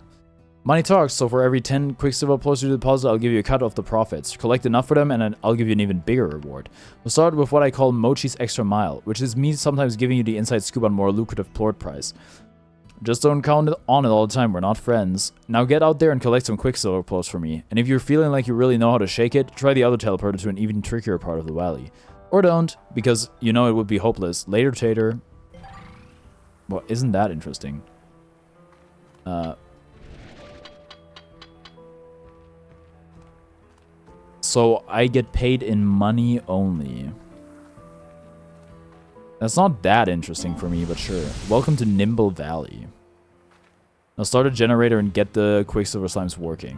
Money talks, so for every 10 Quicksilver plorts you deposit, I'll give you a cut of the profits. Collect enough for them, and then I'll give you an even bigger reward. We'll start with what I call Mochi's Extra Mile, which is me sometimes giving you the inside scoop on more lucrative plort price. Just don't count on it all the time, we're not friends. Now get out there and collect some Quicksilver plorts for me, and if you're feeling like you really know how to shake it, try the other teleporter to an even trickier part of the valley. Or don't, because you know it would be hopeless. Later, Tater. Well, isn't that interesting? So I get paid in money only. That's not that interesting for me, but sure. Welcome to Nimble Valley. Now start a generator and get the Quicksilver slimes working.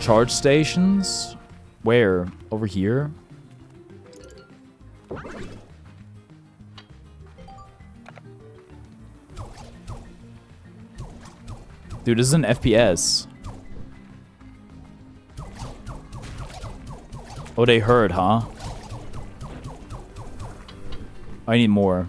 Charge stations? Where? Over here? Dude, this is an FPS. Oh, they heard, huh? I need more.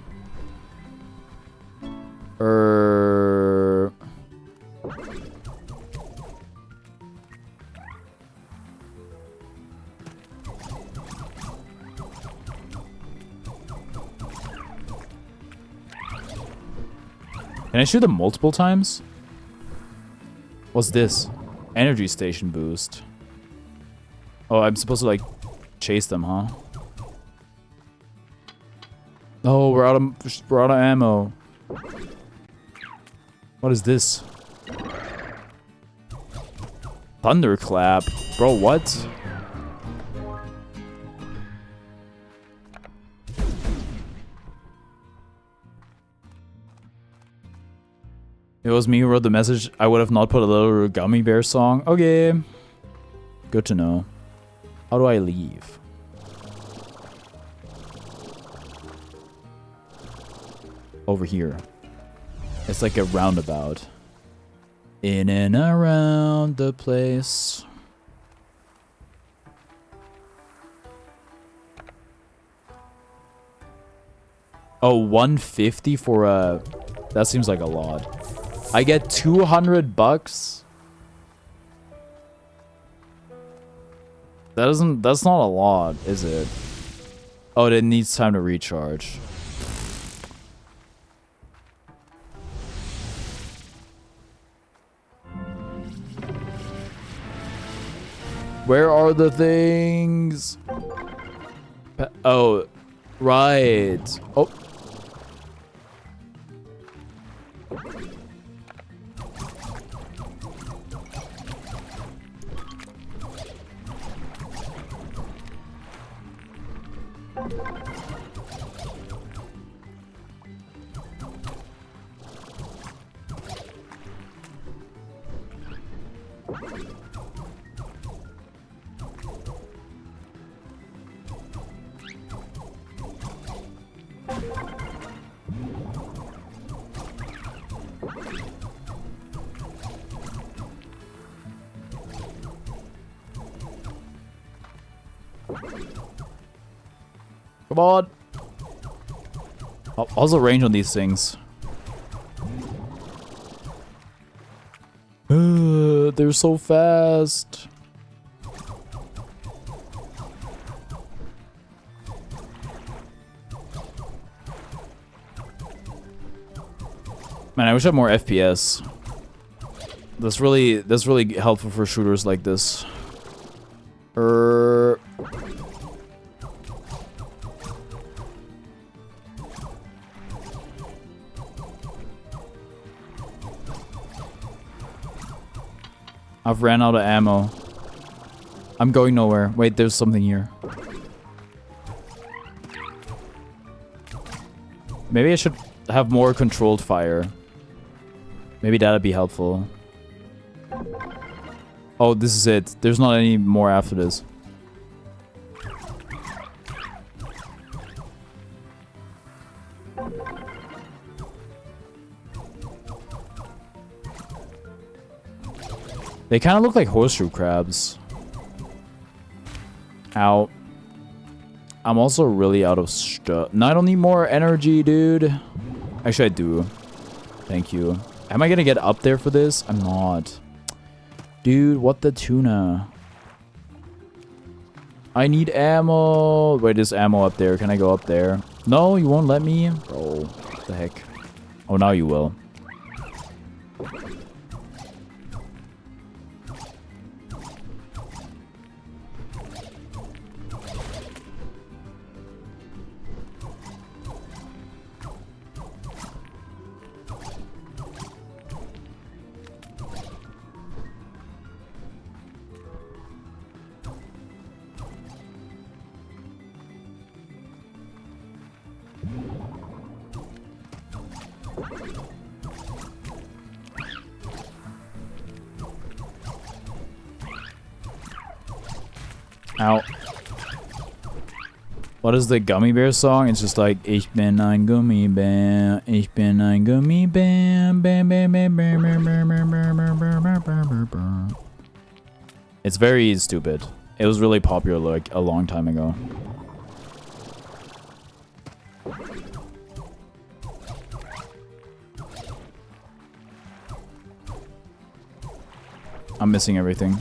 Can I shoot them multiple times? What's this? Energy station boost. Oh, I'm supposed to, like, chase them, huh? Oh, we're out of ammo. What is this? Thunderclap. Bro, what? It was me who wrote the message. I would have not put a little gummy bear song. Okay. Good to know. How do I leave? Over here. It's like a roundabout. In and around the place. Oh, 150 for a... That seems like a lot. I get 200 bucks. That's not a lot, is it? Oh, it needs time to recharge. Where are the things? Oh, right. Oh. Come on. How's the range on these things? They're so fast. Man, I wish I had more FPS. That's really helpful for shooters like this. I've ran out of ammo. I'm going nowhere. Wait, there's something here. Maybe I should have more controlled fire. Maybe that'd be helpful. Oh, this is it. There's not any more after this. They kind of look like horseshoe crabs. Ow. I'm also really out of stuff. No, I don't need more energy, dude. Actually, I do. Thank you. Am I gonna get up there for this? I'm not. Dude, what the tuna? I need ammo. Wait, there's ammo up there. Can I go up there? No, you won't let me? Bro, what the heck? Oh, now you will. Ow. What is the Gummy Bear song? It's just like, Ich bin ein Gummibär, ich bin ein Gummibär, bam, bam, bam, bam, bam, bam, bam, bam, bam, bam, bam, bam. It's very stupid. It was really popular like a long time ago. I'm missing everything.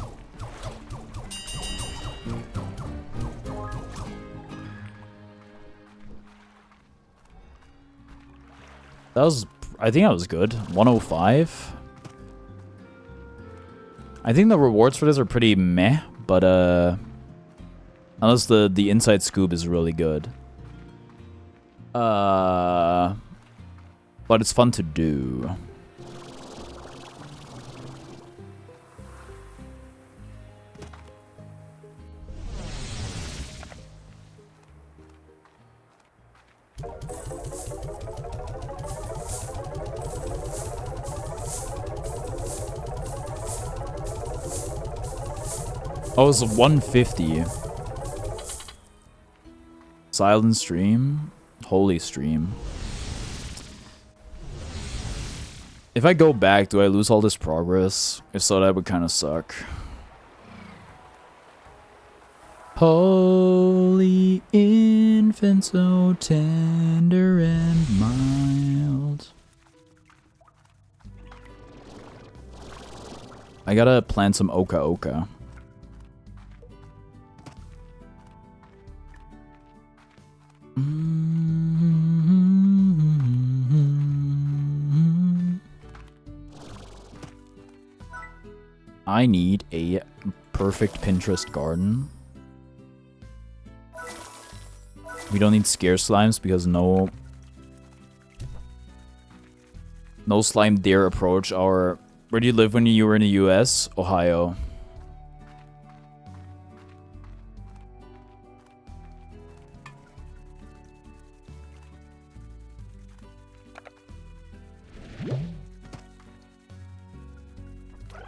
That was, I think that was good. 105. I think the rewards for this are pretty meh, but unless the inside scoop is really good. But it's fun to do. Oh, it's 150. Silent stream? Holy stream. If I go back, do I lose all this progress? If so, that would kind of suck. Holy infant, so tender and mild. I gotta plant some oka oka. I need a perfect Pinterest garden. We don't need scare slimes because no slime dare approach our... Where do you live when you were in the US? Ohio.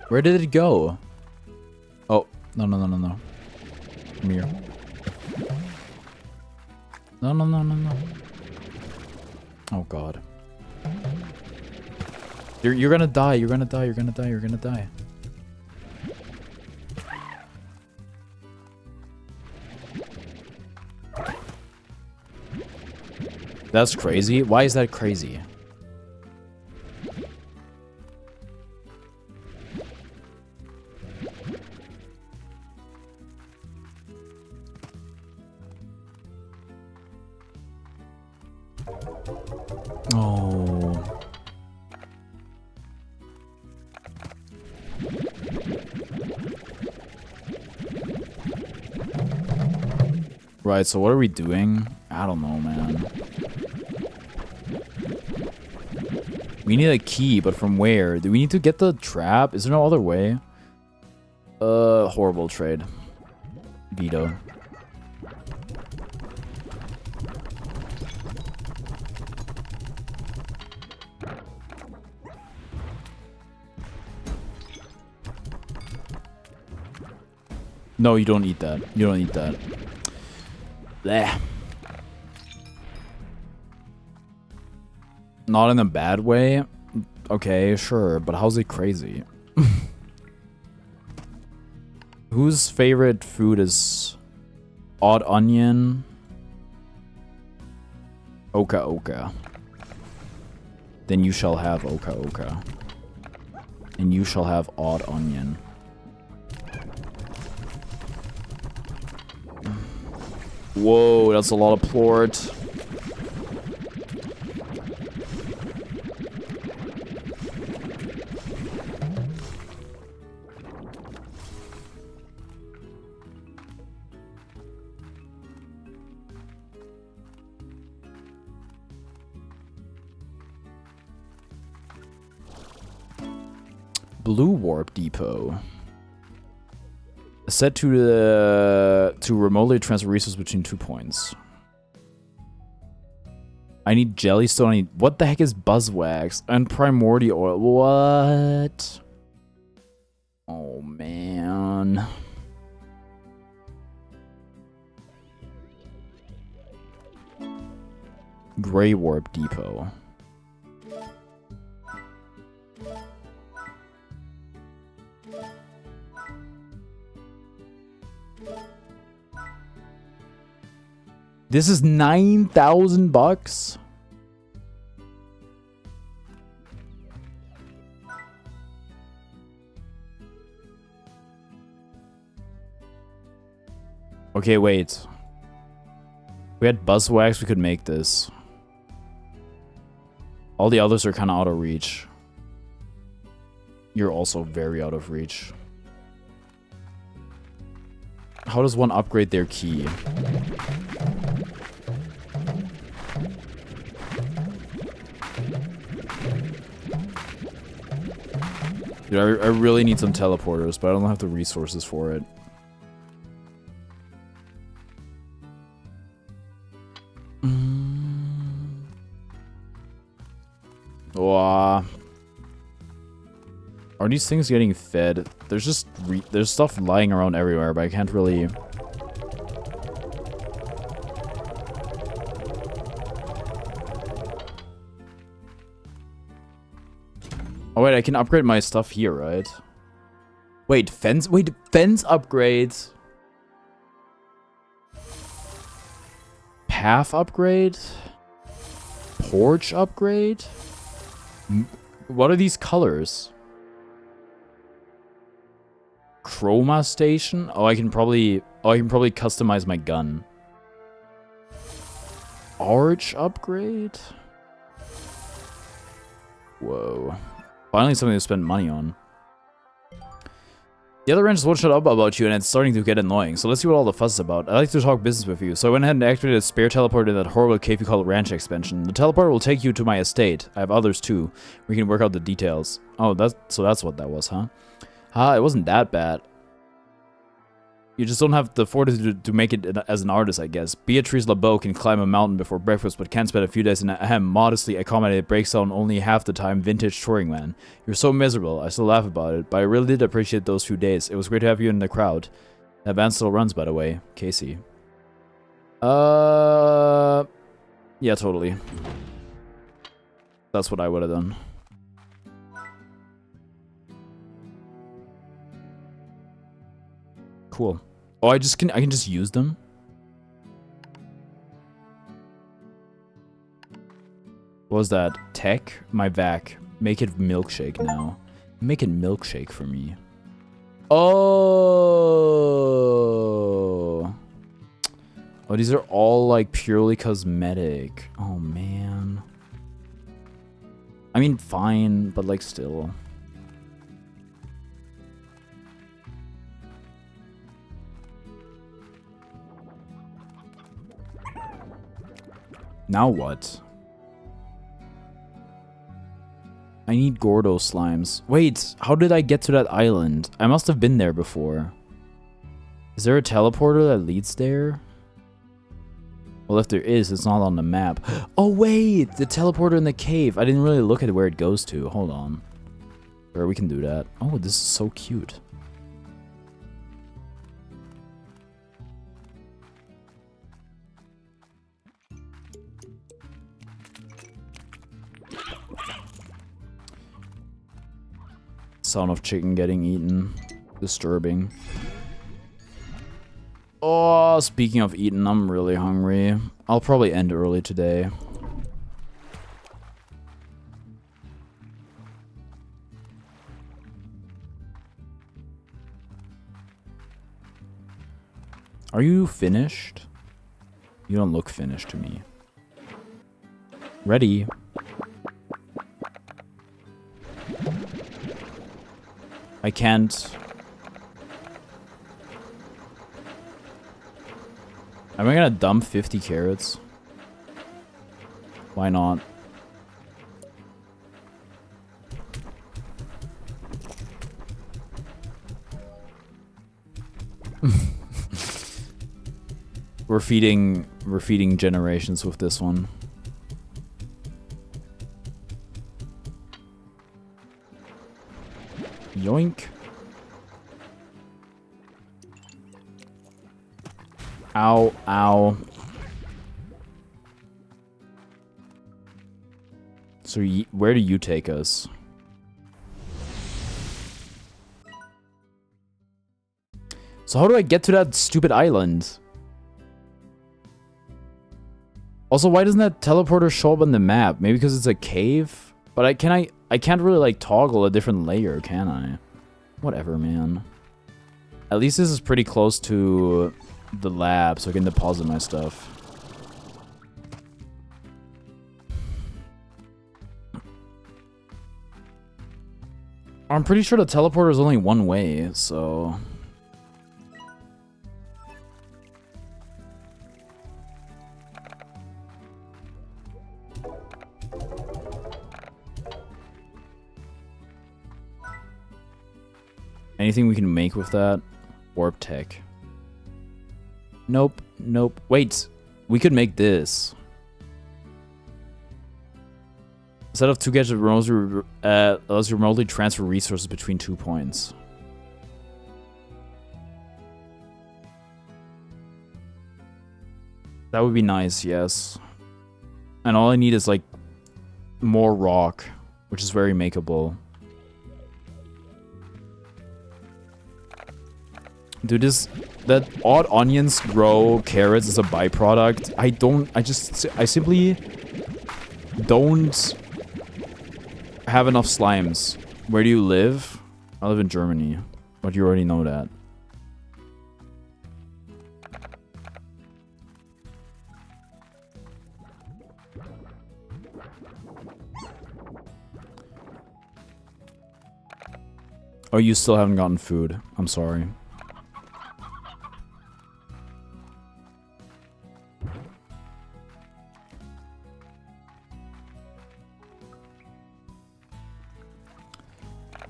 Where did it go? Oh, no. Come here. No. Oh god. You're gonna die, you're gonna die. That's crazy. Why is that crazy? Right, so what are we doing? I don't know, man. We need a key, but from where? Do we need to get the trap? Is there no other way? Horrible trade. Veto. No, you don't eat that. You don't eat that. Bleh. Not in a bad way? Okay, sure, but how's it crazy? Whose favorite food is odd onion? Oka Oka. Then you shall have Oka Oka. And you shall have odd onion. Whoa, that's a lot of plort. Blue Warp Depot. Set to remotely transfer resources between 2 points. I need Jellystone. I need, what the heck is Buzzwax? And Primordial Oil. What? Oh, man. Grey Warp Depot. This is 9,000 bucks. Okay, wait. If we had Buzzwax, we could make this. All the others are kind of out of reach. You're also very out of reach. How does one upgrade their key? Dude, I really need some teleporters, but I don't have the resources for it. Wow. Are these things getting fed? There's just there's stuff lying around everywhere, but I can't really. Oh wait, I can upgrade my stuff here, right? Wait, fence. Wait, fence upgrades. Path upgrade. Porch upgrade. What are these colors? Chroma station? Oh, I can probably customize my gun. Arch upgrade? Whoa. Finally something to spend money on. The other ranchers won't shut up about you, and it's starting to get annoying, so let's see what all the fuss is about. I like to talk business with you, so I went ahead and activated a spare teleport in that horrible cave you call Ranch expansion. The teleport will take you to my estate. I have others too. We can work out the details. Oh, so that's what that was, huh? It wasn't that bad. You just don't have the fortitude to make it as an artist, I guess. Beatrice LeBeau can climb a mountain before breakfast, but can't spend a few days in a modestly accommodated breaks down only half the time vintage touring man. You're so miserable. I still laugh about it, but I really did appreciate those few days. It was great to have you in the crowd. That band still runs, by the way. Casey. Yeah, totally. That's what I would have done. Cool. Oh, I can just use them? What was that? Tech? My vac. Make it milkshake now. Make it milkshake for me. Oh. Oh, these are all like purely cosmetic. Oh, man. I mean, fine, but like still. Now what? I need Gordo slimes. Wait, how did I get to that island? I must have been there before. Is there a teleporter that leads there? Well, if there is, it's not on the map. Oh wait, the teleporter in the cave. I didn't really look at where it goes to. Hold on. Sure, we can do that. Oh, this is so cute. Sound of chicken getting eaten. Disturbing. Oh, speaking of eating, I'm really hungry. I'll probably end early today. Are you finished? You don't look finished to me. Ready. I can't. Am I gonna dump 50 carrots? Why not? We're feeding generations with this one. Yoink. Ow, ow. So where do you take us? So how do I get to that stupid island? Also, why doesn't that teleporter show up on the map? Maybe because it's a cave? But I can't really like toggle a different layer, can I? Whatever, man. At least this is pretty close to the lab, so I can deposit my stuff. I'm pretty sure the teleporter is only one way, so... Anything we can make with that? Warp tech. Nope, nope. Wait, we could make this. Instead of two gadgets, allows you remotely transfer resources between 2 points. That would be nice, yes. And all I need is like more rock, which is very makeable. Dude, that odd onions grow carrots as a byproduct. I simply don't have enough slimes. Where do you live? I live in Germany, but you already know that. Oh, you still haven't gotten food. I'm sorry.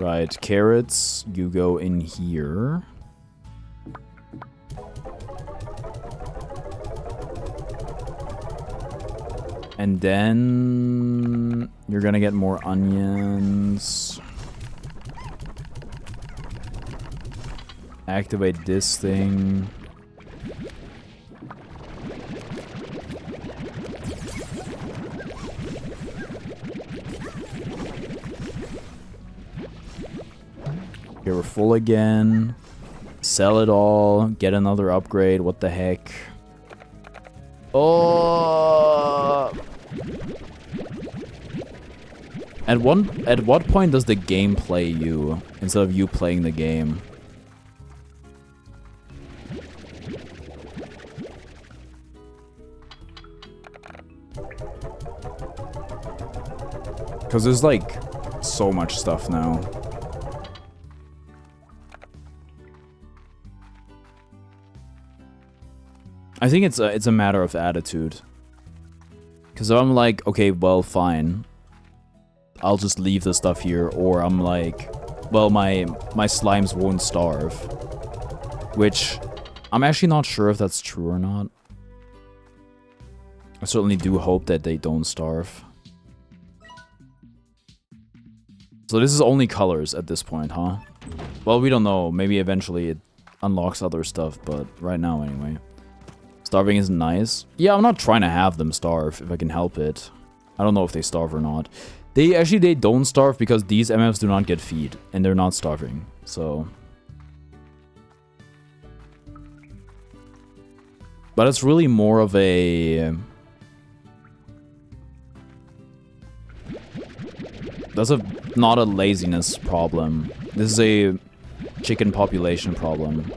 Right, carrots, you go in here. And then you're gonna get more onions. Activate this thing. Okay, we're full again. Sell it all. Get another upgrade. What the heck? Oh! At what point does the game play you instead of you playing the game? Because there's like so much stuff now. I think it's a matter of attitude. Because I'm like, okay, well, fine. I'll just leave the stuff here. Or I'm like, well, my slimes won't starve. Which, I'm actually not sure if that's true or not. I certainly do hope that they don't starve. So this is only colors at this point, huh? Well, we don't know. Maybe eventually it unlocks other stuff, but right now anyway. Starving is nice. Yeah, I'm not trying to have them starve if I can help it. I don't know if they starve or not. They don't starve because these MFs do not get feed and they're not starving. So, but it's really more of a that's not a laziness problem. This is a chicken population problem.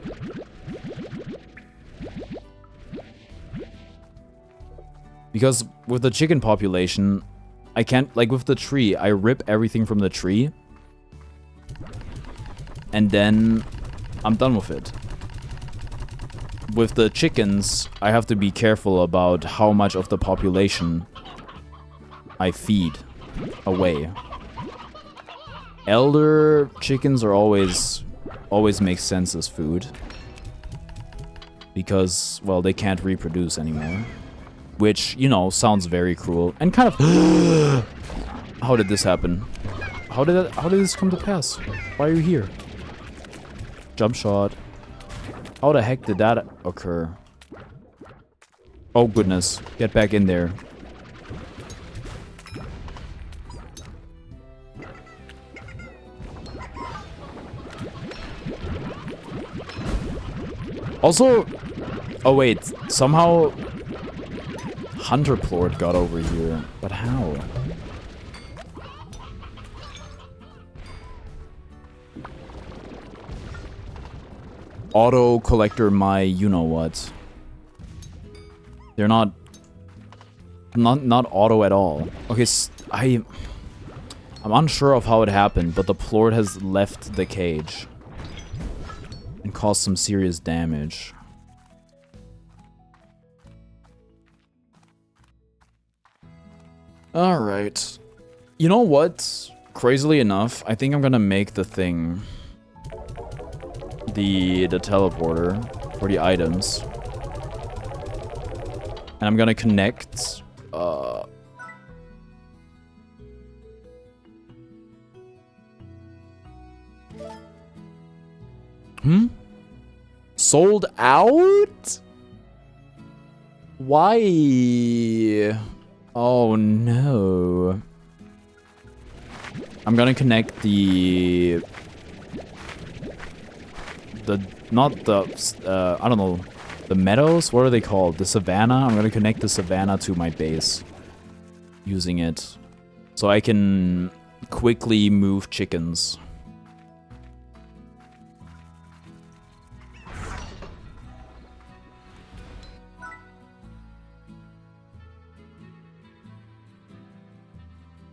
Because with the chicken population, I can't, like with the tree, I rip everything from the tree. And then I'm done with it. With the chickens, I have to be careful about how much of the population I feed away. Elder chickens are always make sense as food. Because, well, they can't reproduce anymore. Which, you know, sounds very cruel. And kind of... How did this happen? How did this come to pass? Why are you here? Jump shot. How the heck did that occur? Oh, goodness. Get back in there. Also... Oh, wait. Somehow... Hunter Plort got over here. But how? Auto collector my you-know-what. They're not auto at all. Okay, I'm unsure of how it happened, but the Plort has left the cage. And caused some serious damage. Alright. You know what? Crazily enough, I think I'm gonna make the thing. The teleporter for the items. And I'm gonna connect... Sold out? Why? Oh no. I'm gonna connect not the, I don't know, the meadows? What are they called? The savannah? I'm gonna connect the savannah to my base. Using it. So I can quickly move chickens.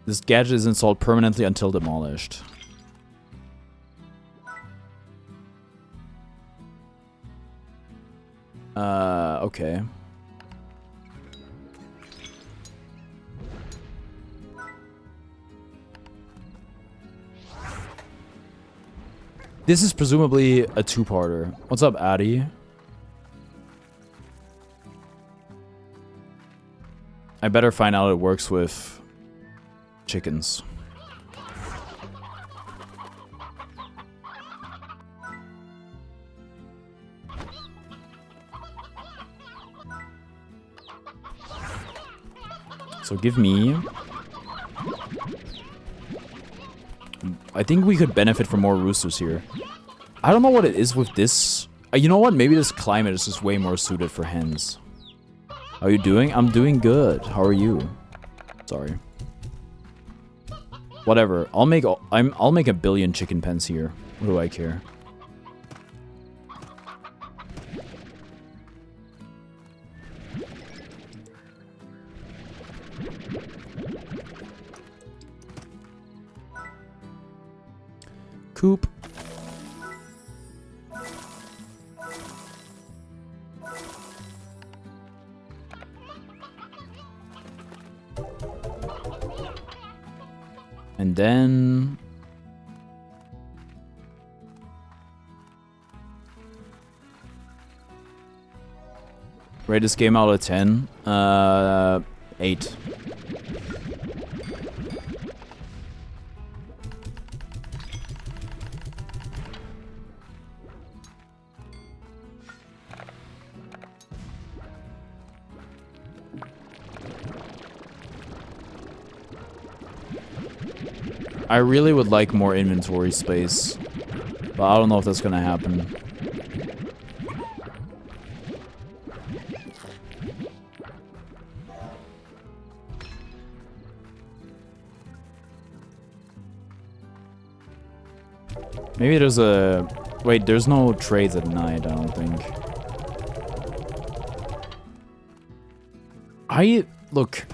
This gadget is installed permanently until demolished. Okay. This is presumably a two-parter. What's up, Addy? I better find out it works with chickens. So give me... I think we could benefit from more roosters here. I don't know what it is with this. You know what? Maybe this climate is just way more suited for hens. How are you doing? I'm doing good. How are you? Sorry. Whatever. I'll make a billion chicken pens here. What do I care? Coop. And then... rate this game out of 10. 8. I really would like more inventory space, but I don't know if that's gonna happen. Maybe there's a... wait, there's no trades at night, I don't think. Look...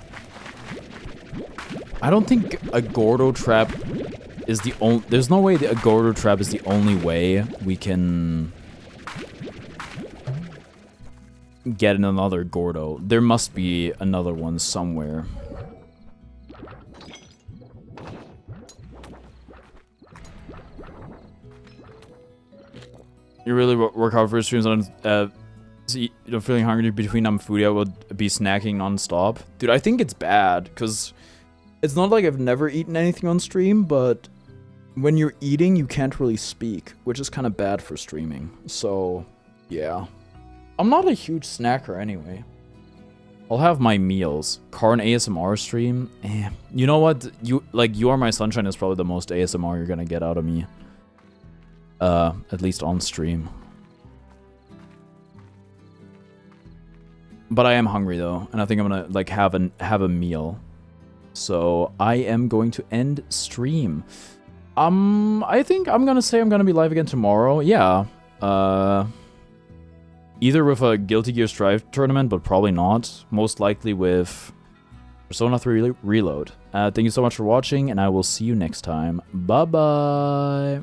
I don't think a Gordo trap is the only... there's no way that a Gordo trap is the only way we can... get another Gordo. There must be another one somewhere. You really work hard for your streams on... you know, feeling hungry between food, I would be snacking non-stop. Dude, I think it's bad, because... it's not like I've never eaten anything on stream, but when you're eating, you can't really speak, which is kind of bad for streaming. So, yeah. I'm not a huge snacker anyway. I'll have my meals. Karn ASMR stream? You know what? You Are My Sunshine is probably the most ASMR you're gonna get out of me. At least on stream. But I am hungry though, and I think I'm gonna like have a meal. So I am going to end stream. I think I'm gonna say I'm gonna be live again tomorrow. Yeah. Either with a Guilty Gear Strive tournament, but probably not. Most likely with Persona 3 Reload. Thank you so much for watching, and I will see you next time. Bye bye.